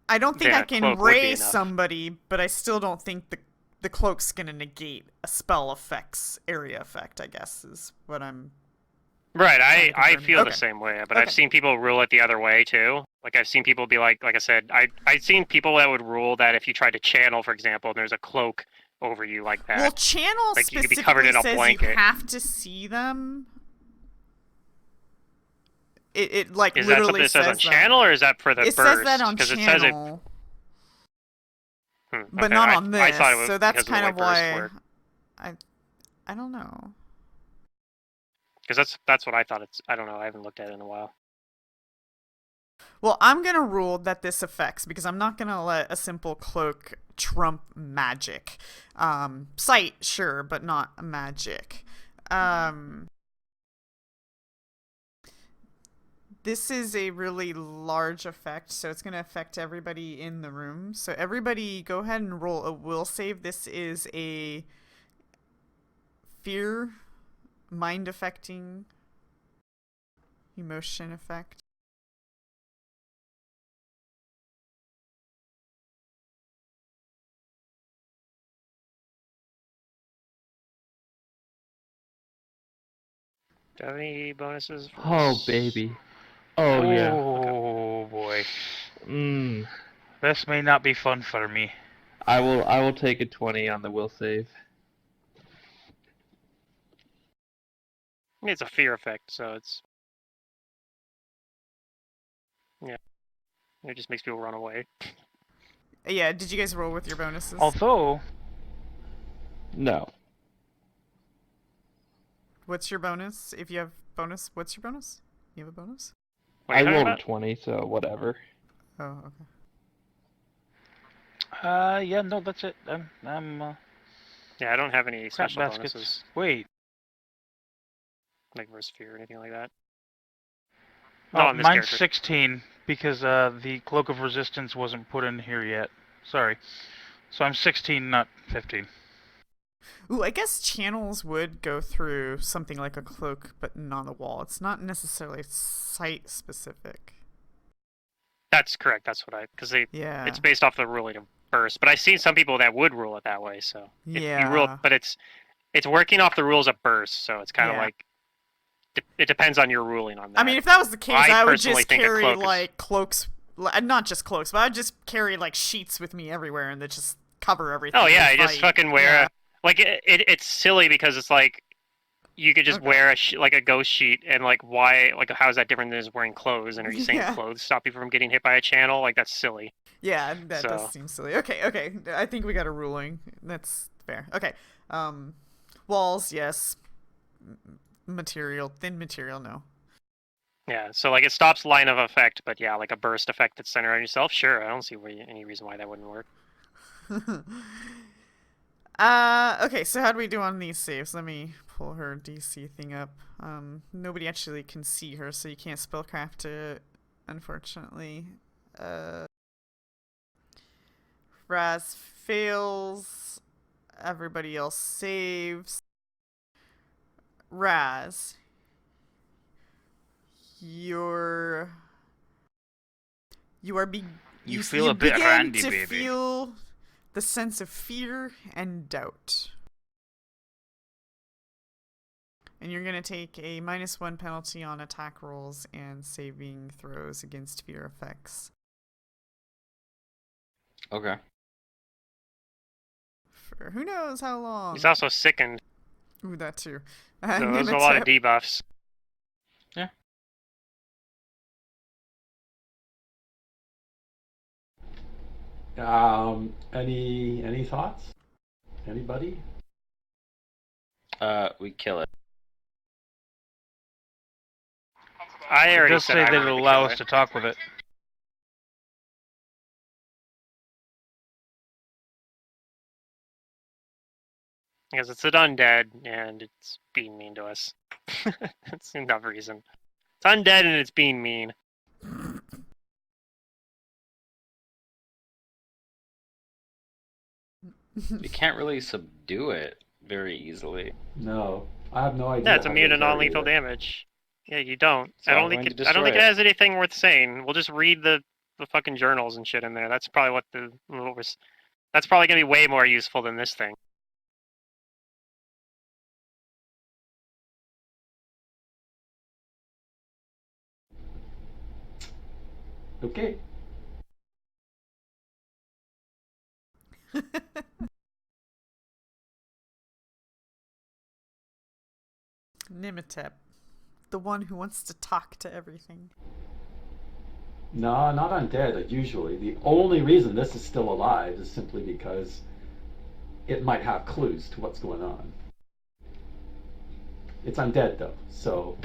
I don't think then I a can cloak would be raise enough. somebody, but I still don't think the cloak's gonna negate a spell effect's area effect, I guess, is what I'm. Right, I confirm. feel Okay. the same way, but Okay. I've seen people rule it the other way too. Like I've seen people be like I said, I've seen people that would rule that if you tried to channel, for example, and there's a cloak over you like that. Well, channel Like, you could be specifically covered in a says blanket. you have to see them. It like Is that something literally that says on that. channel, or is that for the It burst? says that on 'Cause it says it. channel, Okay, but not on this. I thought it was so that's because of the kind way of burst why worked. I don't know. Because that's what I thought. I don't know. I haven't looked at it in a while. Well, I'm gonna rule that this affects because I'm not gonna let a simple cloak trump magic. Sight, sure, but not magic. This is a really large effect, so it's gonna affect everybody in the room. So everybody, go ahead and roll a will save. This is a fear, mind affecting, emotion effect. Do you have any bonuses? For Oh, this? baby. Oh, yeah. Oh boy. Mm. This may not be fun for me. I will take a 20 on the will save. I mean, it's a fear effect, so it's it just makes people run away. Yeah, did you guys roll with your bonuses? Although, No. What's your bonus? If you have bonus, what's your bonus? You have a bonus? What are I you talking rolled about? a 20, so whatever. Oh, okay. yeah, no, that's it. Yeah, I don't have any Crap special baskets. bonuses, Wait. like versus fear or anything like that. Oh, Not on this mine's character. 16 because the Cloak of Resistance wasn't put in here yet. Sorry. So I'm 16, not 15. Ooh, I guess channels would go through something like a cloak, but not a wall. It's not necessarily site specific. That's correct. That's what because Yeah. it's based off the ruling of burst. But I've seen some people that would rule it that way. So if you rule, Yeah. but it's working off the rules of burst. So it's kind of Yeah. like it depends on your ruling on that. I mean, if that was the case, I I would personally just think a carry cloak is- like cloaks, not just cloaks, but I'd just carry like sheets with me everywhere and that just cover everything. Oh yeah, and you just fight. fucking wear Yeah. like it's silly because it's like you could just Okay. wear like a ghost sheet and like why like how is that different than just wearing clothes, and are you saying Yeah. clothes stop you from getting hit by a channel? Like that's silly. Yeah, that does So- seem silly. Okay. I think we got a ruling. That's fair. Okay. Walls, yes. Material, thin material, no. Yeah, so like it stops line of effect, but yeah, like a burst effect that's centered on yourself. Sure, I don't see any reason why that wouldn't work. Okay, so how do we do on these saves? Let me pull her DC thing up. Nobody actually can see her, so you can't spellcraft it, unfortunately. Raz fails. Everybody else saves. Raz, you feel a bit begin randy, to baby. feel the sense of fear and doubt. And you're going to take a -1 penalty on attack rolls and saving throws against fear effects. Okay. For who knows how long. He's also sickened, Ooh, that too. so there's a lot of Nematep. debuffs. Any thoughts? Anybody? We kill it. I It already does said say I that wanted it'll to allow kill us it. to talk with it. Because it's an undead and it's being mean to us. That's enough reason. It's undead and it's being mean. You can't really subdue it very easily. No, I have no idea. Yeah, it's how immune to interrogate non-lethal it. damage. Yeah, you don't. So I I'm don't think going to I don't think destroy it it. has anything worth saying. We'll just read the fucking journals and shit in there. That's probably that's probably gonna be way more useful than this thing. Okay. Nematep. The one who wants to talk to everything. No, not undead. Usually, the only reason this is still alive is simply because it might have clues to what's going on. It's undead though, so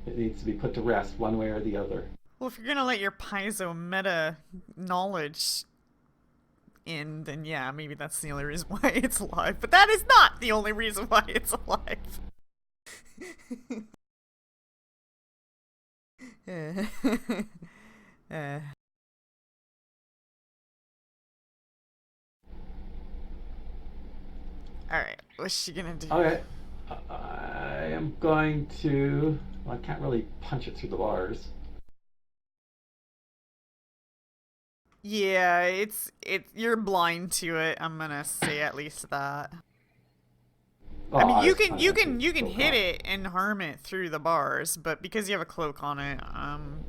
it needs to be put to rest one way or the other. Well, if you're gonna let your piezo meta knowledge in, then yeah, maybe that's the only reason why it's alive. But that is not the only reason why it's alive. uh. Alright, what's she gonna do? Okay. I am going to. Well, I can't really punch it through the bars. Yeah, you're blind to it. I'm gonna say at least that. I mean, you was can planning you on can taking you can cloak hit off. it and harm it through the bars, but because you have a cloak on it,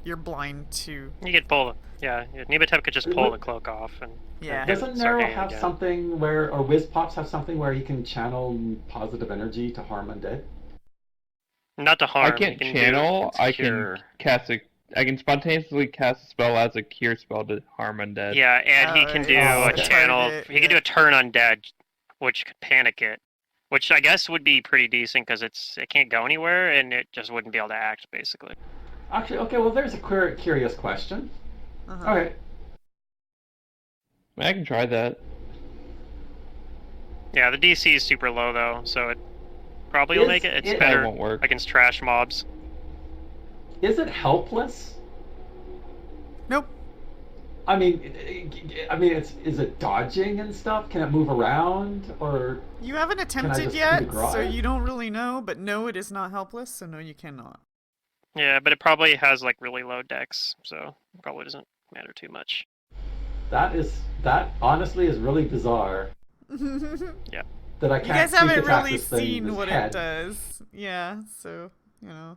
you're blind to. You could pull. Yeah, Nematep could just pull the cloak off and Yeah. hit Doesn't start Nero hitting it have again. something where, or Wiz Pops have something where he can channel positive energy to harm undead? Not to harm. I you can't can channel. It's I cure. can cast a. I can spontaneously cast a spell as a cure spell to harm undead. Yeah, and he can do a okay. channel. Target, He can do a turn undead, which could panic it, which I guess would be pretty decent because it can't go anywhere and it just wouldn't be able to act basically. Actually, okay, well, there's a curious question. Uh-huh. Okay, I can try that. Yeah, the DC is super low though, so it probably will make it. It's it- That better won't work. against trash mobs. is it helpless? Nope. I mean, is it dodging and stuff? Can it move around, or You haven't attempted just do yet, the grind? so you don't really know. But no, it is not helpless. So no, you cannot. Yeah, but it probably has like really low dex, so it probably doesn't matter too much. that honestly is really bizarre You that I can't guys sneak haven't attack really this thing in seen his what head. it does. Yeah. So you know.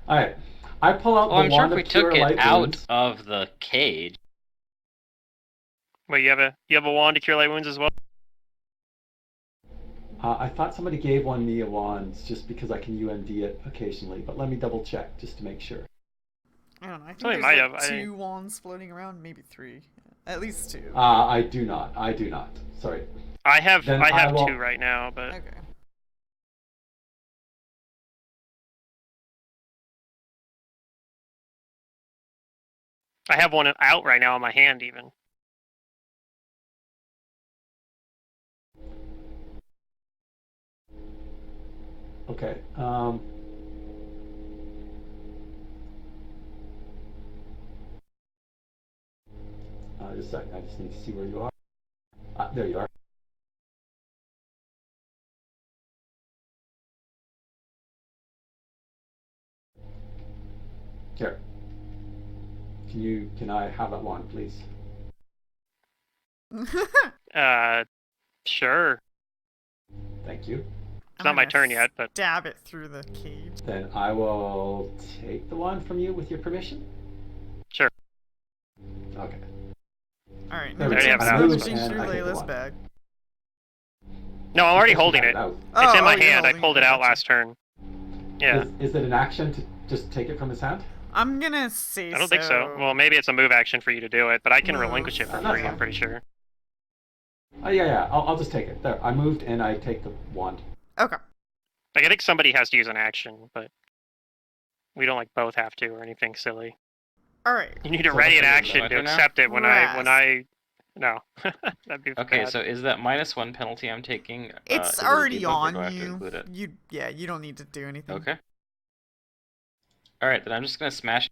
All right, I pull out Well, the I'm sure wand if we of cure took light it out wounds. of the cage, Wait, you have a wand to cure light wounds as well? I thought somebody gave me a wand just because I can UMD it occasionally, but let me double check just to make sure. I don't know. I think Somebody there's might like have, I think. 2 wands floating around, maybe 3. At least 2. I do not. Sorry. I have Then I I have will- 2 right now, but Okay. I have one out right now in my hand even. Okay. Just a second. I just need to see where you are. There you are. Here. Can I have that wand, please? Sure. Thank you. It's not my turn yet, but Stab it through the cage. Then I will take the wand from you with your permission. Sure. Okay. Alright, There now we go. it's I move rummaging and through I take the Layla's wand. bag. no, I'm already Because you holding had it. out. It's in my you're hand. I holding pulled it out gotcha. last turn. Yeah. Is it an action to just take it from his hand? I'm gonna say I don't think so. Well, maybe it's a move action for you to do it, but I can Move. relinquish it for That's free, I'm fine. pretty sure. Yeah. I'll just take it. There. I moved and I take the wand. Okay. Like I think somebody has to use an action, but we don't like both have to or anything silly. Alright. You need to So ready an that's action what to I do now? accept it when I no. That'd be okay. bad. So is that -1 penalty I'm taking? It's is it a already debuff, or on do I have to you. include it? You don't need to do anything. Okay. All right, then I'm just gonna smash.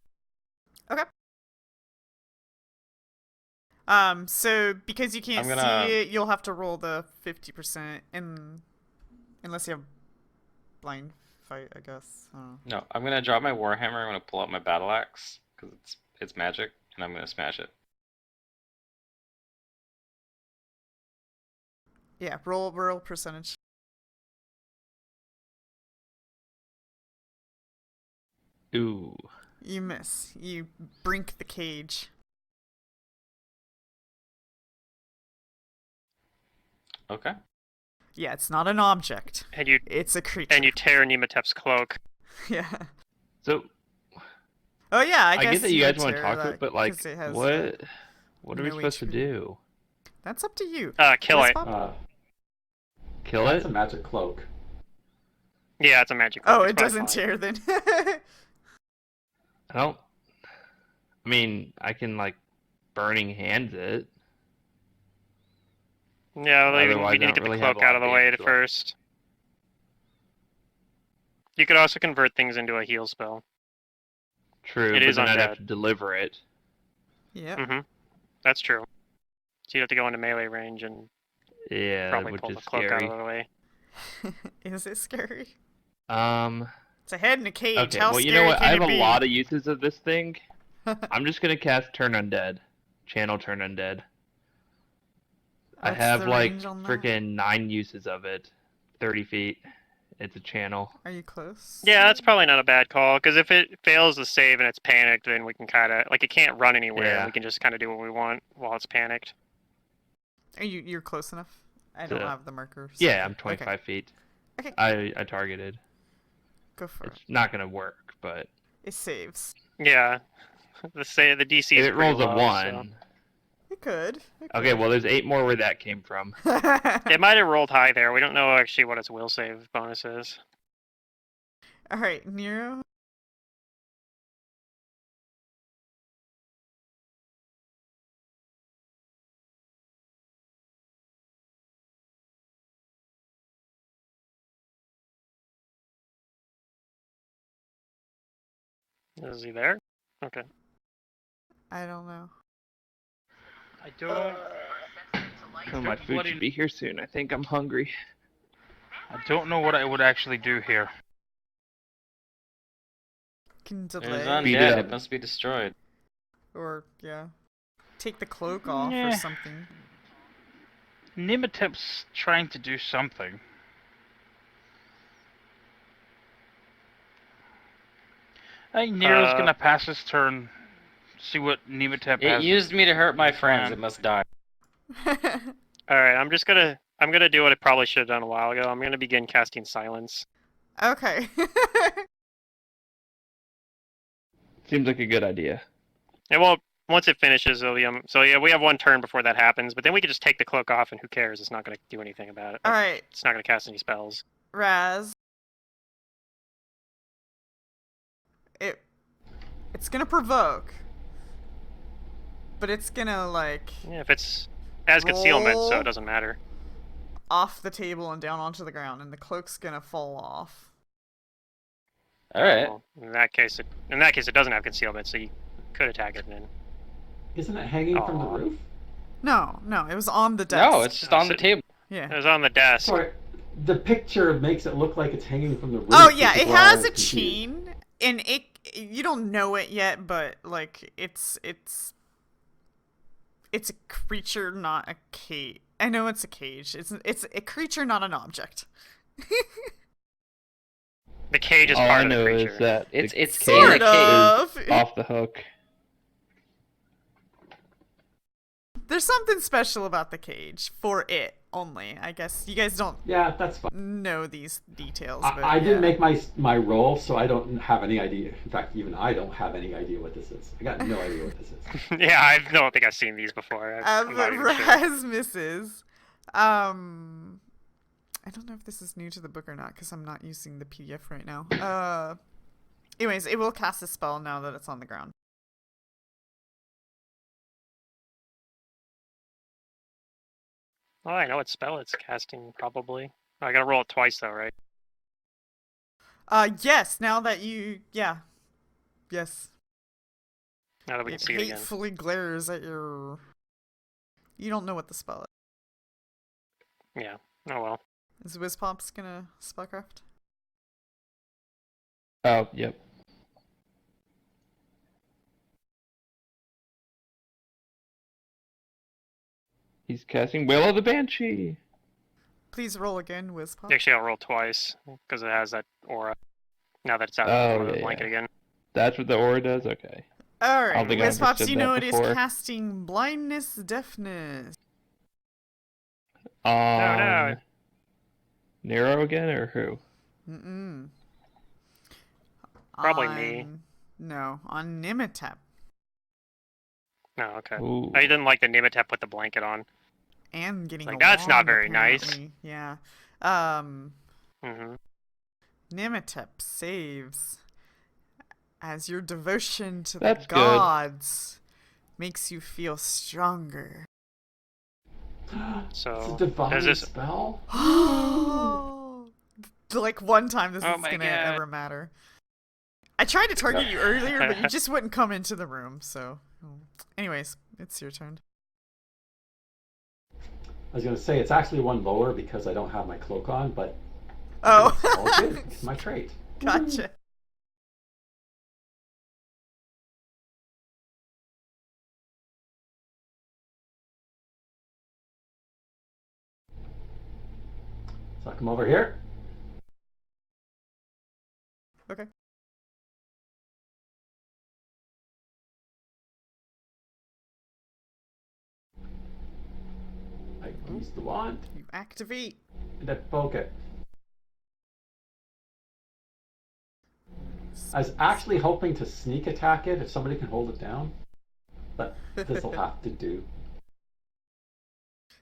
So because you can't I'm gonna- see it, you'll have to roll the 50% unless you have blind fight, I guess. I don't know. No, I'm gonna drop my warhammer. I'm gonna pull out my battle axe because it's magic, and I'm gonna smash it. Yeah, roll percentage. Ooh. You miss. You brink the cage. Okay. Yeah, it's not an object. and you It's a creature. and you tear Nematep's cloak. Yeah. So Oh yeah, I I guess get that you would guys want to tear talk to that it, but like, 'cause it has, what are we no supposed to HP. do? That's up to you. Kill What's it. pop- Kill That's it? a magic cloak. Yeah, it's a magic cloak. Oh, It's it probably doesn't fine. tear then. I don't. I mean, I can like burning hands it. Yeah, well, Otherwise, we I need to don't get really the have cloak a lot out of of the way damage at left. first. You could also convert things into a heal spell. True, It but is then I'd have undead. to deliver it. yeah. Mm-hmm. That's true. So you have to go into melee range and Yeah, probably which pull is the cloak out scary. of the way. Is it scary? Um. It's a head in a cage. Okay. How Well, you scary know what? can I have it a be? lot of uses of this thing. I'm just gonna cast Turn Undead, Channel Turn Undead. I What's have the like range on that? freaking 9 uses of it. 30 feet. It's a channel. Are you close? Yeah, that's probably not a bad call, because if it fails to save and it's panicked, then we can kind of, like, it can't run anywhere. Yeah. We can just kind of do what we want while it's panicked. You're close enough? I don't So- have the markers. Yeah, I'm 25 feet. Okay. I targeted. Go for It's it. not gonna work, but It saves. Yeah. The DC if is it pretty rolls a low, 1. It could. Okay, well, there's 8 more where that came from. So. It might have rolled high there. We don't know actually what its will save bonus is. All right, Nero. Is he there? Okay. I don't know. I don't. Oh, my food should be here soon. I think I'm hungry. I don't know what I would actually do here. Can It was delay Beat it undead. up. It must be destroyed. or yeah, take the cloak off or Yeah. something. Nimitep's trying to do something. I think Nero's gonna pass his turn. See what Nimitep It has. used me to hurt my friends. plan. It must die. All right. I'm gonna do what I probably should have done a while ago. I'm gonna begin casting silence. Okay. Seems like a good idea. It won't. Once it finishes, it'll be, so yeah, we have one turn before that happens. But then we can just take the cloak off, and who cares? It's not gonna do anything about it. All right, It's not gonna cast any spells. Raz. It's gonna provoke, but it's gonna like Yeah, if it's as concealment, so Roll. it doesn't matter. off the table and down onto the ground, and the cloak's gonna fall off. All right. Well, in that case, it doesn't have concealment, so you could attack it then. Isn't it hanging from the Aw. roof? No, it was on the desk. No, it's just on the table. It yeah. was on the desk. Sorry, the picture makes it look like it's hanging from the roof. Oh yeah, which is it why I has was a confused. chain, and you don't know it yet, but like it's a creature, not a cage. I know it's a cage. It's a creature, not an object. The cage is All part I of the know creature. is that It's the Sort cage of. is off the hook. There's something special about the cage for it only. I guess you guys don't Yeah, that's fine. know these details. But I didn't yeah. make my roll, so I don't have any idea. In fact, even I don't have any idea what this is. I got no idea what this is. Yeah, I don't think I've seen these before. I'm not But even sure. Raz misses. I don't know if this is new to the book or not because I'm not using the PDF right now. Anyways, it will cast a spell now that it's on the ground. Oh, I know what spell it's casting, probably. Oh, I gotta roll it twice, though, right? Yes. Now that yes. Now that we can It see it again. hatefully glares at your. You don't know what the spell is. Yeah. Oh well. Is Wizpops gonna spellcraft? Oh, yep. He's casting Will of the Banshee. Please roll again, Wizpops. Actually, I'll roll twice because it has that aura. Now that it's out Oh, of the yeah, blanket yeah. again. That's what the aura does? Okay. I Alright, don't think I Wizpops, understood you that know it is before. casting blindness, deafness. no. Nero again, or who? Mm-mm. Probably me. No, on Nimitep. No, okay. Ooh. I didn't like the Nimitep put the blanket on. And getting Like, a that's not wand, very nice. apparently. Yeah. Mm-hmm. Nimitep saves as your devotion to That's the good. gods makes you feel stronger. So, It's a divine is this- spell. Like one time this Oh is my gonna God. ever matter. I tried to target you earlier, but you just wouldn't come into the room, so. Anyways, it's your turn. I was gonna say it's actually one lower because I don't have my cloak on, but Oh. it's all good. It's my trait. Gotcha. So I come over here. Okay. I use the wand You activate. and I poke it. I was actually hoping to sneak attack it if somebody can hold it down, but this'll have to do.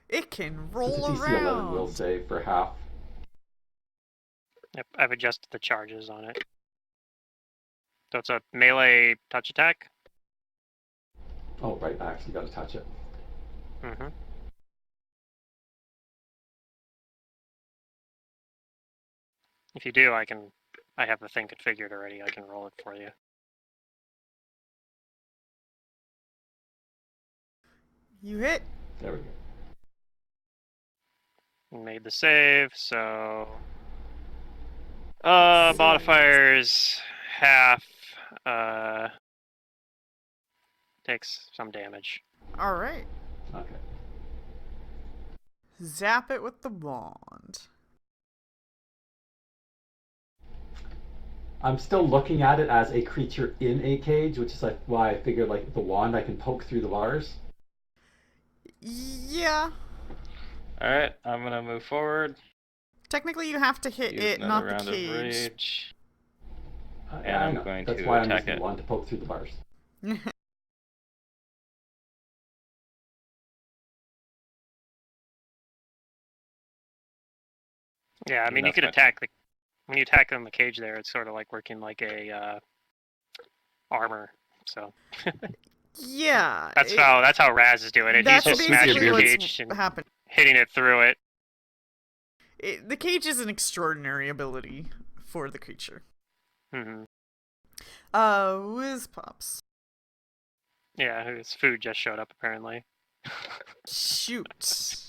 It can Since roll it's DC 11 will around. save for half. Yep, I've adjusted the charges on it. So it's a melee touch attack. Oh, right, I actually got to touch it. Mm-hmm. If you do, I have the thing configured already. I can roll it for you. You hit. There we go. Made the save, so modifiers half takes some damage. All right. Okay. Zap it with the wand. I'm still looking at it as a creature in a cage, which is like why I figured like the wand I can poke through the bars. Yeah. Alright, I'm gonna move forward. Technically, you have to hit Use it, another not the round of cage. rage. Yeah, I I'm know. going That's to why I'm attack using it. the wand to poke through the bars. Yeah, I mean you That's could my attack when you attack on the cage there. It's sort of like working like a armor. So Yeah. that's how Raz is doing it. He's That's just smashing basically the what's cage and happening. hitting it through it. The cage is an extraordinary ability for the creature. Mm-hmm. Whiz pops. Yeah, his food just showed up apparently. Shoot.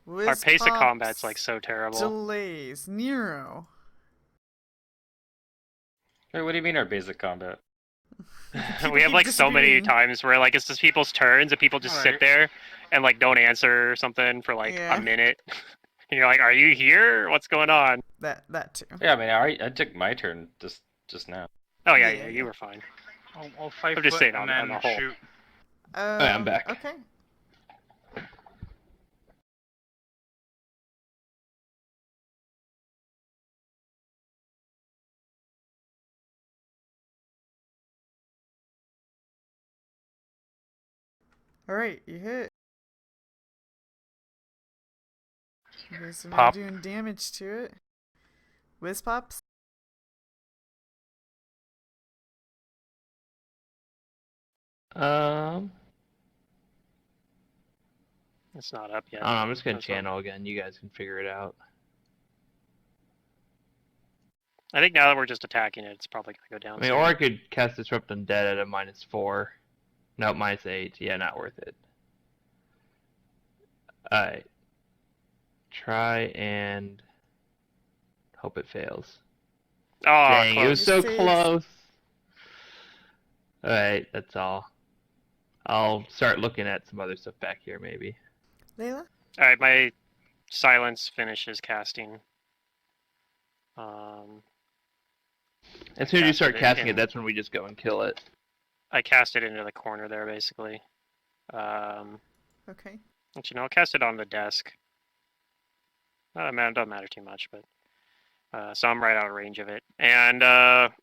Whiz Our pace of pops combat's like so terrible. Delays. Nero. Wait, what do you mean our basic combat? We have keep like so many disappearing. times where like it's just people's turns and people just sit Alright. there and like don't answer or something for like Yeah. a minute. And you're like, "Are you here? What's going on?" That too. Yeah, I mean, I took my turn just now. Oh yeah, Yeah, yeah, yeah. you were fine. I'll 5 I'm just foot saying and on then the whole. shoot. I'm back. Okay. Alright, you hit. You guys are Pop. doing damage to it. Whiz pops. Um, It's not up yet. I don't know, I'm just gonna That's not- channel again. You guys can figure it out. I think now that we're just attacking it, it's probably gonna go down. I mean, or I could cast Disrupt Undead at a -4. No, -8. Yeah, not worth it. Alright. Try and hope it fails. Oh, Dang, close. it was so Saves. close. Alright, that's all. I'll start looking at some other stuff back here, maybe. Layla? All right, my silence finishes casting. As soon as you start Casted it casting it, in- that's when we just go and kill it. I cast it into the corner there, basically. Okay. But, I'll cast it on the desk. It doesn't matter too much, but so I'm right out of range of it, and I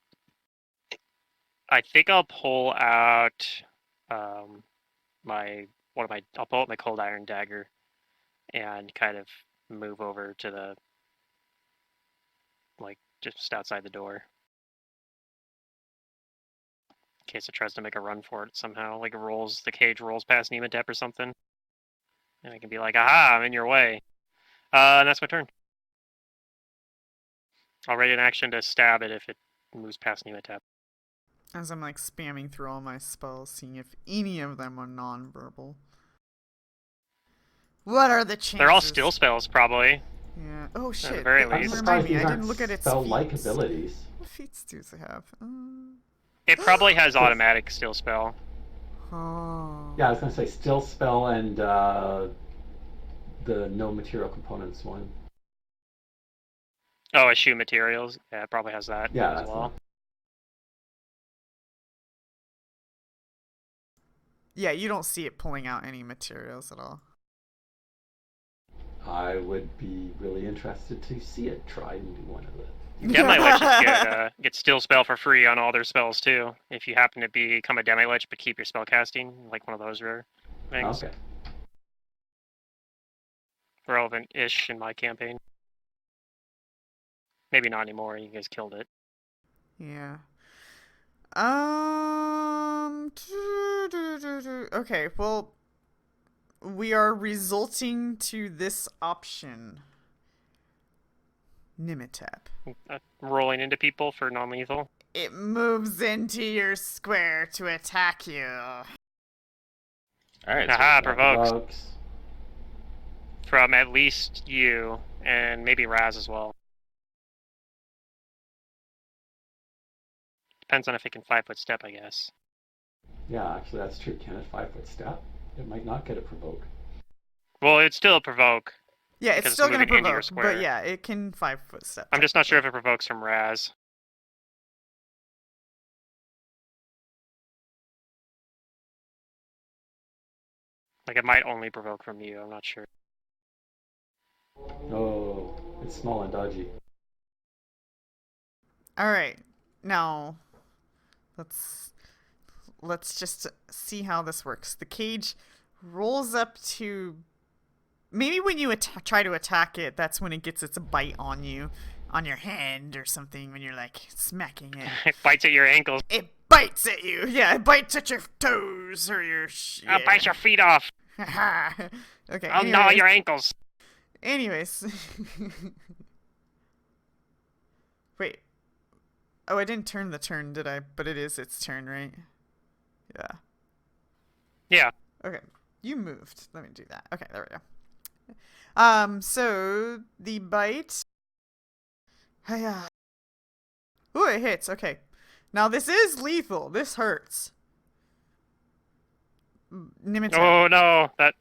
think I'll pull out I'll pull out my cold iron dagger, and kind of move over to the just outside the door. In case it tries to make a run for it somehow, like the cage rolls past Nematep or something. And I can be like, aha, I'm in your way. And that's my turn. I'll ready an action to stab it if it moves past Nematep. As I'm like spamming through all my spells, seeing if any of them are non-verbal. What are the chances? They're all still spells, probably. Yeah. Oh shit. very Remind least. I'm me, surprised I these didn't aren't look at its spell-like feats. abilities. What feats does it have? It probably has automatic still spell. Oh. Yeah, I was gonna say still spell and the no material components one. Oh, eschew materials. Yeah, it probably has that Yeah, as that's the well. one. Yeah, you don't see it pulling out any materials at all. I would be really interested to see it try and do one of it. Demi Liches get Still Spell for free on all their spells too. If you happen to become a Demi Lich but keep your spell casting, like one of those rare things. Okay. Relevant-ish in my campaign. Maybe not anymore. You guys killed it. Yeah. Okay, well, we are resulting to this option. Nimitep. Rolling into people for non-lethal. It moves into your square to attack you. All right. Aha, So provokes. From at least you, and maybe Raz as well. Depends on if it can 5-foot step, I guess. Yeah, actually, that's true. Can it 5-foot step? It might not get a provoke. Well, it's still a provoke. Yeah, it's Because still it's gonna moving into your provoke, but square. yeah, it can 5-foot step. I'm just not sure if it provokes from Raz. Like, it might only provoke from you, I'm not sure. Oh, it's small and dodgy. All right, now let's just see how this works. The cage rolls up to. Maybe when you try to attack it, that's when it gets its bite on you, on your hand or something. When you're like smacking it, It bites at your ankles. it bites at you. Yeah, it bites at your toes or your. I'll bite your feet off. Okay. I'll gnaw your ankles. Anyways. Wait. Oh, I didn't turn the turn, did I? But it is its turn, right? Yeah. Yeah. Okay. You moved. Let me do that. Okay, there we go. So the bite. Hiya. Ooh, it hits. Okay. Now this is lethal. This hurts. Nimitep. Oh no, that's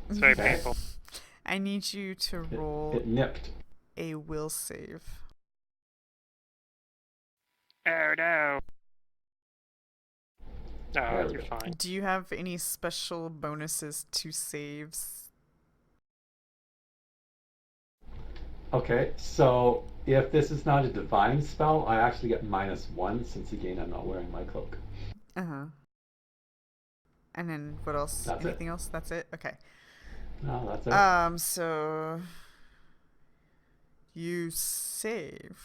very Okay. painful. I need you to roll It nipped. a will save. Oh no. There No, we you're go. fine. Do you have any special bonuses to saves? Okay, so if this is not a divine spell, I actually get -1 since again I'm not wearing my cloak. Uh-huh. And then what else? That's it. Anything else? That's it? Okay. No, that's it. So you save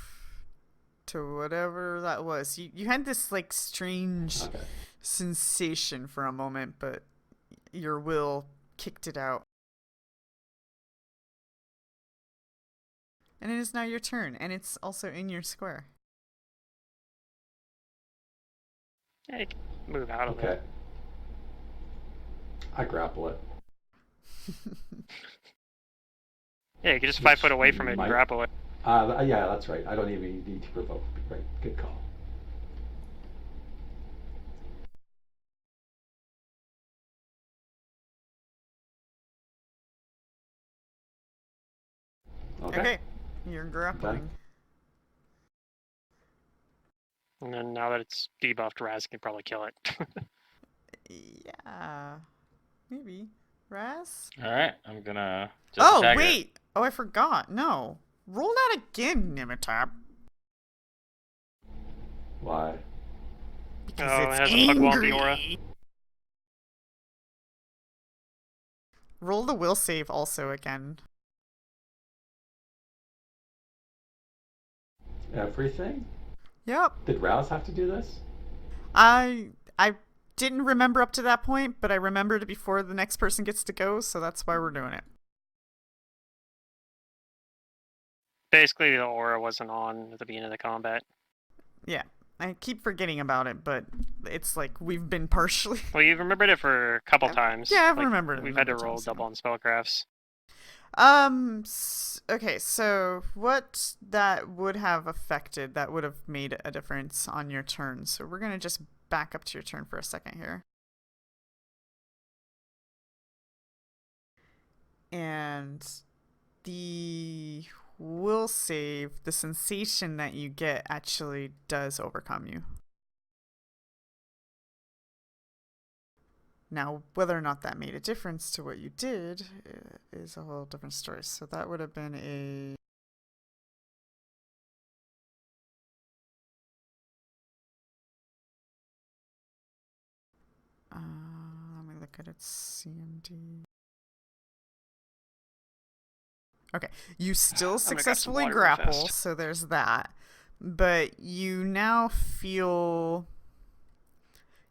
to whatever that was. You had this like strange Okay. sensation for a moment, but your will kicked it out. And it is now your turn, and it's also in your square. Yeah, you can move out of Okay. it. I grapple it. Yeah, you can just 5 foot away from it and Might- grapple it. Yeah, that's right. I don't even need to provoke. Right, good call. Okay. You're grappling. And then now that it's debuffed, Raz can probably kill it. Yeah. Maybe. Raz? all right. I'm gonna. Just Oh, attack it. wait! Oh, I forgot. No. Roll that again, Nimitap. Why? Because Oh, it's it has a Pugwampy aura. angry. Roll the will save also again. Everything? Yep. Did Rouse have to do this? I didn't remember up to that point, but I remembered it before the next person gets to go, so that's why we're doing it. Basically, the aura wasn't on at the beginning of the combat. Yeah. I keep forgetting about it, but it's like we've been partially. Well, you've remembered it for a couple times. Yeah, I've Like, remembered it. We've had to a number roll of times, double on spellcrafts. Okay, so what that would have affected, that would have made a difference on your turn. So we're going to just back up to your turn for a second here. And the will save, the sensation that you get actually does overcome you. Now, whether or not that made a difference to what you did is a whole different story. So that would have been a... let me look at its CMD. Okay, you still successfully grapple, so there's that. But you now feel...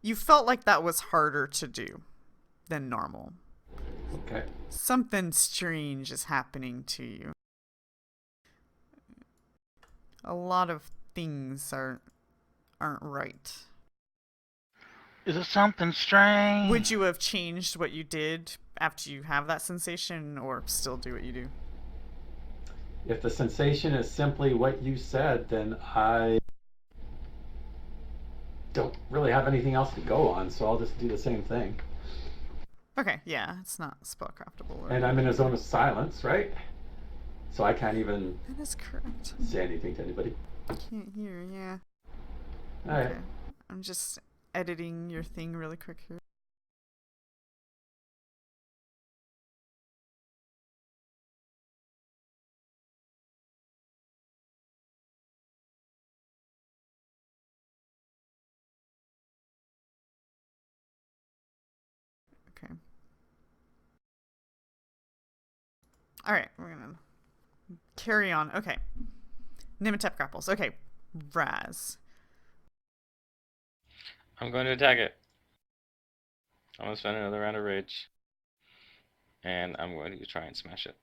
You felt like that was harder to do than normal. Okay. Something strange is happening to you. A lot of things aren't right. Is it something strange? Would you have changed what you did after you have that sensation, or still do what you do? If the sensation is simply what you said, then I don't really have anything else to go on, so I'll just do the same thing. Okay, yeah, it's not spellcraftable. And I'm in a zone of silence, right? So I can't even That is correct. say anything to anybody. Can't hear, yeah. Alright. Okay. I'm just editing your thing really quick here. Okay. Alright, we're gonna carry on. Okay. Nimitep grapples. Okay. Raz. I'm going to attack it. I'm going to spend another round of rage. And I'm going to try and smash it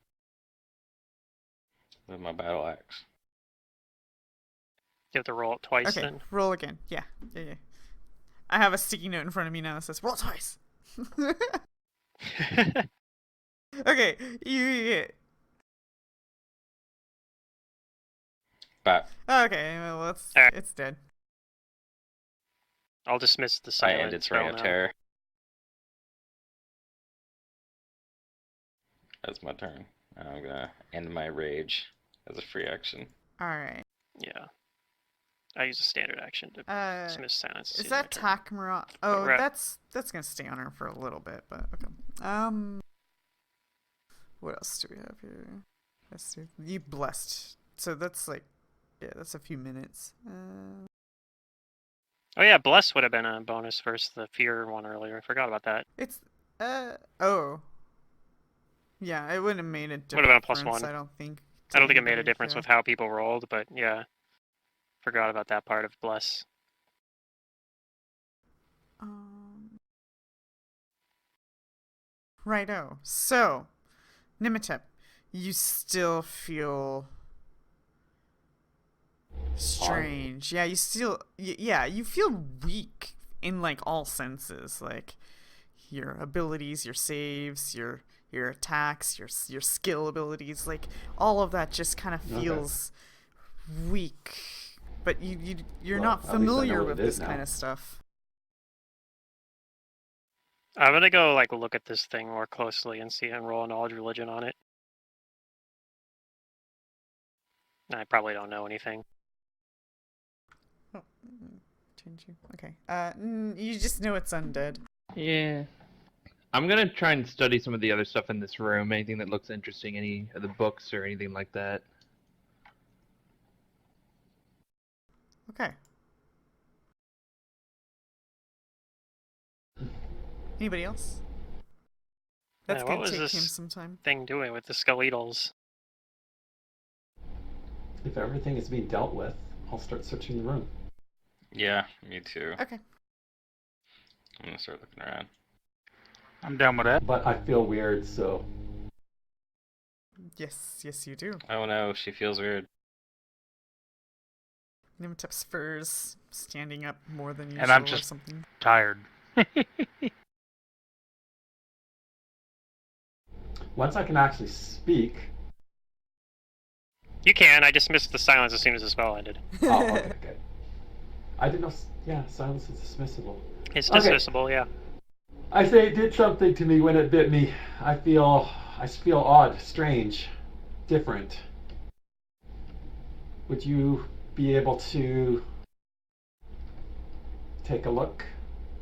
with my battle axe. You have to roll it twice Okay, then. roll again. Yeah. I have a sticky note in front of me now that says roll twice. Okay, you hit. But Okay, well, it's dead. I'll dismiss the I silent end its spell reign of now. terror. That's my turn. I'm gonna end my rage as a free action. Alright. Yeah. I use a standard action to dismiss silence. Is that Takmara? Oh, Right. that's gonna stay on her for a little bit, but okay. What else do we have here? Let's see. You blessed. So that's like, yeah, that's a few minutes. Oh yeah, bless would have been a bonus versus the fear one earlier. I forgot about that. It's oh. Yeah, it wouldn't have made a difference. Would have been a +1. I don't think. I don't think it made a anybody, difference yeah. with how people rolled, but yeah. Forgot about that part of bless. Righto. So, Nimitep, you still feel strange. Yeah, you still, yeah, you feel weak in like all senses, like your abilities, your saves, your attacks, your skill abilities, like all of that just kind of feels weak. But you're Well, not at least I familiar know what with it is this kind now. of stuff. I'm gonna go like look at this thing more closely and see and roll a knowledge religion on it. I probably don't know anything. Oh, change you. Okay. You just know it's undead. Yeah. I'm gonna try and study some of the other stuff in this room. Anything that looks interesting, any of the books or anything like that. Okay. Anybody else? That's Yeah, what gonna was take him this some time. thing doing with the skeletals? If everything is being dealt with, I'll start searching the room. Yeah, me too. Okay. I'm gonna start looking around. I'm down with that. But I feel weird, so Yes, you do. Oh no, she feels weird. Nimitep's furs standing up more than usual And I'm or just- something. Tired. once I can actually speak. You can. I dismissed the silence as soon as the spell ended. Oh, okay, good. I didn't know. Yeah, silence is dismissible. It's Okay. dismissible, yeah. I say it did something to me when it bit me. I feel odd, strange, different. would you be able to take a look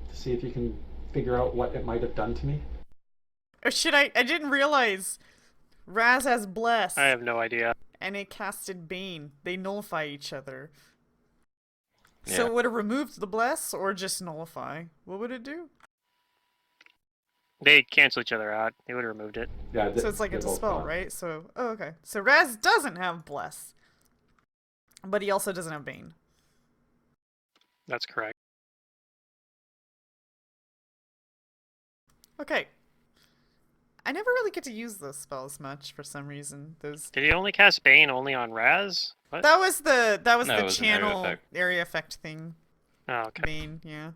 to see if you can figure out what it might have done to me? Or should I didn't realize Raz has Bless. I have no idea. And it casted Bane. They nullify each other. Yeah. So would it remove the Bless or just nullify? What would it do? They cancel each other out. They would have removed it. Yeah. So it's like a they're both dispel, gone. right? So, oh, okay. So Raz doesn't have Bless. But he also doesn't have Bane. That's correct. Okay. I never really get to use those spells much for some reason. Those Did he only cast Bane only on Raz? What? That was the No, it was an area channel effect. area effect thing. Oh, okay. Bane, yeah.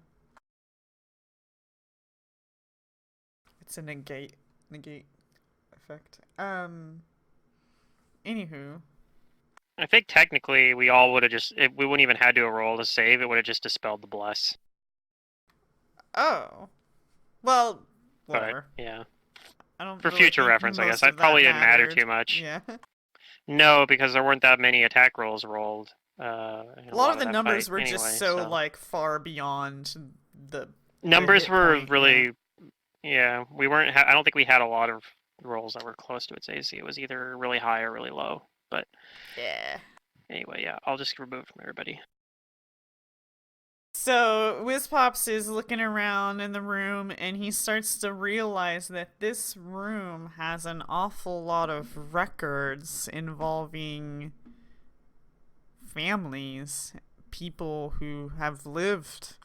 It's a negate effect. Anywho. I think technically we all would have we wouldn't even had to roll to save. It would have just dispelled the bless. Oh. Well, But whatever. yeah, I don't for really future think reference, I most guess. I of that probably didn't matter mattered. too much. Yeah. No, because there weren't that many attack rolls rolled. In A lot of the that numbers fight were anyway, just so like far beyond the numbers hit were point, really. Yeah, we weren't. I don't think we had a lot of rolls that were close to its AC. It was either really high or really low. But yeah. anyway, yeah, I'll just remove it from everybody. So Whizpops is looking around in the room and he starts to realize that this room has an awful lot of records involving families, people who have lived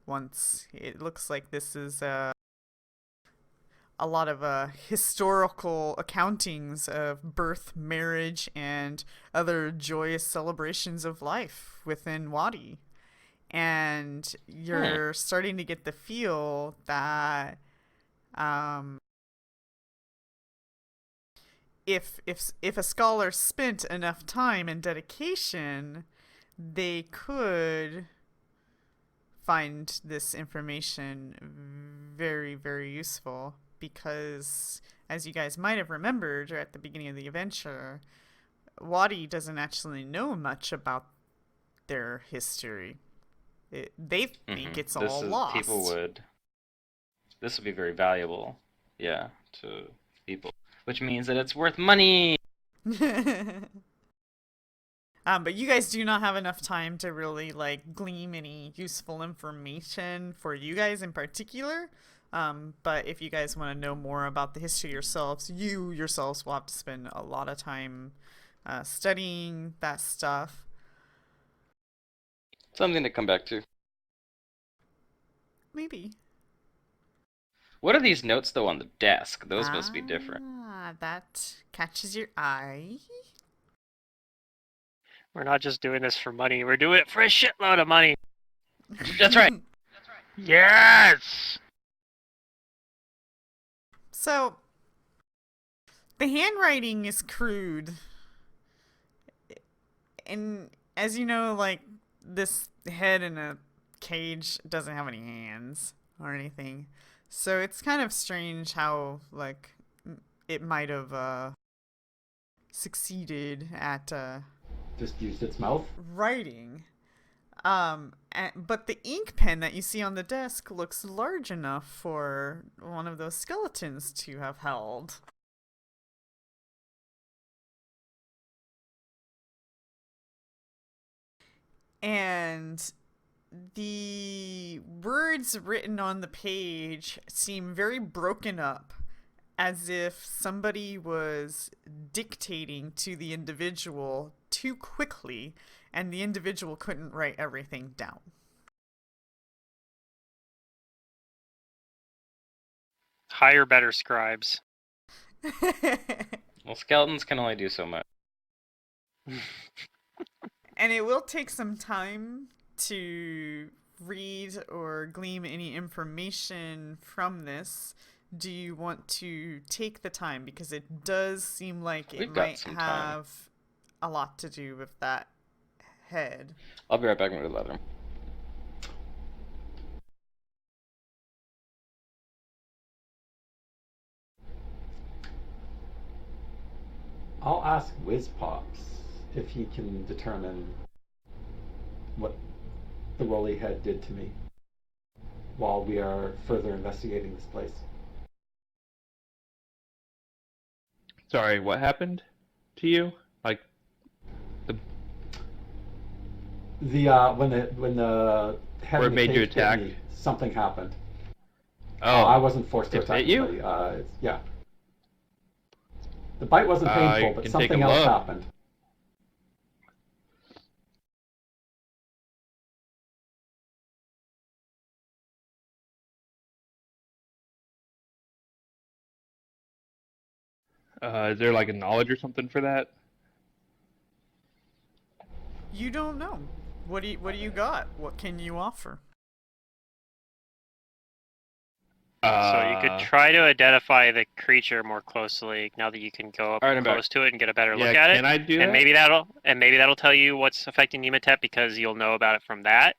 once. It looks like this is a lot of historical accountings of birth, marriage, and other joyous celebrations of life within Wadi. And you're starting to get the feel that if a scholar spent enough time and dedication, they could find this information very, very useful. Because, as you guys might have remembered at the beginning of the adventure, Wadi doesn't actually know much about their history. They think it's all lost. People would. This would be very valuable, yeah, to people, which means that it's worth money. But you guys do not have enough time to really like glean any useful information for you guys in particular. But if you guys want to know more about the history yourselves, you yourselves will have to spend a lot of time studying that stuff. Something to come back to. Maybe. What are these notes, though, on the desk? Those must be different. That catches your eye. We're not just doing this for money. We're doing it for a shitload of money. That's right. Yes! So, the handwriting is crude. And as you know, like, this head in a cage doesn't have any hands or anything. So it's kind of strange how, like, it might have succeeded at Just used its mouth? writing. But the ink pen that you see on the desk looks large enough for one of those skeletons to have held. And the words written on the page seem very broken up, as if somebody was dictating to the individual too quickly, and the individual couldn't write everything down. Hire better scribes. Well, skeletons can only do so much. And it will take some time to read or glean any information from this. Do you want to take the time? Because it does seem like it We've got might some time. have a lot to do with that head. I'll be right back into the bathroom. I'll ask Whizpops if he can determine what the Rolly Head did to me while we are further investigating this place. Sorry, what happened to you? Like the When the head Where in it the made you cage bit attack? me, something happened. oh, I wasn't forced to it attack bit you? anybody. Yeah. The bite wasn't painful, You but can take a something else look. happened. Is there like a knowledge or something for that? You don't know. What do you got? What can you offer? So you could try to identify the creature more closely now that you can go up Alright, I'm back. close to it and get a better Yeah, look at can it. I do And that? maybe that'll tell you what's affecting Nematep because you'll know about it from that.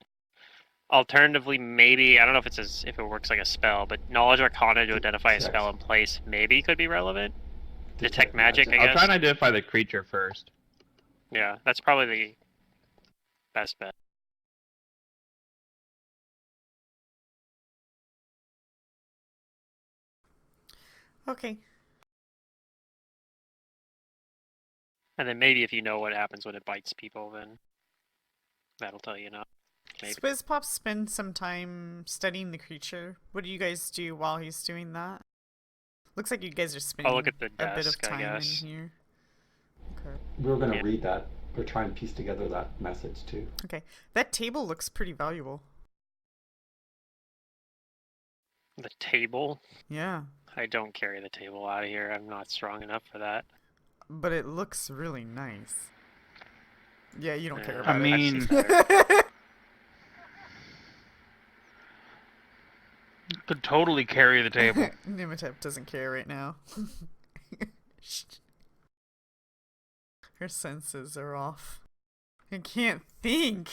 Alternatively, maybe I don't know if it works like a spell, but Knowledge Arcana to identify a spell in place maybe could be relevant. Detect magic, I I'll guess. try and identify the creature first. Yeah, that's probably the best bet. Okay. And then maybe if you know what happens when it bites people, then that'll tell you enough. Maybe. Swizzpop spends some time studying the creature. What do you guys do while he's doing that? Looks like you guys are spending I'll look at the a bit of desk, I time in guess. here. Okay. We were going to Yeah. read that or try and piece together that message too. Okay. That table looks pretty valuable. The table? Yeah. I don't carry the table out of here. I'm not strong enough for that. But it looks really nice. Yeah, you don't care Yeah, about I mean- it. Could totally carry the table. Nematep doesn't care right now. Her senses are off. I can't think.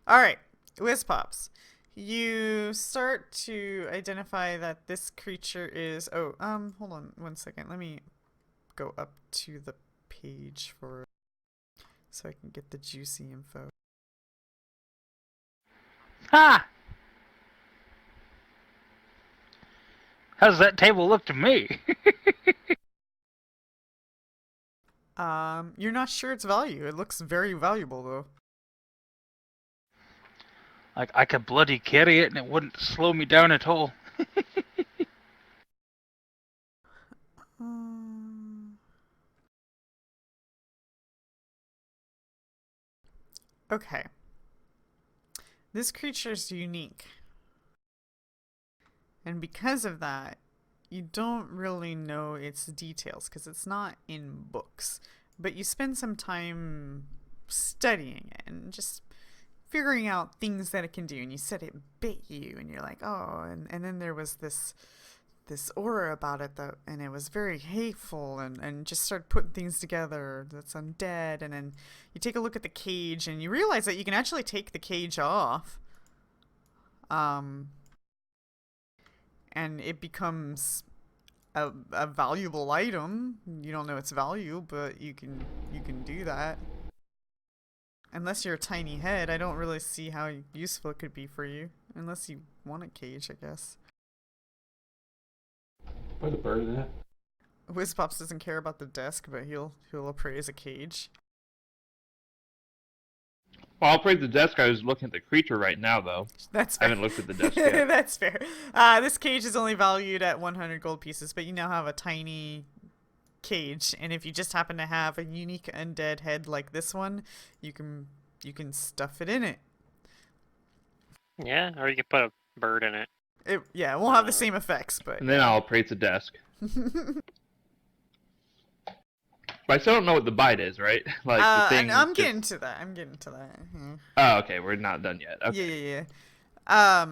Alright, Whizpops. You start to identify that this creature is... Oh, hold on one second. Let me go up to the page for it so I can get the juicy info. Ha! How's that table look to me? You're not sure its value. It looks very valuable, though. Like, I could bloody carry it and it wouldn't slow me down at all. Okay. This creature is unique. And because of that, you don't really know its details because it's not in books. But you spend some time studying it and just figuring out things that it can do. And you said it bit you, and you're like, oh, and then there was this aura about it and it was very hateful, and just start putting things together that's undead. And then you take a look at the cage and you realize that you can actually take the cage off. And it becomes a valuable item. You don't know its value, but you can do that. Unless you're a tiny head, I don't really see how useful it could be for you. Unless you want a cage, I guess. Put a bird in it. Whizpops doesn't care about the desk, but he'll appraise a cage. Well, I'll praise the desk. I was looking at the creature right now, though. That's I fair. haven't looked at the desk yet. That's fair. This cage is only valued at 100 gold pieces, but you now have a tiny cage, and if you just happen to have a unique undead head like this one, you can stuff it in it. Yeah, or you could put a bird in it. It won't have the same effects, but And then I'll praise the desk. But I still don't know what the bite is, right? Like the thing. and I'm getting to that. Yeah. Oh, okay. We're not done yet. Okay. Yeah.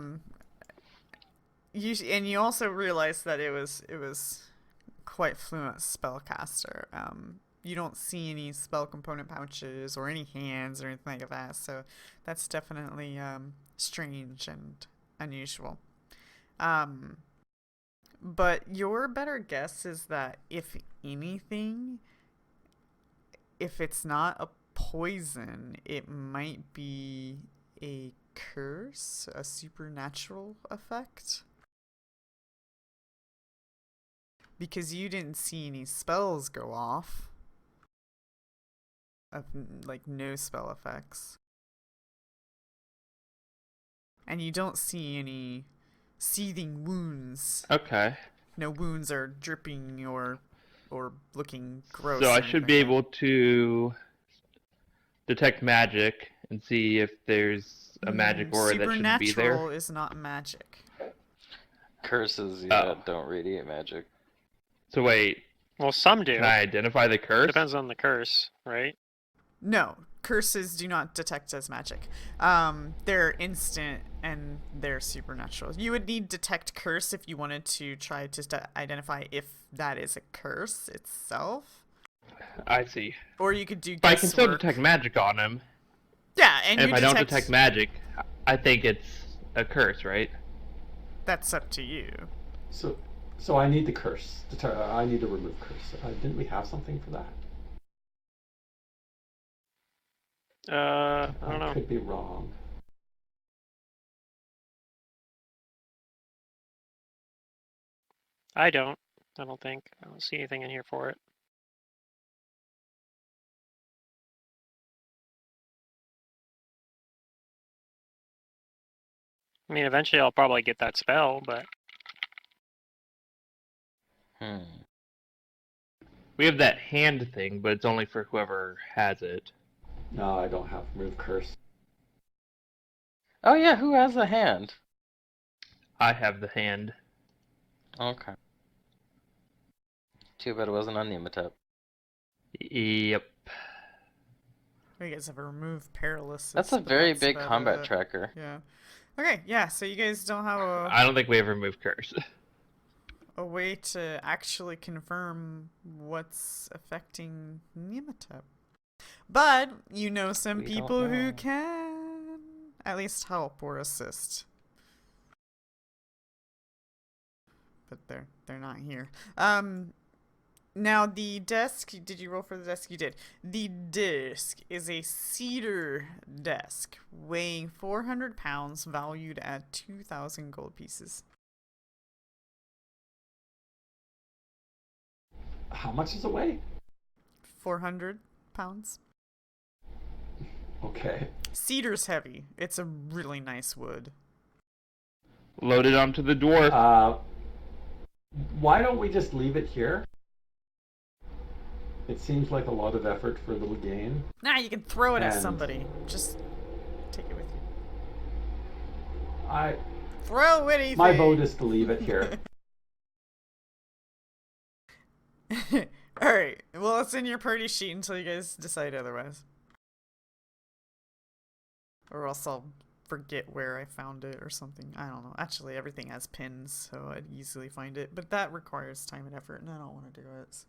You also realize that it was quite fluent spellcaster. You don't see any spell component pouches or any hands or anything like that, so that's definitely strange and unusual. But your better guess is that if anything, if it's not a poison, it might be a curse, a supernatural effect. Because you didn't see any spells go off. Like, no spell effects. And you don't see any seething wounds. Okay. No wounds are dripping or looking gross. So or I should be anything. able to detect magic and see if there's a magic aura that shouldn't be there. Supernatural is not magic. Curses, Oh. don't radiate magic. So wait, Well, some do. can I identify the curse? Depends on the curse, right? No, curses do not detect as magic. They're instant and they're supernatural. You would need detect curse if you wanted to try to identify if that is a curse itself. I see. Or you could do But I can still guesswork. detect magic on him. Yeah, and And you if I don't detect magic, I think it's a curse, right? That's up to you. So I need the curse. I need to remove curse. Didn't we have something for that? I don't know. Could be wrong. I don't think. I don't see anything in here for it. I mean, eventually I'll probably get that spell, but We have that hand thing, but it's only for whoever has it. No, I don't have remove curse. Oh yeah, who has a hand? I have the hand. Okay. Too bad it wasn't on Nematep. Yep. You guys have a remove paralysis. That's a but very that's big about combat it. tracker. Yeah. Okay, yeah, so you guys don't have I don't think we ever moved curse. a way to actually confirm what's affecting Nematep. But you know some We don't people who know. can at least help or assist. But they're not here. Now the desk, did you roll for the desk? You did. The desk is a cedar desk weighing 400 pounds, valued at 2,000 gold pieces. How much does it weigh? 400 pounds. Okay. Cedar's heavy. It's a really nice wood. Load it onto the dwarf. Why don't we just leave it here? It seems like a lot of effort for a little gain. Nah, you can throw it at And- somebody. Just take it with you. Throw anything! My vote is to leave it here. Alright, well, it's in your party sheet until you guys decide otherwise. Or else I'll forget where I found it or something. I don't know. Actually, everything has pins, so I'd easily find it. But that requires time and effort, and I don't want to do it, so...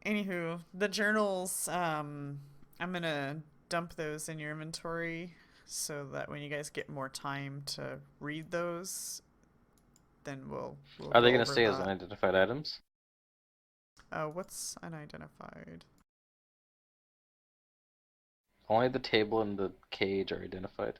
Anywho, the journals, I'm gonna dump those in your inventory so that when you guys get more time to read those, then we'll Are they go going to over stay as that. unidentified items? What's unidentified? Only the table and the cage are identified.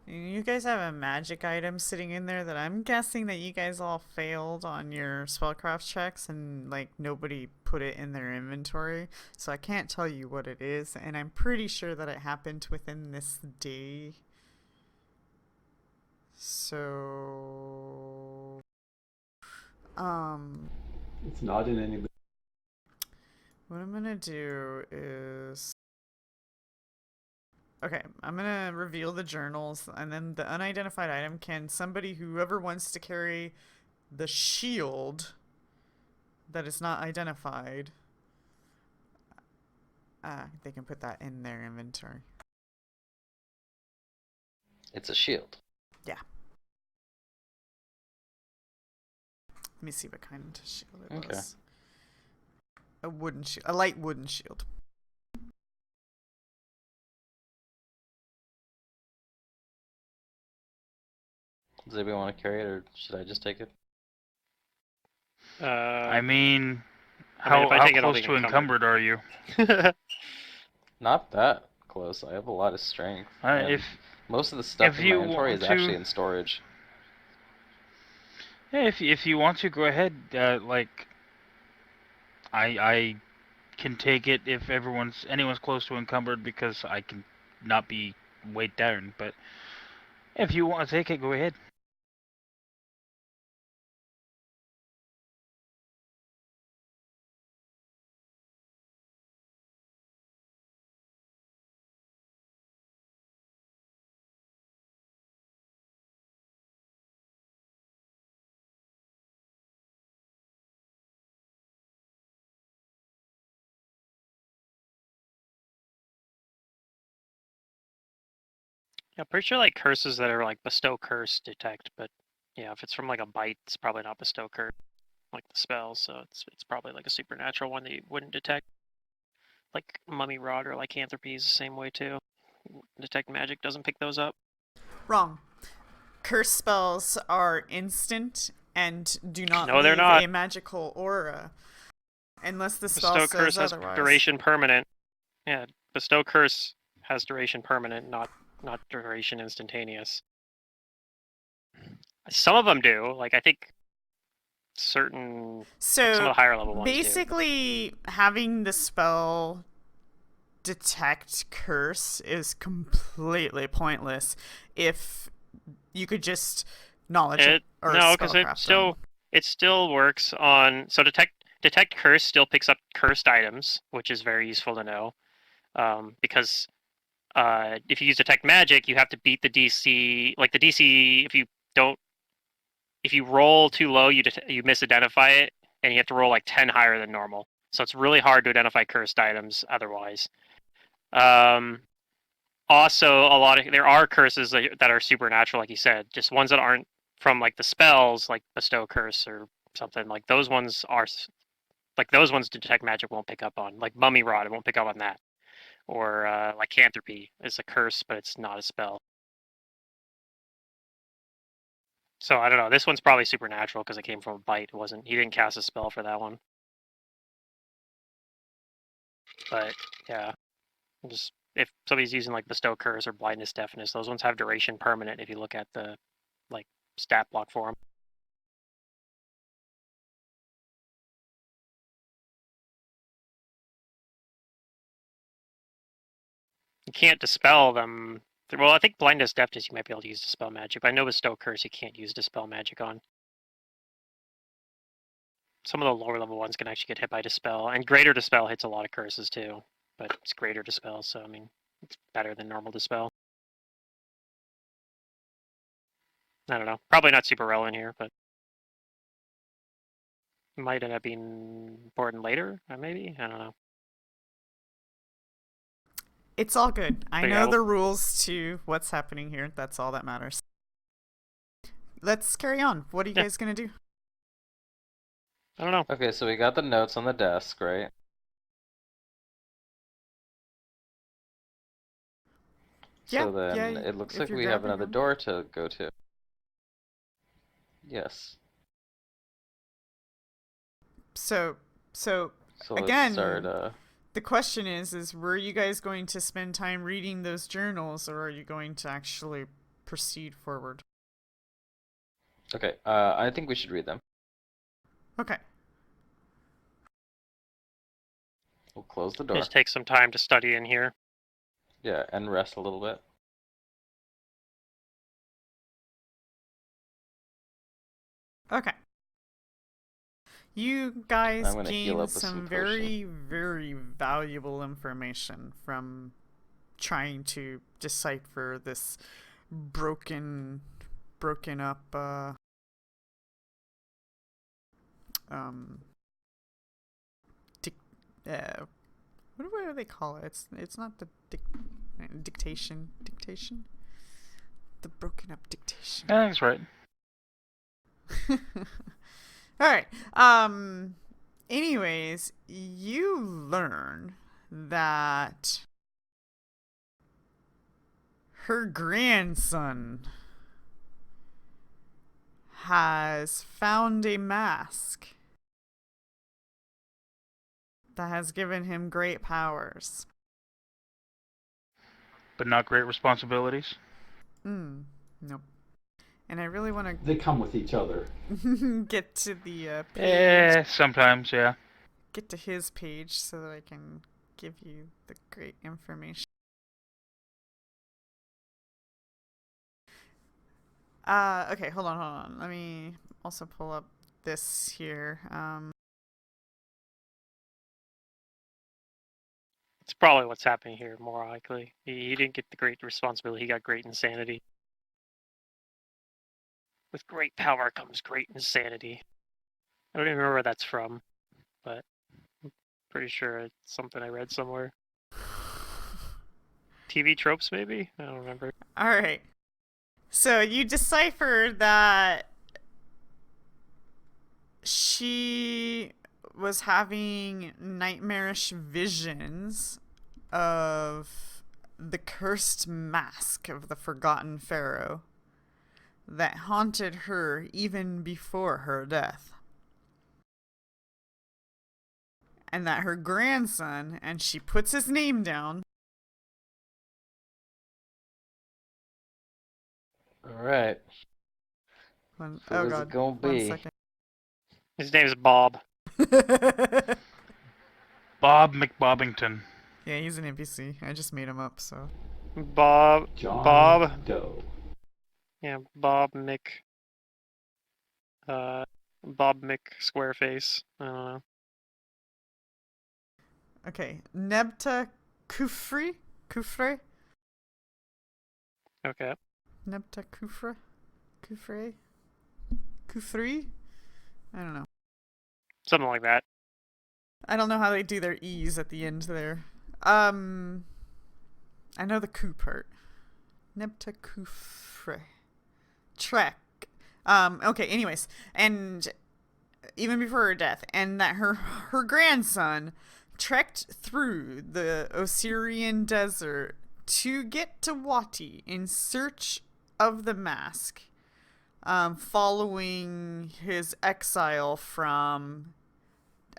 You guys have a magic item sitting in there that I'm guessing that you guys all failed on your spellcraft checks and like nobody put it in their inventory. So I can't tell you what it is, and I'm pretty sure that it happened within this day. So It's not in any. what I'm gonna do is... Okay, I'm gonna reveal the journals, and then the unidentified item can whoever wants to carry the shield that is not identified, they can put that in their inventory. It's a shield. Yeah. Let me see what kind of shield it Okay. was. A wooden shield, a light wooden shield. Does anybody want to carry it, or should I just take it? I mean, I mean, if I how take it, I'll close be to encumbered are you? Not that close. I have a lot of strength. And If most of the stuff in my you inventory want is actually to, in storage. yeah, if you want to, go ahead. Like, I can take it if anyone's close to encumbered because I can not be weighed down. But if you want to take it, go ahead. Yeah, pretty sure like curses that are like bestow curse detect, but yeah, if it's from like a bite, it's probably not bestow curse like the spells, so it's probably like a supernatural one that you wouldn't detect. Like mummy rod or lycanthropy is the same way too. Detect magic doesn't pick those up. Wrong. Curse spells are instant and do not No, they're leave not. a magical aura unless the spell Bestow says curse has otherwise. duration permanent. Yeah, bestow curse has duration permanent, not duration instantaneous. Some of them do. Like I think certain some of So the higher level ones do. basically, having the spell detect curse is completely pointless if you could just knowledge It or no, because spellcraft it still works on detect curse still picks up cursed items, which is very useful to know. Because if you use detect magic, you have to beat the DC. Like the DC, if you roll too low, you misidentify it, and you have to roll like 10 higher than normal. So it's really hard to identify cursed items otherwise. Also, there are curses that are supernatural, like you said, just ones that aren't from like the spells, like bestow curse or something. Like those ones detect magic won't pick up on. Like mummy rod, it won't pick up on that. Or lycanthropy is a curse, but it's not a spell. So I don't know. This one's probably supernatural because it came from a bite. It wasn't. He didn't cast a spell for that one. But yeah, just if somebody's using like bestow curse or blindness deafness, those ones have duration permanent. If you look at the like stat block for them. You can't dispel them. Well, I think blindness deafness you might be able to use dispel magic, but I know bestow curse you can't use dispel magic on. Some of the lower level ones can actually get hit by dispel, and greater dispel hits a lot of curses too. But it's greater dispel, so I mean it's better than normal dispel. I don't know. Probably not super relevant here, but might end up being important later. Maybe I don't know. It's all good. I But know yeah, the rules to what's happening here. That's all that matters. Let's carry on. What are you guys gonna do? I don't know. Okay, so we got the notes on the desk, right? Yeah, So then yeah, it looks if like you're we have grabbing another them. door to go to. Yes. So So again, let's start. the question is were you guys going to spend time reading those journals, or are you going to actually proceed forward? Okay, I think we should read them. Okay. We'll close the door. Just take some time to study in here. Yeah, and rest a little bit. Okay. You I'm guys gonna heal up gain with some some very, very valuable information from trying to decipher this broken up dic- uh what do they call it? It's not the dictation. The broken up dictation. Yeah, that's right. All right. Anyways, you learn that her grandson has found a mask that has given him great powers. But not great responsibilities. Nope. And I really want They come with each other. to get to the page. Sometimes, yeah. Get to his page so that I can give you the great information. Okay, hold on. Let me also pull up this here. It's probably what's happening here, more likely. He didn't get the great responsibility, he got great insanity. With great power comes great insanity. I don't even remember where that's from, but I'm pretty sure it's something I read somewhere. TV tropes, maybe? I don't remember. Alright. So you decipher that she was having nightmarish visions of the cursed mask of the forgotten pharaoh that haunted her even before her death. And that her grandson, and she puts his name down. Alright. Oh Who is god, it gonna 1 be? second. His name is Bob. Bob McBobbington. Yeah, he's an NPC. I just made him up, so. Bob. John Bob. Doe. Yeah, Bob Mick. Bob Mick Squareface. I don't know. Okay, Nebta Kufri? Kufre? Okay. Nebta Kufra? Kufre? Kufri? I don't know. Something like that. I don't know how they do their E's at the end there. I know the coup part. Nebta Kufre. Trek. Okay, anyways. And even before her death, and that her grandson trekked through the Osirian desert to get to Wati in search of the mask, following his exile from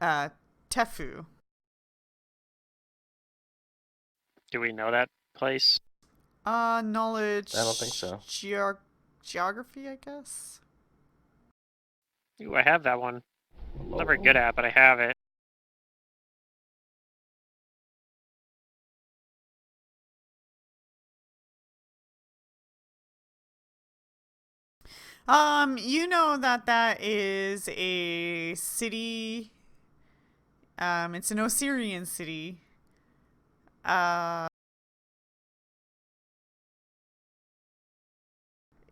Tefu. Do we know that place? Knowledge. I don't think so. Geography, I guess. Ooh, I have that one. Hello. Not very good at, but I have it. You know that is a city. It's an Osirian city.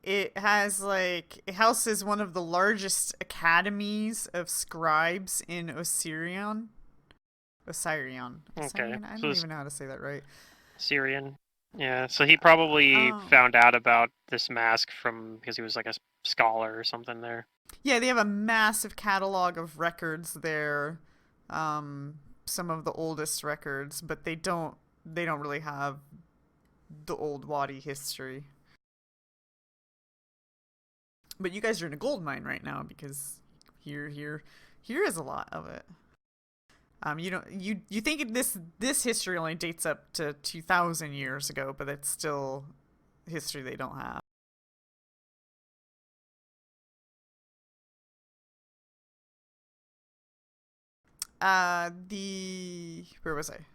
It houses one of the largest academies of scribes in Osirion. Osirion. Okay, I so don't this- even know how to say that right. Syrian. Yeah, so he probably Oh. found out about this mask because he was like a scholar or something there. Yeah, they have a massive catalog of records there. Some of the oldest records, but they don't really have the old Wadi history. But you guys are in a gold mine right now because here is a lot of it. You think this history only dates up to 2,000 years ago, but it's still history they don't have. Where was I?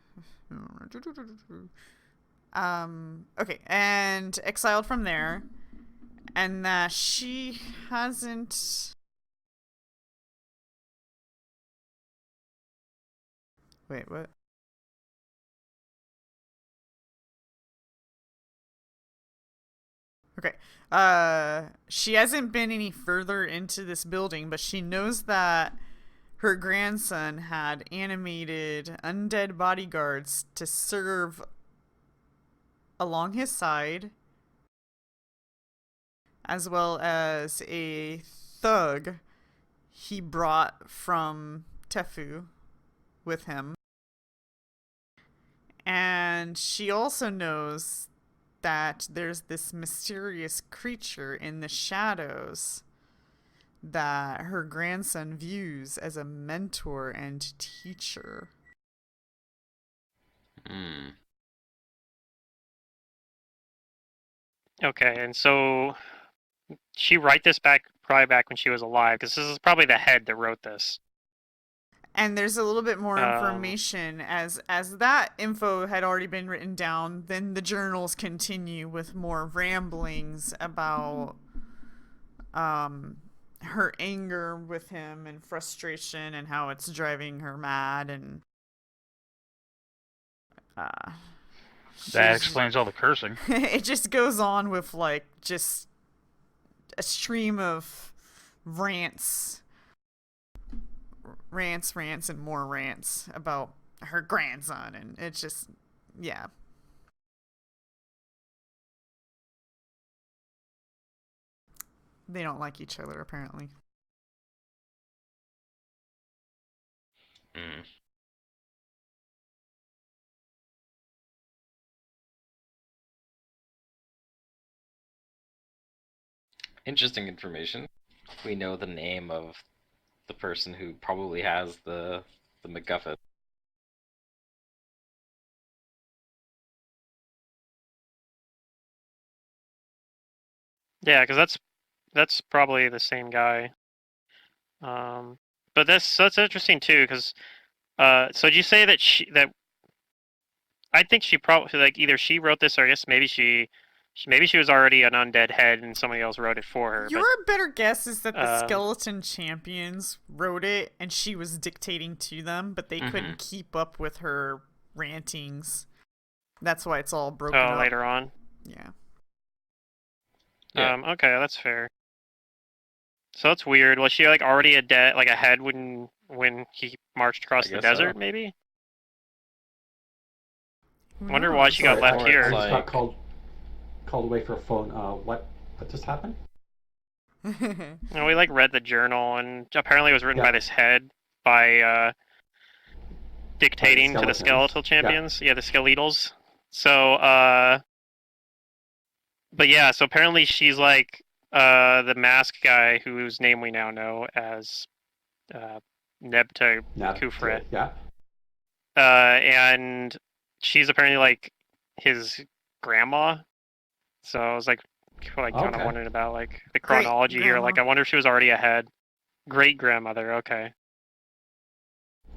Okay, and exiled from there, and that she hasn't. Wait, what? Okay. She hasn't been any further into this building, but she knows that her grandson had animated undead bodyguards to serve along his side, as well as a thug he brought from Tefu with him. And she also knows that there's this mysterious creature in the shadows that her grandson views as a mentor and teacher. Hmm. Okay, and so she write this back probably back when she was alive, because this is probably the head that wrote this. And there's a little bit more information as that info had already been written down. Then the journals continue with more ramblings about her anger with him and frustration and how it's driving her mad and That explains all the cursing. it just goes on with like just a stream of rants, and more rants about her grandson, and it's just, yeah. They don't like each other, apparently. Hmm. Interesting information. We know the name of the person who probably has the MacGuffin. Yeah, because that's probably the same guy. But that's interesting too, because so did you say that I think she probably, like, either she wrote this, or I guess maybe she was already an undead head and somebody else wrote it for her. Your better guess is that the Um, skeleton champions wrote it and she was dictating to them, but they couldn't keep up with her rantings. That's why it's all broken up. later on. Yeah. Yeah. Okay, that's fair. So that's weird. Was she like already a head when he marched across I the guess desert? so. Maybe. Who Wonder why knows? she got left Or here. I it's just like- got called away for a phone. What just happened? And we like read the journal, and apparently it was written Yeah. by this head by dictating to the skeletons. skeletal champions. Yeah, the skeletals. So but yeah, so apparently she's like the mask guy whose name we now know as Nebta Kufre. Yeah. And she's apparently like his grandma. So I was like kind of Okay. wondering about like the chronology here. Like, I wonder if she was already ahead. Great grandmother. Okay.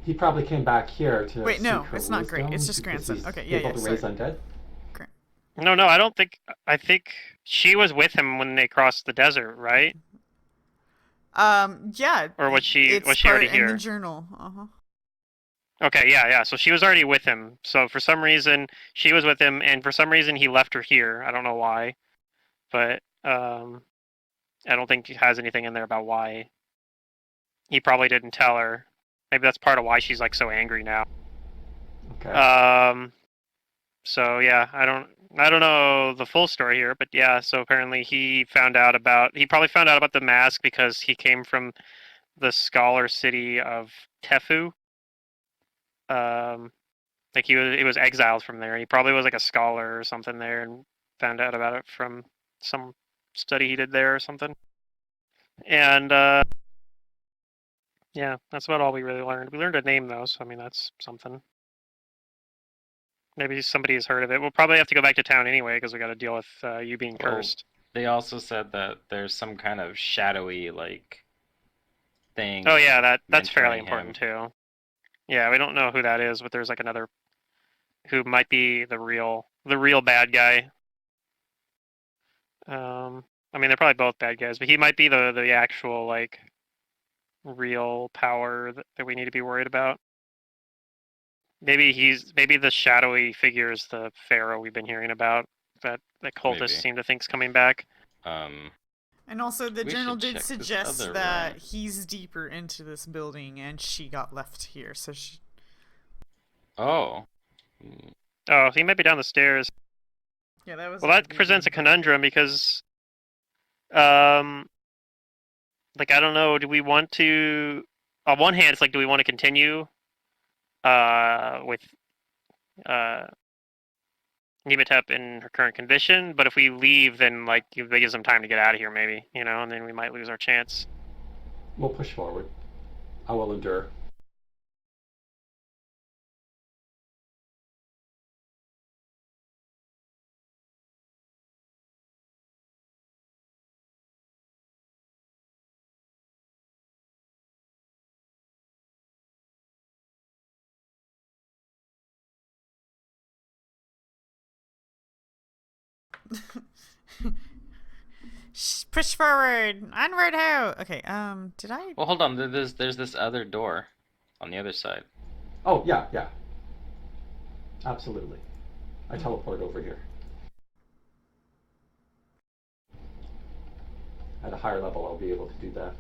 He probably came back here to. Wait, no, seek her it's not great. wisdom It's just because grandson. he's Okay, yeah, able yeah, to raise sorry. undead. No, I don't think. I think she was with him when they crossed the desert, right? Yeah. Or was she It's already part in here? the journal. Uh-huh. Okay, yeah. So she was already with him. So for some reason she was with him, and for some reason he left her here. I don't know why, but I don't think he has anything in there about why. He probably didn't tell her. Maybe that's part of why she's like so angry now. Okay. So yeah, I don't know the full story here, but yeah. So apparently he probably found out about the mask because he came from the scholar city of Tefu. Like he was exiled from there. He probably was like a scholar or something there, and found out about it from some study he did there or something. And yeah, that's about all we really learned. We learned a name though, so I mean that's something. Maybe somebody has heard of it. We'll probably have to go back to town anyway because we got to deal with you being Well, cursed. They also said that there's some kind of shadowy like thing. Oh yeah, that's fairly mentoring important him. too. Yeah, we don't know who that is, but there's like another who might be the real bad guy. I mean they're probably both bad guys, but he might be the actual like real power that we need to be worried about. Maybe the shadowy figure is the pharaoh we've been hearing about that the cultists Maybe. seem to think's coming back. And also, the We journal should did check this suggest other that room. he's deeper into this building, and she got left here. So she. Oh. Oh, he might be down the stairs. Yeah, that was. Well, that presents a conundrum because, like, I don't know. Do we want to? On one hand, it's like, do we want to continue, with, Nematep in her current condition? But if we leave, then like it gives them time to get out of here, maybe, and then we might lose our chance. We'll push forward. I will endure. Push forward! Onward how? Okay, did I... Well, hold on. There's this other door on the other side. Oh, yeah, yeah. Absolutely. I teleport over here. At a higher level, I'll be able to do that.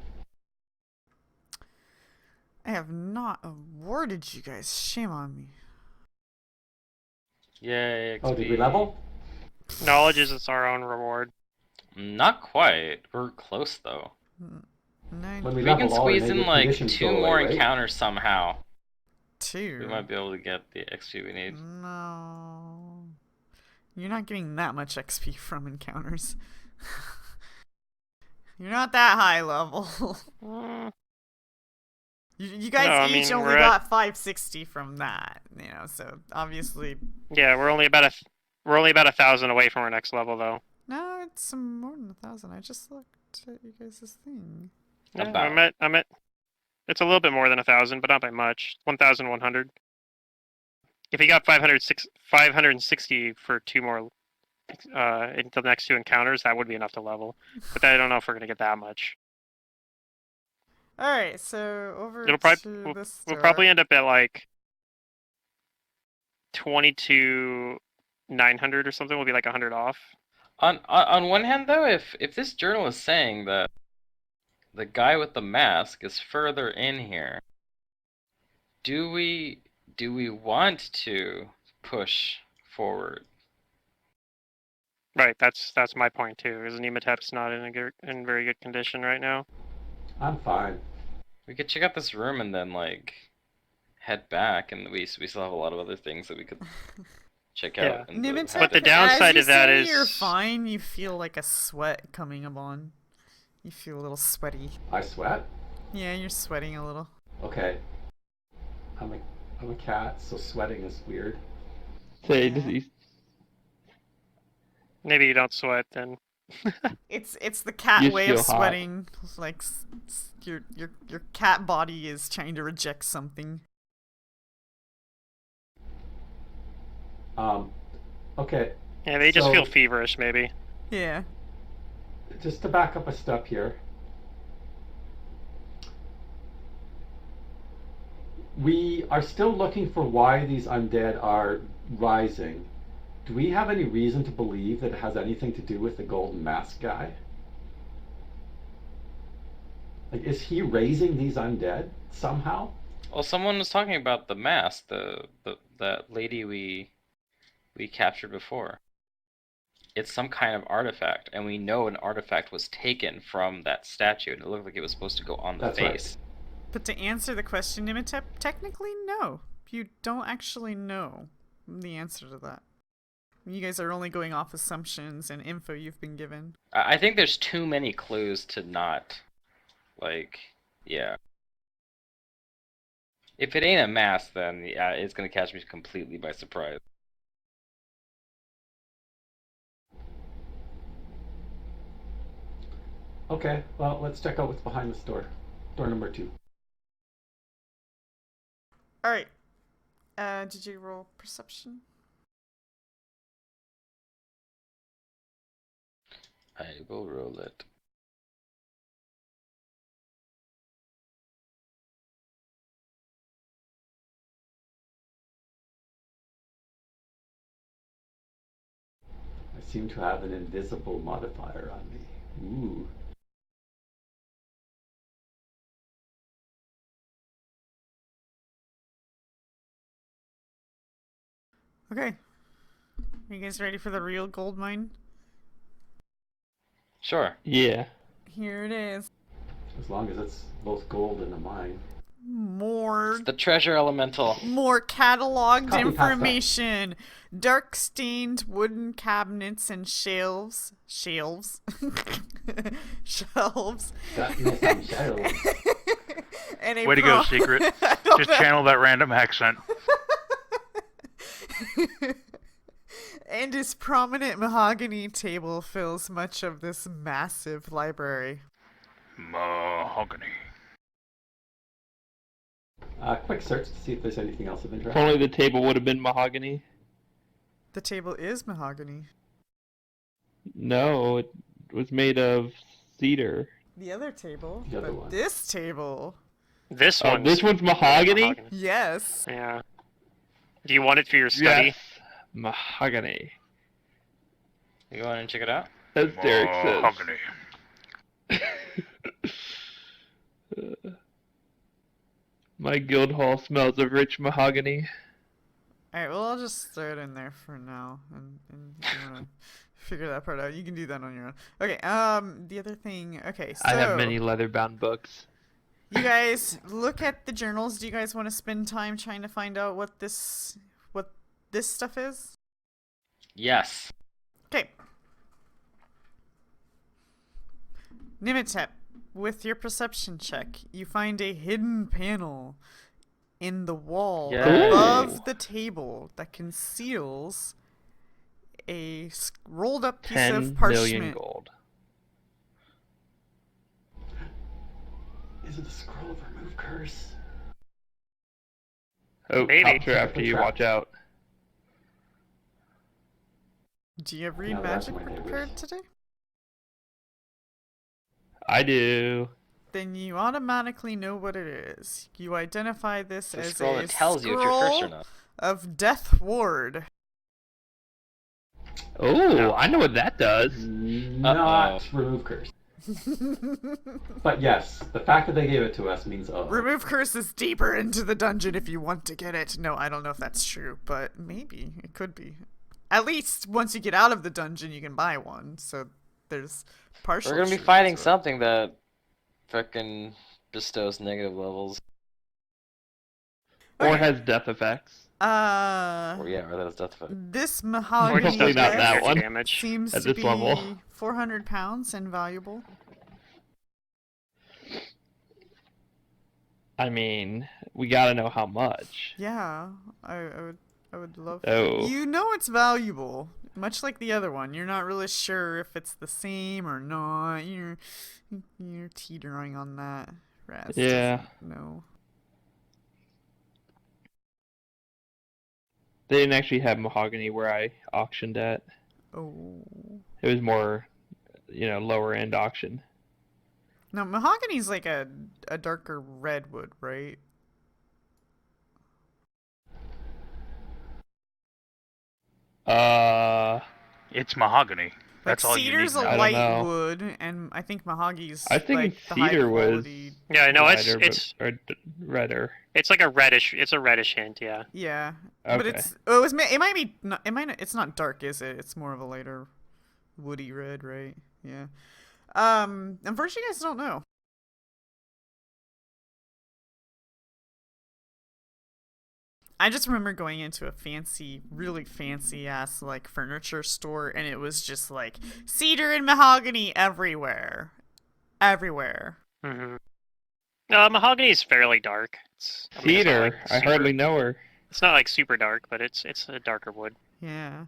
I have not awarded you guys. Shame on me. Yay, XP. Oh, did we level? Knowledge is our own reward. Not quite. We're close though. Nine. When We level, can all our squeeze in negative like conditions 2 go away, more right? encounters somehow. 2. We might be able to get the XP we need. No. You're not getting that much XP from encounters. You're not that high level. You guys No, I each mean, only we're got 560 from that, so obviously... Yeah, we're only about 1,000 away from our next level, though. No, it's more than 1,000. I just looked at you guys' thing. Yeah, About. I'm at. It's a little bit more than 1,000, but not by much. 1,100. If you got 560 for 2 more, in the next 2 encounters, that would be enough to level. But I don't know if we're gonna get that much. Alright, so over It'll probably to this we'll door. probably end up at like 22,900 or something. We'll be like 100 off. On one hand though, if this journal is saying that the guy with the mask is further in here, do we want to push forward? Right, that's my point too. Because Nematep's not in very good condition right now. I'm fine. We could check out this room and then like head back, and we still have a lot of other things that we could check Yeah. out. And Nimitep, But the downside as of that you say is- you're fine. You feel like a sweat coming on. You feel a little sweaty. I sweat? Yeah, you're sweating a little. Okay. I'm a cat, so sweating is weird. Say, Yeah. Maybe you don't sweat then. It's the cat You way of feel hot. sweating. Like your cat body is trying to reject something. Okay, Yeah, they just So- feel feverish, maybe. Yeah. just to back up a step here. We are still looking for why these undead are rising. Do we have any reason to believe that it has anything to do with the golden mask guy? Like, is he raising these undead somehow? well, someone was talking about the mask, that lady we captured before. It's some kind of artifact, and we know an artifact was taken from that statue, and it looked like it was supposed to go on the That's right. face. But to answer the question, Nimitep, technically no. You don't actually know the answer to that. You guys are only going off assumptions and info you've been given. I think there's too many clues to not, like, yeah. If it ain't a mask, then yeah, it's gonna catch me completely by surprise. Okay, well, let's check out what's behind this door. Door number 2. Alright. Did you roll perception? I will roll it. I seem to have an invisible modifier on me. Ooh. Okay. Are you guys ready for the real gold mine? Sure. yeah. Here it is. As long as it's both gold and a mine. More It's the treasure elemental. cataloged Copy pasta. information. Dark stained wooden cabinets and shelves. shelves. Got me some shelves. And a Way to go, Secret. I don't Just know. channel that random accent. And his prominent mahogany table fills much of this massive library. Mahogany. Quick search to see if there's anything else of If interest. only the table would have been mahogany. The table is mahogany. No, it was made of cedar. The other table, The other but one. this table, This Oh, one's this one's mahogany? yes. Yeah. Do you want it for your study? Yes, mahogany. You want to check it out? As Derek says. Mahogany. My guild hall smells of rich mahogany. Alright, well, I'll just throw it in there for now. And if you want to figure that part out, you can do that on your own. Okay, the other thing, okay, so. I have many leather-bound books. You guys look at the journals. Do you guys want to spend time trying to find out what this stuff is? Yes. Okay. Nimitep, with your perception check, you find a hidden panel in the wall Yay. above the table that conceals a rolled up piece 10 of parchment. million gold. Is it the scroll of remove curse? Oh, Maybe. Copter after you, watch out. Do you read No, that's magic my neighbors. prepared today? I do. Then you automatically know what it is. You identify this It's a as scroll a that tells you if you're cursed or scroll not. of Death Ward. Oh, I know what that does. Not remove curse. But yes, the fact that they gave it to us means Remove curse is deeper into the dungeon if you want to get it. No, I don't know if that's true, but maybe it could be. At least once you get out of the dungeon, you can buy one. So there's partial. We're gonna be truth fighting to it. something that frickin' bestows negative levels. Or Okay. has death effects. Or yeah, or that is death effect. This Or mahogany just Probably does not desk that one. damage. seems At to this be level. 400 pounds and valuable. I mean, we gotta know how much. Yeah, I would love. Oh. You know it's valuable, much like the other one. You're not really sure if it's the same or not. You're teetering on that. Raz Yeah. No. They didn't actually have mahogany where I auctioned at. Oh. It was more, lower end auction. No, mahogany's like a darker redwood, right? It's mahogany. That's like all you need. cedar's to a know. I don't light know. wood, and I think mahogany's I think like the high cedar was quality. Yeah, no, lighter, it's redder. it's like a reddish. It's a reddish hint. Yeah. Yeah, Okay. but it might be not, it might not, it's not dark, is it? It's more of a lighter woody red, right? Yeah. Unfortunately, you guys don't know. I just remember going into a really fancy ass like furniture store, and it was just like cedar and mahogany everywhere, everywhere. Mm-hmm. Mahogany is fairly dark. It's not Cedar, like I super- hardly know her. It's not like super dark, but it's a darker wood. Yeah.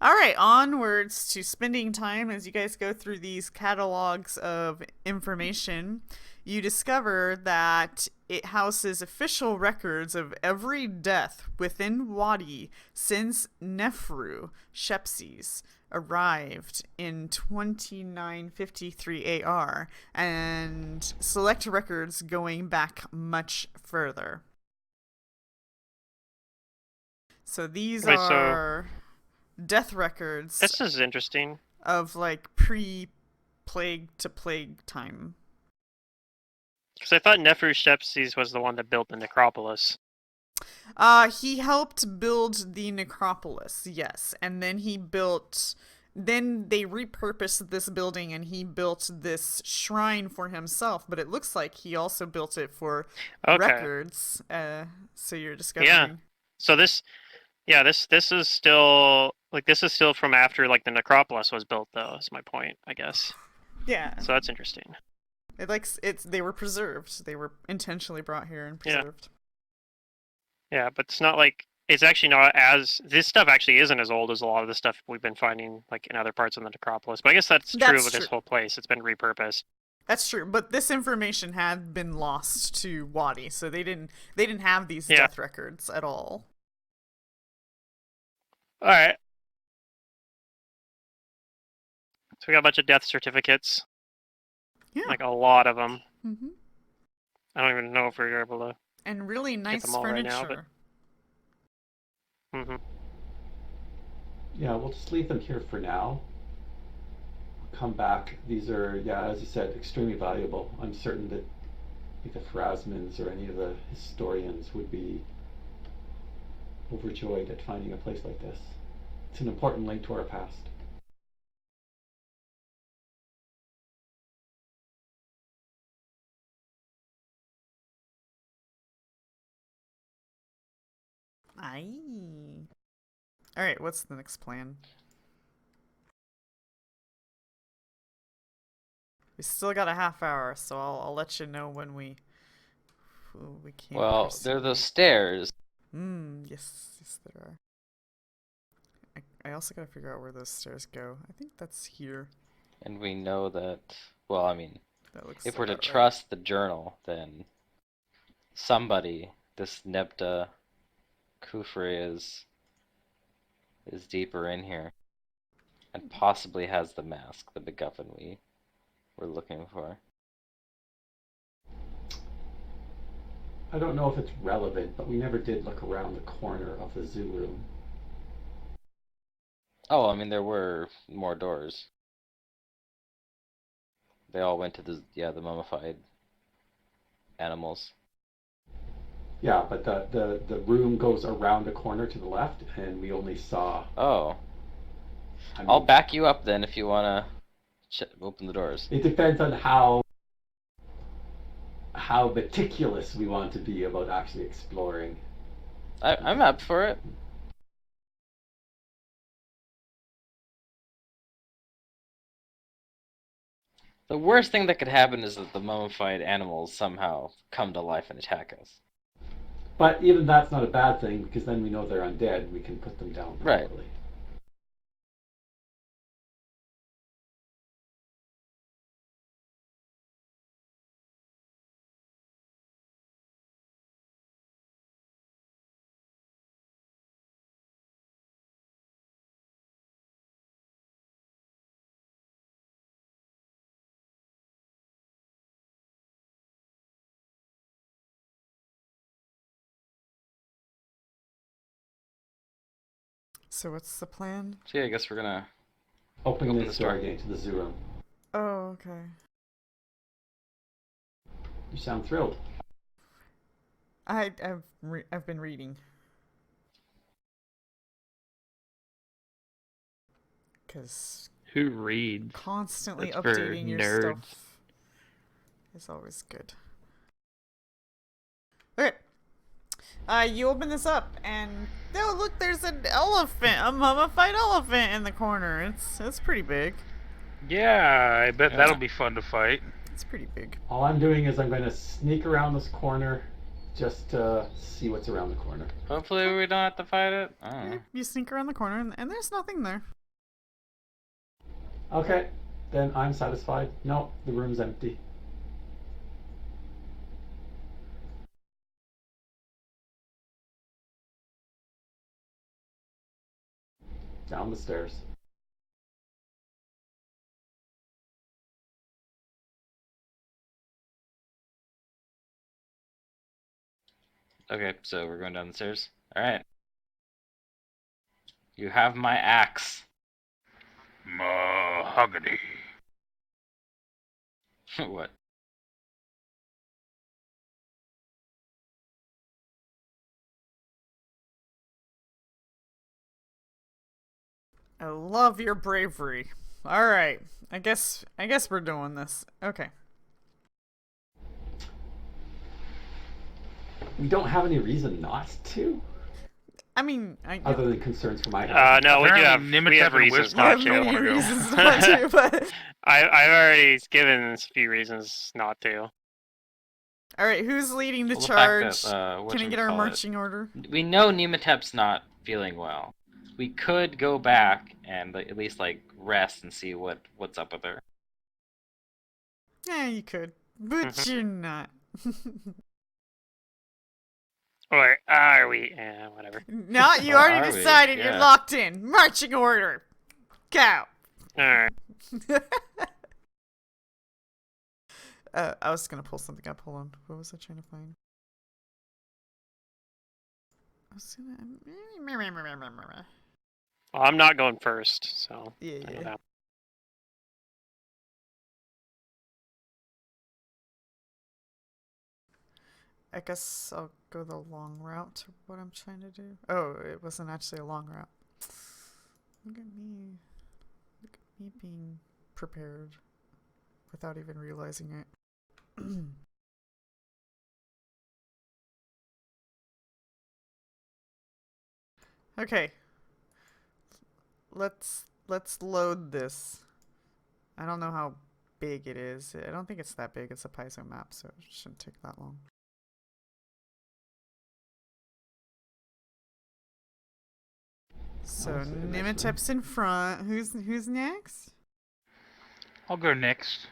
All right, onwards to spending time as you guys go through these catalogs of information. You discover that it houses official records of every death within Wadi since Nefru Shepses arrived in 2953 AR, and select records going back much further. So these Wait, so- are death records This is interesting. of like pre-plague to plague time. Because I thought Nefru Shepses was the one that built the necropolis. He helped build the necropolis, yes, and then then they repurposed this building and he built this shrine for himself, but it looks like he also built it for Okay. records. So you're discovering. Yeah. So this is still from after like the necropolis was built, though. Is my point, I guess. Yeah. So that's interesting. They were preserved. They were intentionally brought here and Yeah. preserved. Yeah, but it's not like it's actually not as this stuff actually isn't as old as a lot of the stuff we've been finding like in other parts of the necropolis. But I guess that's true That's with this true. whole place. It's been repurposed. That's true, but this information had been lost to Wadi, so they didn't have these Yeah. death records at all. All right. So we got a bunch of death certificates. Yeah. Like a lot of them. Mm-hmm. I don't even know if we're able to. And really nice them all right now, furniture. Mm-hmm. Yeah, we'll just leave them here for now. We'll come back. These are, yeah, as you said, extremely valuable. I'm certain that the Phrasmans or any of the historians would be overjoyed at finding a place like this. It's an important link to our past. Aye. Alright, what's the next plan? We still got a half hour, so I'll let you know when we can't Well, proceed. there are those stairs. Yes there are. I also gotta figure out where those stairs go. I think that's here. And we know that, well, I mean, That looks if we're to about right. trust the journal, then somebody, this Nebda Kufri is deeper in here. And possibly has the mask, the MacGuffin we were looking for. I don't know if it's relevant, but we never did look around the corner of the zoo room. Oh, I mean, there were more doors. They all went to the mummified animals. Yeah, but the room goes around a corner to the left, and we only saw... Oh. I mean, I'll back you up then if you want to open the doors. it depends on how meticulous we want to be about actually exploring. I'm up for it. The worst thing that could happen is that the mummified animals somehow come to life and attack us. But even that's not a bad thing, because then we know they're undead. We can put them down Right. properly. So what's the plan? So yeah, I guess we're gonna Open Open this the door. door again to the zoo room. Oh, okay. You sound thrilled. I've been reading. Because Who reads? constantly That's for updating your nerds. stuff is always good. Okay. You open this up, and oh look, there's an elephant, a mummified elephant in the corner. It's pretty big. Yeah, I bet Yeah. that'll be fun to fight. It's pretty big. All I'm doing is I'm going to sneak around this corner just to see what's around the corner. Hopefully we don't have to fight it. I don't know. You sneak around the corner, and there's nothing there. Okay, then I'm satisfied. No, the room's empty. Down the stairs. Okay, so we're going down the stairs. Alright. You have my axe. Mahogany. What? I love your bravery. All right, I guess we're doing this. Okay. We don't have any reason not to. I mean, Other than concerns for my health. No, we Apparently, we have Nimitep and reasons Wisp you not have don't to. many wanna go. reasons not to, but I've already given a few reasons not to. all right, who's leading the Well, the fact charge? that, Can I get our whatchamacallit, marching order? we know Nematep's not feeling well. We could go back and at least like rest and see what's up with her. Yeah, you could, but Mhm. you're not. Or are we? Whatever. No, you Or already are we? decided. You're Yeah. locked in. Marching order. Go. All right. I was gonna pull something up. Hold on. What was I trying to find? I was gonna. Well, I'm not going first, so Yeah, I know yeah. that. I guess I'll go the long route to what I'm trying to do. Oh, it wasn't actually a long route. Look at me. Look at me being prepared without even realizing it. Okay. Let's load this. I don't know how big it is. I don't think it's that big. It's a Paizo map, so it shouldn't take that long. So Oh, so nice Nimitep's in front. Who's next? I'll go next.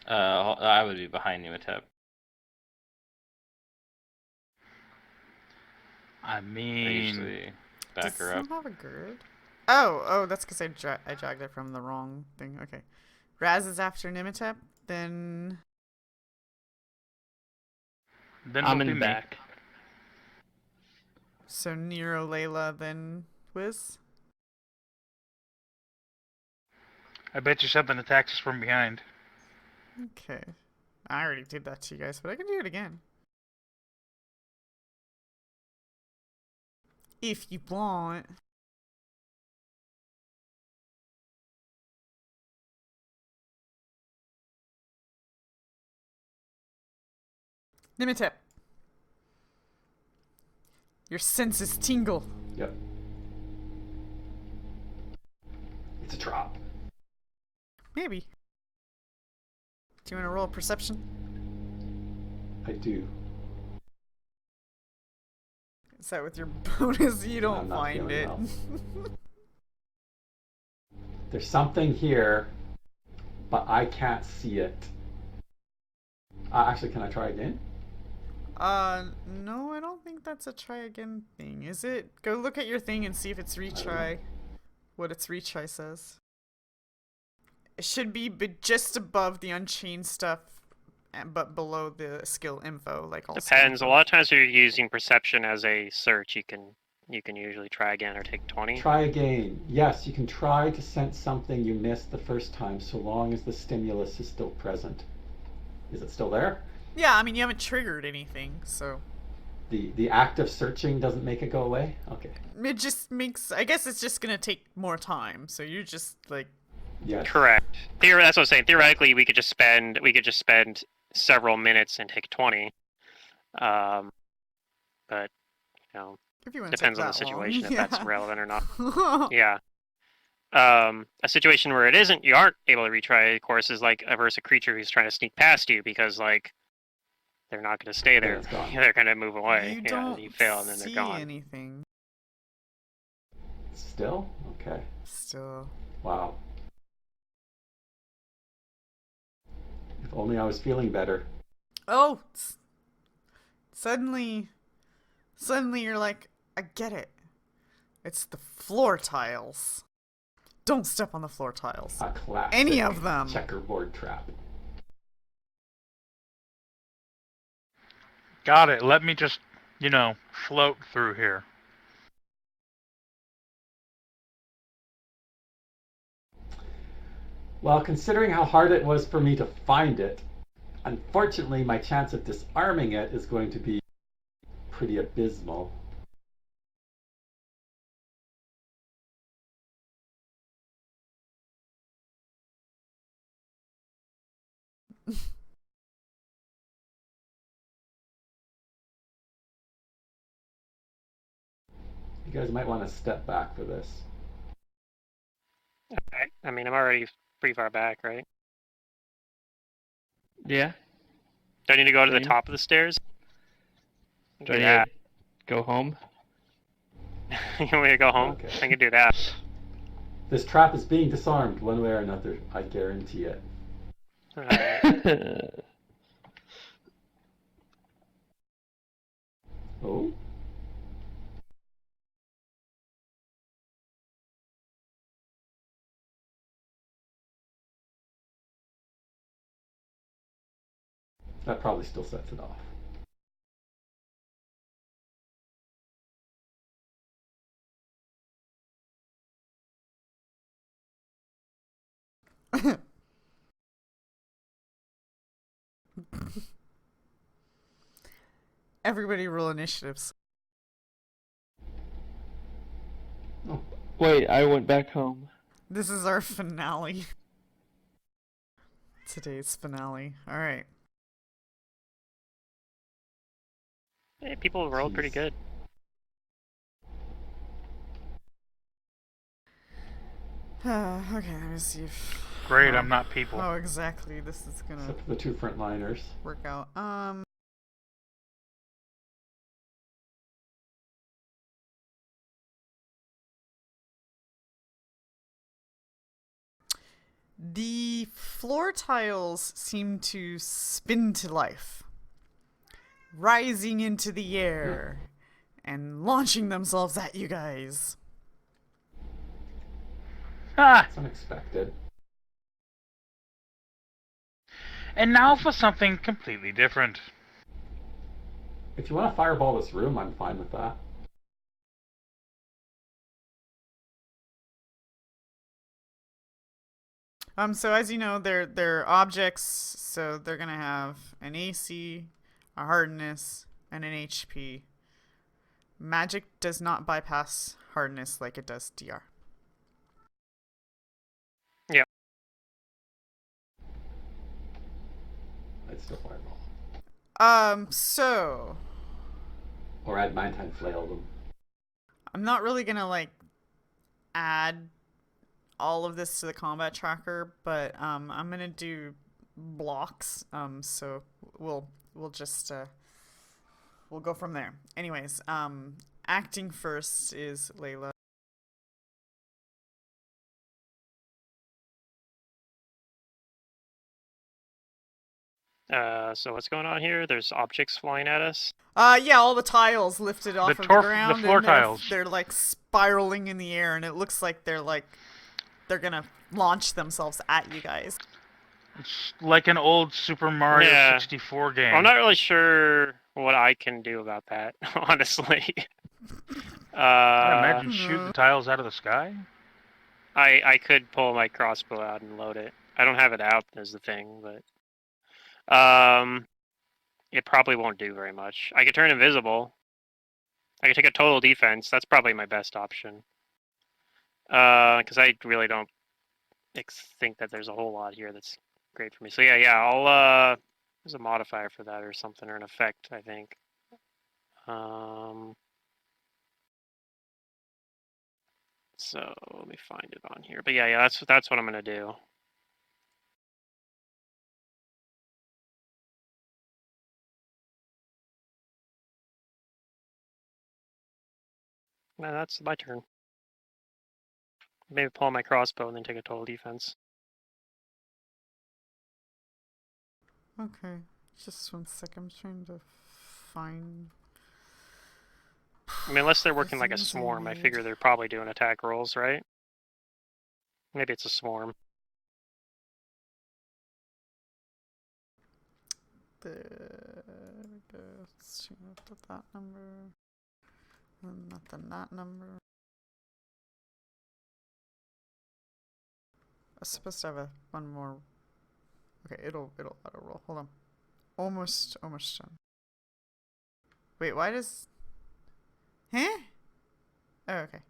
I would be behind Nematep. I I mean, usually back Does her it up. not have a gird? Oh, that's because I dragged it from the wrong thing. Okay. Raz is after Nimitep, then I'm it'll be in me. back. so Nero, Layla, then Wiz. I bet you something attacks us from behind. Okay. I already did that to you guys, but I can do it again. If you want. Nimitep. Your senses tingle. Yep. It's a trap. Maybe. Do you want to roll a perception? I do. Is that with your bonus? You don't I'm not find feeling it. well. There's something here, but I can't see it. Actually, can I try again? No, I don't think that's a try again thing, is it? Go look at your thing and see if it's retry. What its retry says. It should be just above the unchained stuff, but below the skill info, like all skill Depends. A info. lot of times, if you're using perception as a search, you can usually try again or take 20. Try again. Yes, you can try to sense something you missed the first time, so long as the stimulus is still present. Is it still there? Yeah, I mean you haven't triggered anything, so The act of searching doesn't make it go away? Okay. it just makes. I guess it's just gonna take more time. So you're just like, Yes. Correct. That's what I'm saying. Theoretically, we could just spend several minutes and take 20. But you know, if you want to depends take on the that long, situation if yeah. that's relevant or not. Yeah. A situation where it isn't, you aren't able to retry, of course, is like versus a creature who's trying to sneak past you because like they're not going to stay there. it's gone. They're going to move away. You Yeah, don't you fail and then they're see gone. anything. Still? Okay. Still. Wow. If only I was feeling better. Oh, suddenly you're like, I get it. It's the floor tiles. Don't step on the floor tiles. A classic Any of them. checkerboard trap. Got it. Let me just, float through here. Well, considering how hard it was for me to find it, unfortunately my chance of disarming it is going to be pretty abysmal. I You guys might want to step back for this. I mean, I'm already pretty far back, right? Yeah. Do I need to go to the Same. top of the stairs? Do I need to go home? You want me to go home? Okay. I can do that. This trap is being disarmed one way or another. I guarantee it. Alright. Oh? That probably still sets it off. Everybody roll initiatives. Oh, Wait, I went back home. This is our finale. Today's finale. Alright. Hey, people rolled pretty jeez. good. Okay, let me see if... Great, I'm not people. Oh, exactly. This is gonna Except for the two frontliners. work out. The floor tiles seem to spin to life, rising into the air and launching themselves at you guys. Ah! It's unexpected. And now for something completely different. If you want to fireball this room, I'm fine with that. So as you know, they're objects, so they're gonna have an AC, a hardness, and an HP. Magic does not bypass hardness like it does DR. I'd still fireball. So Or I'd 9-time flail them. I'm not really gonna like add all of this to the combat tracker, but I'm gonna do blocks. So we'll just we'll go from there. Anyways, acting first is Layla. So what's going on here? There's objects flying at us. Yeah, all the tiles lifted off of the ground, floor and tiles. they're like spiraling in the air, and it looks like they're gonna launch themselves at you guys. It's like an old Super Mario Yeah. 64 game. I'm not really sure what I can do about that, honestly. I imagine shoot the tiles out of the sky. I could pull my crossbow out and load it. I don't have it out as the thing, but it probably won't do very much. I could turn invisible. I could take a total defense. That's probably my best option. Because I really don't think that there's a whole lot here that's great for me. So yeah, I'll there's a modifier for that or something, or an effect, I think. So let me find it on here. But yeah, that's what I'm gonna do. No, that's my turn. Maybe pull my crossbow and then take a total defense. Okay, just 1 second. I'm trying to find. I mean, unless they're working like a things I swarm, I need. figure they're probably doing attack rolls, right? Maybe it's a swarm. Let's put that number. Nothing that number. I was supposed to have one more. Okay, it'll auto roll. Hold on. Almost done. Wait, why does? Huh? Oh, okay.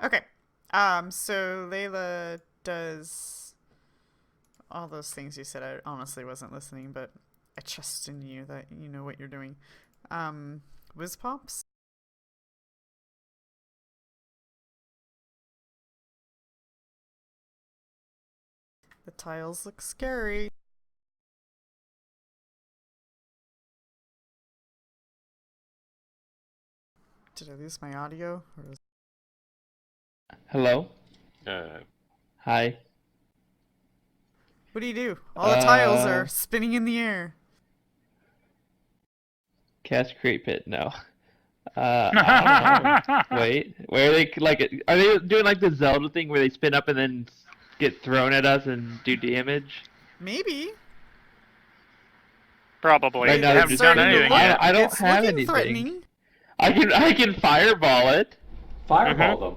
Okay. So Layla does all those things you said, I honestly wasn't listening, but I trust in you that you know what you're doing. Whiz Pops? The tiles look scary. Did I lose my audio? Or is... Hello? Hi. What do you do? All the tiles are spinning in the air. Cast create pit? No. I don't know. Wait, where are they are they doing like the Zelda thing where they spin up and then get thrown at us and do damage? Maybe. Probably. Right now They haven't done anything yet. I don't It's have looking anything. threatening. I can fireball it. Fireball them.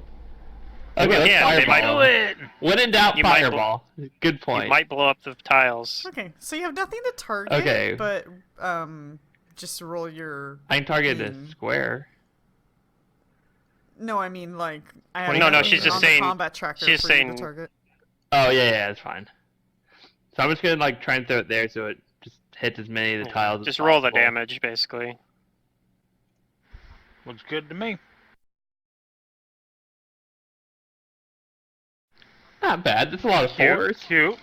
Okay, let's Yeah, they might fireball. Do it! When in doubt, You might fireball. Good point. You might blow up the tiles. Okay, so you have nothing to target, Okay. but just roll your... I can target Hmm. a square. No, I mean, like... I have No, nothing she's just on the saying- combat tracker she's for you saying- to target. Oh yeah, that's fine. So I'm just gonna like try and throw it there so it just hits as many of the tiles as Just roll the possible. damage, basically. Looks good to me. Not bad. That's a lot of fours. Cute.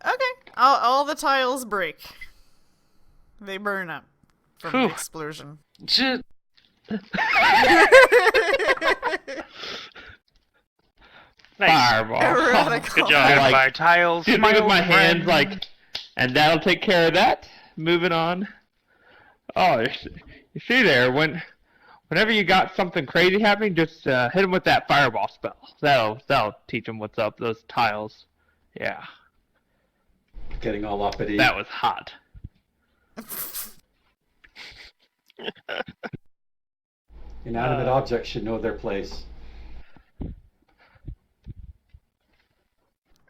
Okay, all the tiles break. They burn up from the Phew. explosion. Shit. Nice. Fireball. Radical. Good job. I like By tiles, shoot my with old my hands friend. like, and that'll take care of that. Moving on. Oh, you see there whenever you got something crazy happening, just hit them with that fireball spell. That'll teach them what's up. Those tiles. Yeah, Getting all uppity. that was hot. Inanimate objects should know their place.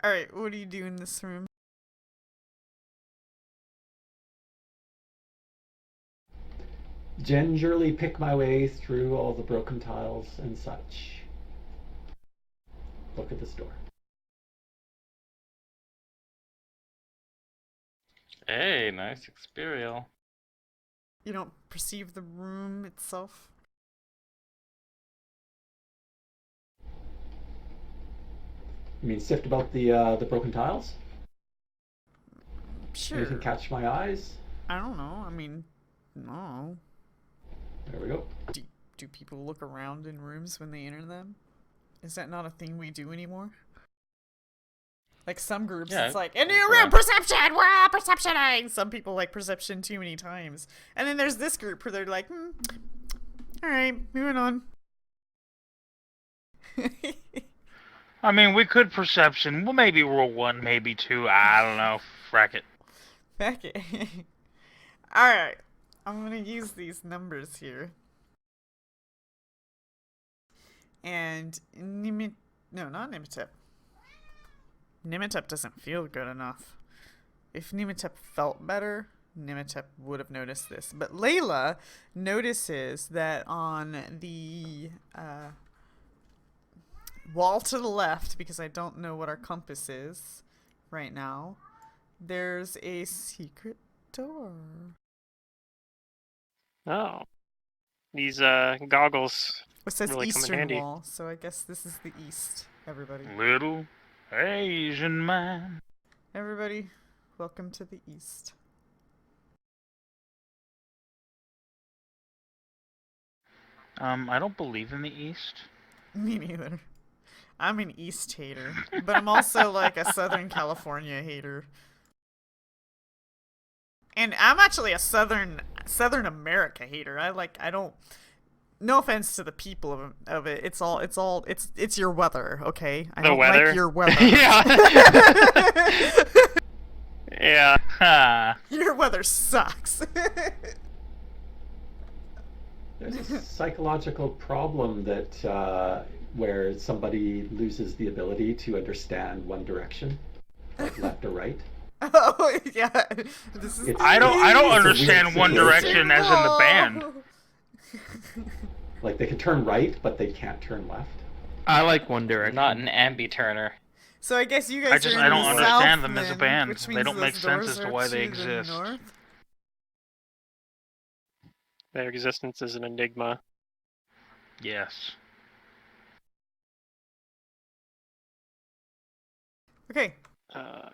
Alright, what do you do in this room? Gingerly pick my way through all the broken tiles and such. Look at this door. Hey, nice Experial. You don't perceive the room itself? You mean sift about the broken tiles? Sure. Anything catch my eyes? I don't know. I mean, no. There we go. Do people look around in rooms when they enter them? Is that not a thing we do anymore? Like some groups, Yeah, it's like, a new yeah. room, perception, we're all perceptioning! Some people like perception too many times. And then there's this group where they're like, alright, moving on. I mean, we could perception. We'll maybe roll 1, maybe 2. I don't know. Frack it. Back it. Alright, I'm gonna use these numbers here. And no, not Nimitep. Nimitep doesn't feel good enough. If Nimitep felt better, Nimitep would have noticed this. But Layla notices that on the wall to the left, because I don't know what our compass is right now, there's a secret door. Oh. These goggles. It says Really come in eastern handy. wall, so I guess this is the east, everybody. Little Asian man. Everybody, welcome to the east. I don't believe in the East. Me neither. I'm an east hater, but I'm also like a Southern California hater. And I'm actually a Southern America hater. I don't. No offense to the people of it. It's your weather, okay? I The don't weather? like your weather. Yeah. Yeah. Ha! Your weather sucks. There's a psychological problem that where somebody loses the ability to understand one direction, like left or right. Oh yeah, this is. It's- I don't It's a understand weird One situation. Direction as in the band. Like they can turn right, but they can't turn left. I like One Direction. Not an ambi-turner. So I guess you guys are in I don't the understand south, them as a then, band. which They means don't make those sense doors as to are why they to the exist. north. Their existence is an enigma. Yes. Okay.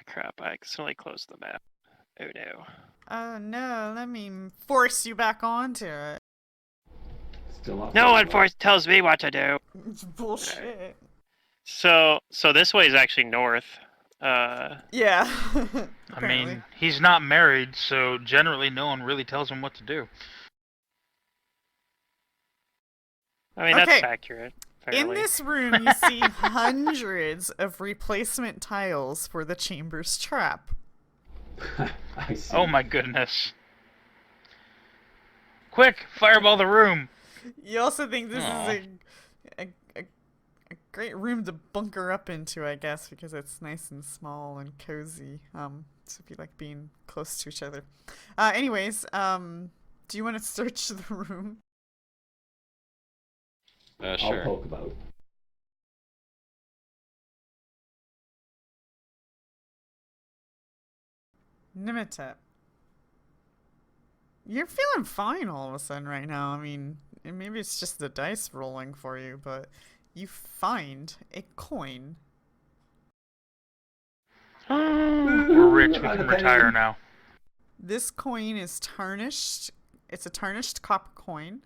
Crap, I accidentally closed the map. Oh no. Oh no, let me force you back onto it. Still not. No one forced. tells me what to do. It's bullshit. So this way is actually north. Yeah. I Apparently. mean, he's not married, so generally no one really tells him what to do. I mean, that's Okay. accurate. In Fairly. this room, you see hundreds of replacement tiles for the chamber's trap. I see. Oh my goodness. Quick, fireball the room! You also think this Aw. is a great room to bunker up into, I guess, because it's nice and small and cozy. So if you like being close to each other. Anyways, do you want to search the room? I'll Sure. poke about. Nimitep. You're feeling fine all of a sudden right now. I mean, maybe it's just the dice rolling for you, but you find a coin. We're rich, we Find can a penny. retire now. This coin is tarnished. It's a tarnished copper coin.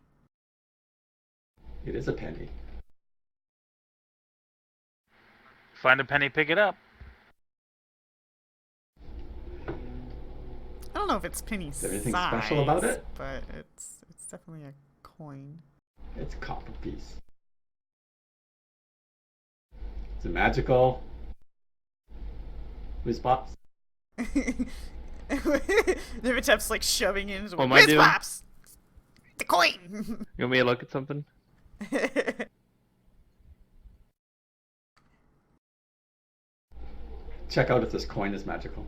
It is a penny. Find a penny, pick it up. I don't know if it's penny Is there anything size, special about it? but it's definitely a coin. It's a copper piece. Is it magical? Whiz pops? Nimitep's like shoving in his What am I whiz doing? pops! The coin! You want me to look at something? Check out if this coin is magical.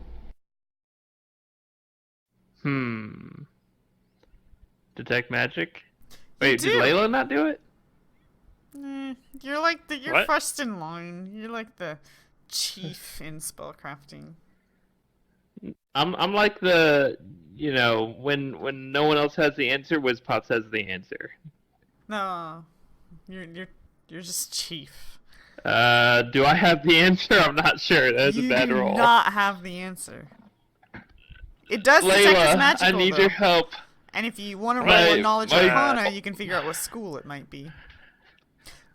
Detect magic? Wait, do. did Layla not do it? You're like you're What? first in line. You're like the chief in spellcrafting. I'm like the, when no one else has the answer, Wizpops has the answer. No, you're just chief. Do I have the answer? I'm not sure. That's You a bad do roll. not have the answer. It does detect as Layla, magical, I need though. your help. And if you want to roll My- a knowledge my- arcana, you can figure out what school it might be.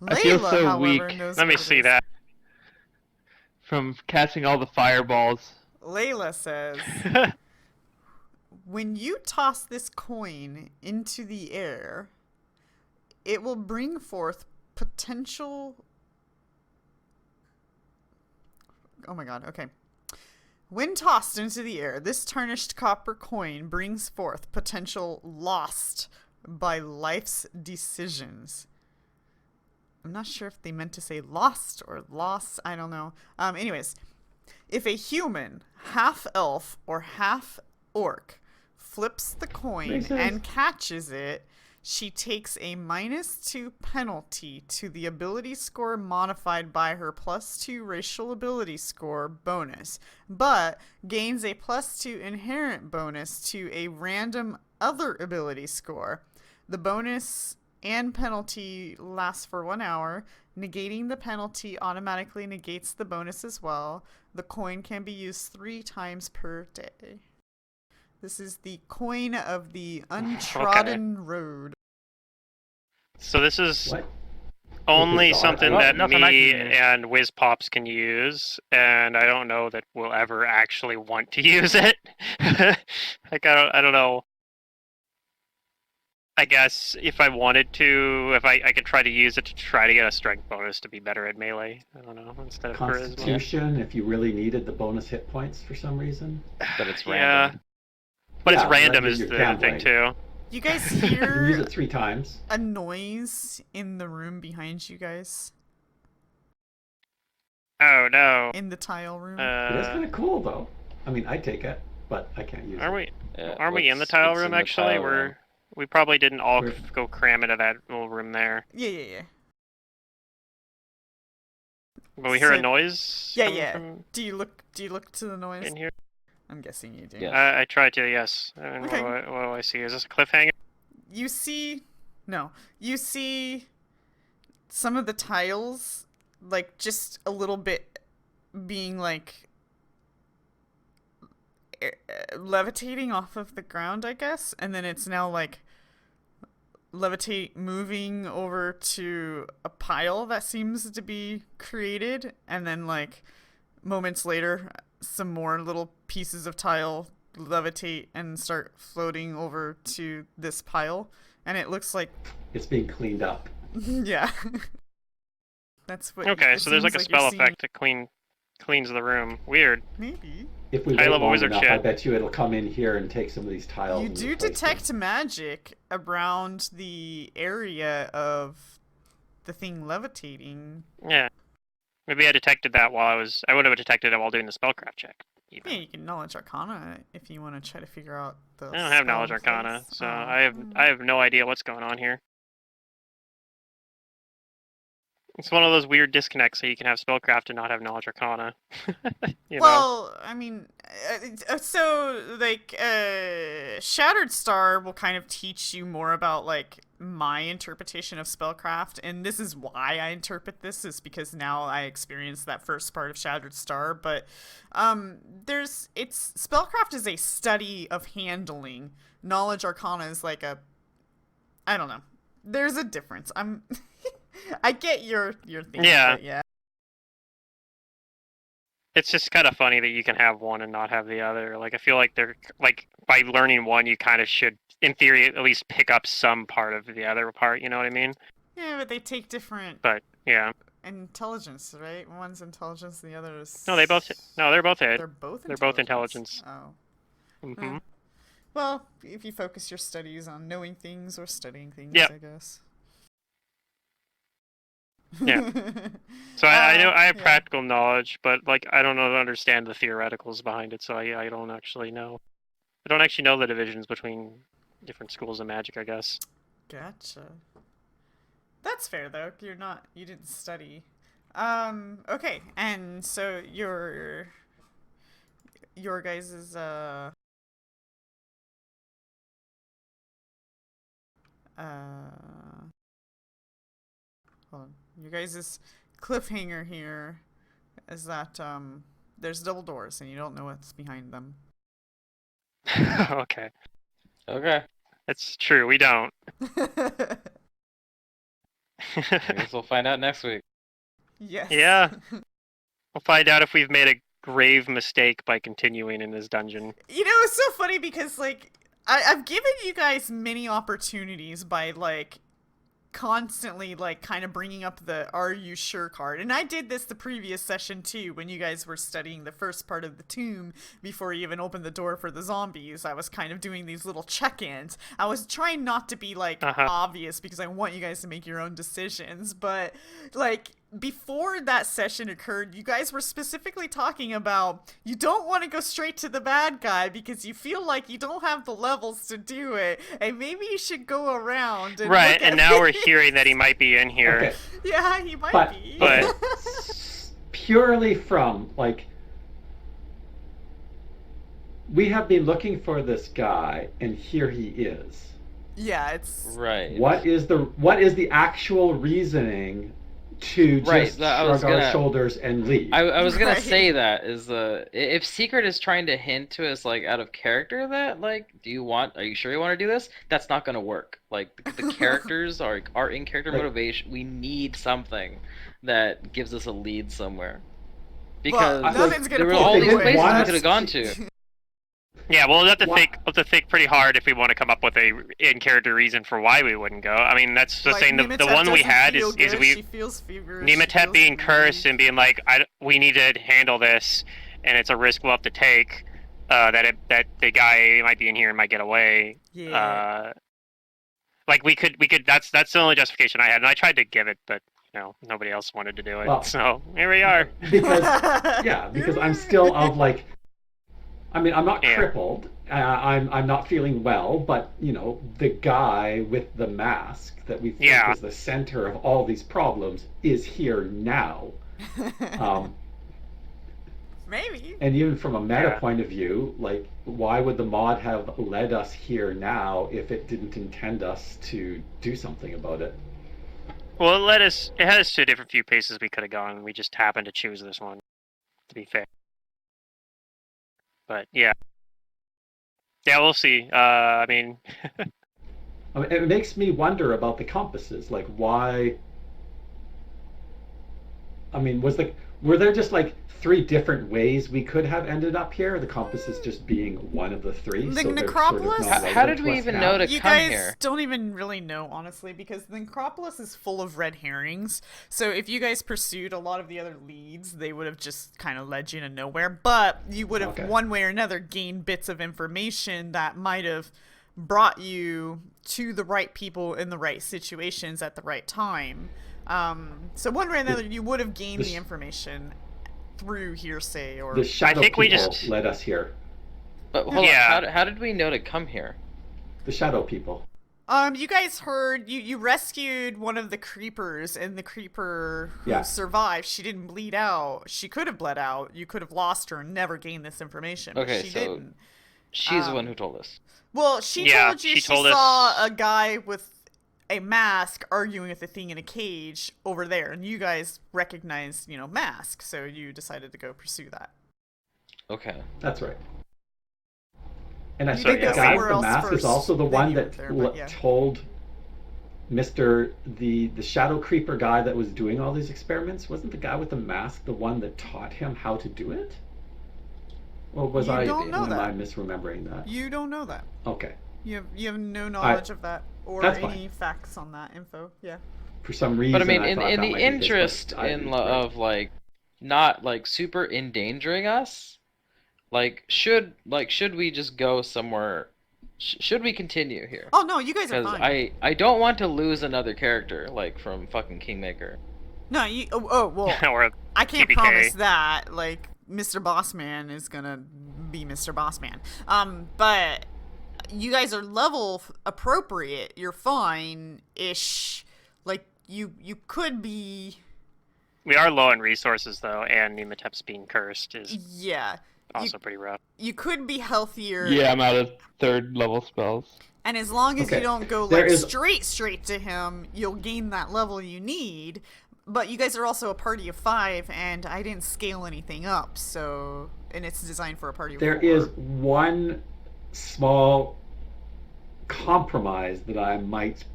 I feel Layla, so however, weak. knows Let me what it see is. that. From catching all the fireballs. Layla says, when you toss this coin into the air, it will bring forth potential... Oh my god, okay. When tossed into the air, this tarnished copper coin brings forth potential lost by life's decisions. I'm not sure if they meant to say lost or loss. I don't know. Anyways, if a human, half elf or half orc, flips the coin Makes sense. and catches it, she takes a -2 penalty to the ability score modified by her +2 racial ability score bonus, but gains a +2 inherent bonus to a random other ability score. The bonus and penalty lasts for 1 hour. Negating the penalty automatically negates the bonus as well. The coin can be used 3 times per day. This is the coin of the untrodden road. So this is What? only Exotic. something Well, that nothing I me can use. and Wizpops can use, and I don't know that we'll ever actually want to use it. Like I don't know. I guess if I wanted to, if I could try to use it to try to get a strength bonus to be better at melee. I don't know, instead of charisma. Constitution, if you really needed the bonus hit points for some reason. But it's Yeah. random. But Yeah, it's random like is you're the gambling. thing too. You guys You can use hear it 3 times. a noise in the room behind you guys? Oh no. In the tile room? It is kind of cool, though. I mean, I take it, but I can't use Are it. we? Yeah, Aren't we in the what's- tile what's in room the actually? tile room? We probably didn't all We're- go cram into that little room there. Yeah. But we hear a So- noise. Yeah, coming yeah. From Do you look to the noise? in here. I'm guessing you do. Yeah. I tried to. Yes. And Okay. what do I see? Is this a cliffhanger? You see some of the tiles like just a little bit being like levitating off of the ground, I guess, and then it's now like moving over to a pile that seems to be created, and then like moments later some more little pieces of tile levitate and start floating over to this pile, and it looks like It's being cleaned up. yeah. That's what Okay, it so there's like a seems you're spell seeing. effect that cleans the room. Weird. Maybe. If we High wait level long wizard enough, shit. I bet you it'll come in here and take some of these tiles. You and do replace detect them. magic around the area of the thing levitating. Yeah. Maybe I detected that while I would have detected it while doing the spellcraft check. Even. Yeah, you can knowledge arcana if you want to try to figure out the I don't have spell knowledge in arcana, place. so Oh, I have no idea what's going on here. It's one of those weird disconnects so you can have spellcraft and not have knowledge arcana. you know? Well, I mean, Shattered Star will kind of teach you more about like my interpretation of spellcraft, and this is why I interpret this, is because now I experienced that first part of Shattered Star. But spellcraft is a study of handling. Knowledge arcana is like I don't know. There's a difference. I get your thing. Yeah. But yeah. It's just kind of funny that you can have one and not have the other. Like, I feel like they're like by learning one, you kind of should, in theory, at least pick up some part of the other part. You know what I mean? Yeah, but they take different But yeah, intelligence, right? One's intelligence, and the other is. no, they're both hit. They're both. They're both intelligence. Oh. hmm Well, if you focus your studies on knowing things or studying things, Yep. I guess. Yeah. So I know I have yeah. practical knowledge, but like I don't know understand the theoreticals behind it. So I don't actually know. I don't actually know the divisions between different schools of magic. I guess. Gotcha. That's fair though. You didn't study. Okay, and so your guys' hold on. Your guys' cliffhanger here is that there's double doors and you don't know what's behind them. Okay, Okay. it's true. We don't. I guess we'll find out next week. Yes. Yeah. We'll find out if we've made a grave mistake by continuing in this dungeon. You know, it's so funny because like I've given you guys many opportunities by like constantly like kind of bringing up the "Are you sure?" card, and I did this the previous session too when you guys were studying the first part of the tomb before you even opened the door for the zombies. I was kind of doing these little check-ins. I was trying not to be like obvious because I want you guys to make your own decisions, but like before that session occurred, you guys were specifically talking about you don't want to go straight to the bad guy because you feel like you don't have the levels to do it, and maybe you should go around and Right, look and at now we're hearing that he might be in here. Okay, yeah, he might but, be. But- purely from like we have been looking for this guy, and here he is. yeah, it's Right. What is the actual reasoning to Right, just I was shrug our gonna- shoulders and leave? I was gonna Right. say that is if Secret is trying to hint to us like out of character that like are you sure you want to do this? That's not gonna work. Like the characters are in character Like- motivation. We need something that gives us a lead somewhere. well, Because nothing's gonna there were pull all you these away. places we That's- could have gone to. Yeah, we'll have to Wha- think pretty hard if we want to come up with a in-character reason for why we wouldn't go. I mean, that's the Like, saying. The Nematep one we doesn't had feel is good, we she feels feverish, she Nematep feels being cursed weak. and being like, we need to handle this, and it's a risk we'll have to take. That the guy might be in here and might get away. Yeah. Like we could. That's the only justification I had, and I tried to give it, but nobody else wanted to do it. Well- So here we are. because I'm still of like, I mean, I'm not Yeah. crippled. I'm not feeling well, but the guy with the mask that we think Yeah. is the center of all these problems is here now. Um, Maybe. and even from a meta Yeah. point of view, like, why would the mod have led us here now if it didn't intend us to do something about it? Well, it had us to a different few places we could have gone. We just happened to choose this one, to be fair. But yeah. Yeah, we'll see. I mean, I mean, it makes me wonder about the compasses. Like, why? I mean, were there just like 3 different ways we could have ended up here? The compasses just being one of the 3. The so they're necropolis? Sort of not How relevant did to we us even now? know to You come guys here? don't even really know, honestly, because the necropolis is full of red herrings. So if you guys pursued a lot of the other leads, they would have just kind of led you to nowhere. But you would have, Okay. one way or another, gained bits of information that might have brought you to the right people in the right situations at the right time. So one way or another, you would have gained the information through hearsay or... The shadow think we people just- led us here. But hold Yeah. on, how did we know to come here? The shadow people. You guys heard you rescued one of the creepers, and the creeper who Yeah. survived, she didn't bleed out. She could have bled out. You could have lost her and never gained this information. But Okay, she so- didn't. She's the one who told us. Well, she Yeah, told you she she told saw us- a guy with a mask arguing with a thing in a cage over there, and you guys recognized, mask, so you decided to go pursue that. Okay. That's right. And I You think did the go guy somewhere with the else mask is first, also the then one you that went there, but yeah. told Mr. the shadow creeper guy that was doing all these experiments. Wasn't the guy with the mask the one that taught him how to do it? Or was You I don't know am I that. misremembering that? You don't know that. Okay. You have no knowledge of that or That's any facts on that info. Yeah. For some reason, But I mean, thought in that the might be this, but interest I in didn't, of like not like super endangering us, like should we just go somewhere? Should we continue here? Oh no, you guys are Because fine. I don't want to lose another character like from fucking Kingmaker. No, you. Oh well. or I can't TPK. promise that. Like, Mr. Bossman is gonna be Mr. Bossman. But you guys are level appropriate. You're fine-ish. Like, you could be. we are low on resources though, and Nematep's being cursed is Yeah. also pretty rough. You could be healthier. Yeah, I'm out of 3rd level spells. And as long as Okay. you don't go There like is- straight to him, you'll gain that level you need. But you guys are also a party of 5, and I didn't scale anything up, so and it's designed for a party of 4. There is one small compromise that I might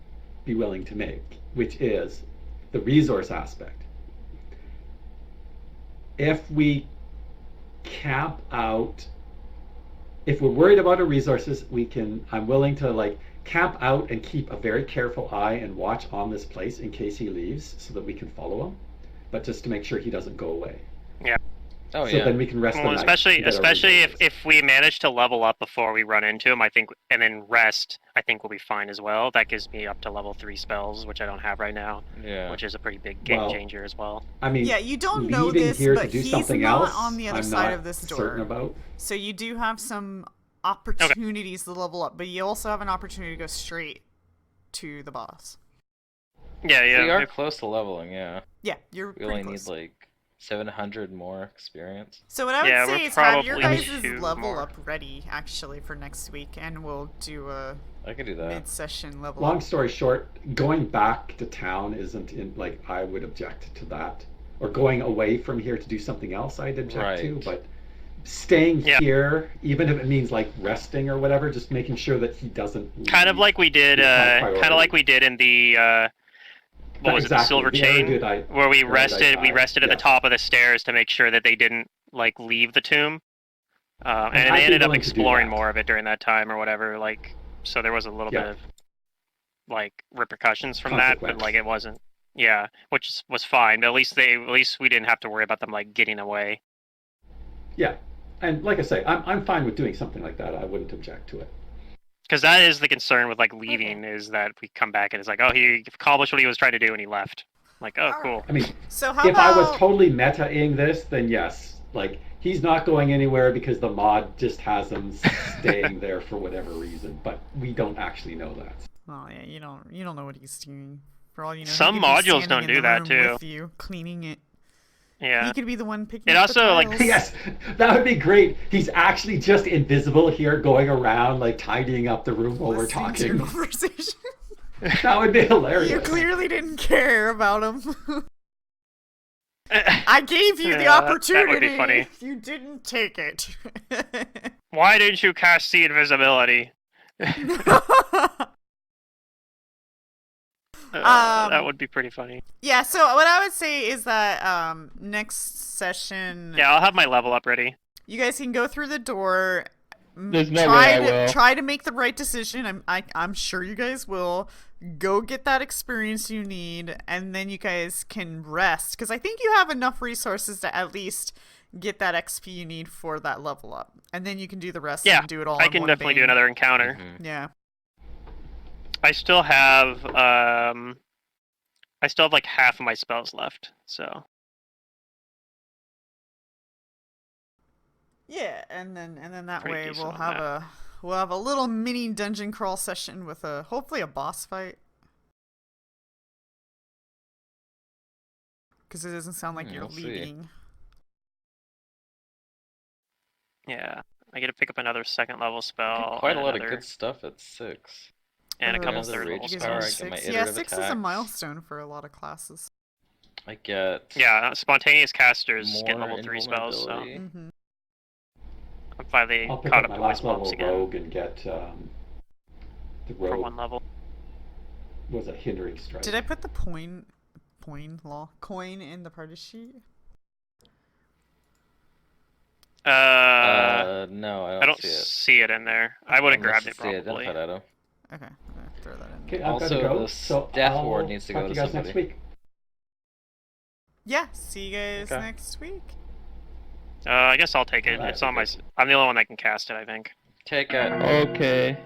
be willing to make, which is the resource aspect. If we camp out, if we're worried about our resources, I'm willing to like camp out and keep a very careful eye and watch on this place in case he leaves so that we can follow him, but just to make sure he doesn't go away. Oh So yeah. then we can rest the Well, night. especially and get our especially if, resources. if we manage to level up before we run into him, I think, and then rest, I think we'll be fine as well. That gives me up to level 3 spells, which I don't have right now, Yeah. which is a pretty big game Well, changer as well. I mean, Yeah, you don't know leaving this, here but to do he's something not else, on the other I'm side not of this door. certain about. So you do have some opportunities to level up, but you also have an opportunity to go straight to the boss. Yeah, yeah. We are if- close to leveling, yeah. Yeah, you're We pretty only close. need like 700 more experience. So what I would Yeah, say we're is have your probably guys' 2 level more. up ready, actually, for next week, and we'll do a I could do that. mid-session level Long up. story short, going back to town isn't in, like, I would object to that. Or going away from here to do something else, I'd object to. Right. But staying Yeah. here, even if it means like resting or whatever, just making sure that he doesn't leave. kind of like we did, is my kind priority. of like we did in the what was it, the Exactly, Silver the Chain, erudite- where we erudite rested. We guy, rested at yeah. the top of the stairs to make sure that they didn't like leave the tomb. And I'd they be ended up willing to do exploring that. more of it during that time or whatever. Like, so there was a little Yeah. bit of like repercussions from that, but Consequence. like it wasn't. Yeah, which was fine. But at least we didn't have to worry about them like getting away. Yeah. And like I say, I'm fine with doing something like that. I wouldn't object to it. Because that is the concern with like leaving, is that we come back and it's like, oh, he accomplished what he was trying to do and he left. Like, oh, cool. I mean, So how if about... I was totally meta-ing this, then yes. Like, he's not going anywhere because the mod just has him staying there for whatever reason. But we don't actually know that. Oh yeah, you don't know what he's doing. For all you know, he Some could be modules standing don't in do the that, room too. With you, cleaning it. Yeah. He could be the one picking It up also, the like, tiles. Yes, that would be great. He's actually just invisible here, going around like tidying up the room while we're Listening to your talking. conversation. That would be hilarious. You clearly didn't care about him. I gave you the Yeah, opportunity. that would be funny. You didn't take it. Why didn't you cast the invisibility? That would be pretty funny. Yeah, so what I would say is that next session, Yeah, I'll have my level up ready. you guys can go through the door. There's no way I will. Try to make the right decision. I'm sure you guys will. Go get that experience you need, and then you guys can rest. Because I think you have enough resources to at least get that XP you need for that level up. And then you can do the rest Yeah, and do it all I in can one definitely do bang. another encounter. Yeah. I still have like half of my spells left, so Yeah, and then that Pretty way decent we'll on have that. a little mini dungeon crawl session with hopefully a boss fight. Because it doesn't sound like you're we'll see. leaving. yeah. I get to pick up another second level spell. Quite a and lot of another- good stuff at 6. and a couple Another third level rage You guys power, are I spells. get my 6? Yeah, iterative 6 is a attacks. milestone for a lot of classes. I get Yeah, spontaneous casters more get level 3 spells, so invulnerability. Mm-hmm. I'm finally I'll pick caught up up my to last voice level bumps again rogue and get the for rogue one level. was a hindering strike. Did I put the coin in the party sheet? No, I I don't don't see it. see it in there. I would have Unless grabbed it it's the probably. identified item. Okay, I'm gonna throw that in. Okay, I've Also, got to go. the So staff I'll ward needs to talk go to to you guys next somebody. week. Yeah, see you guys Okay. next week. I guess I'll take it. Alright, It's on my. okay. I'm the only one that can cast it, I think. Take it. Okay.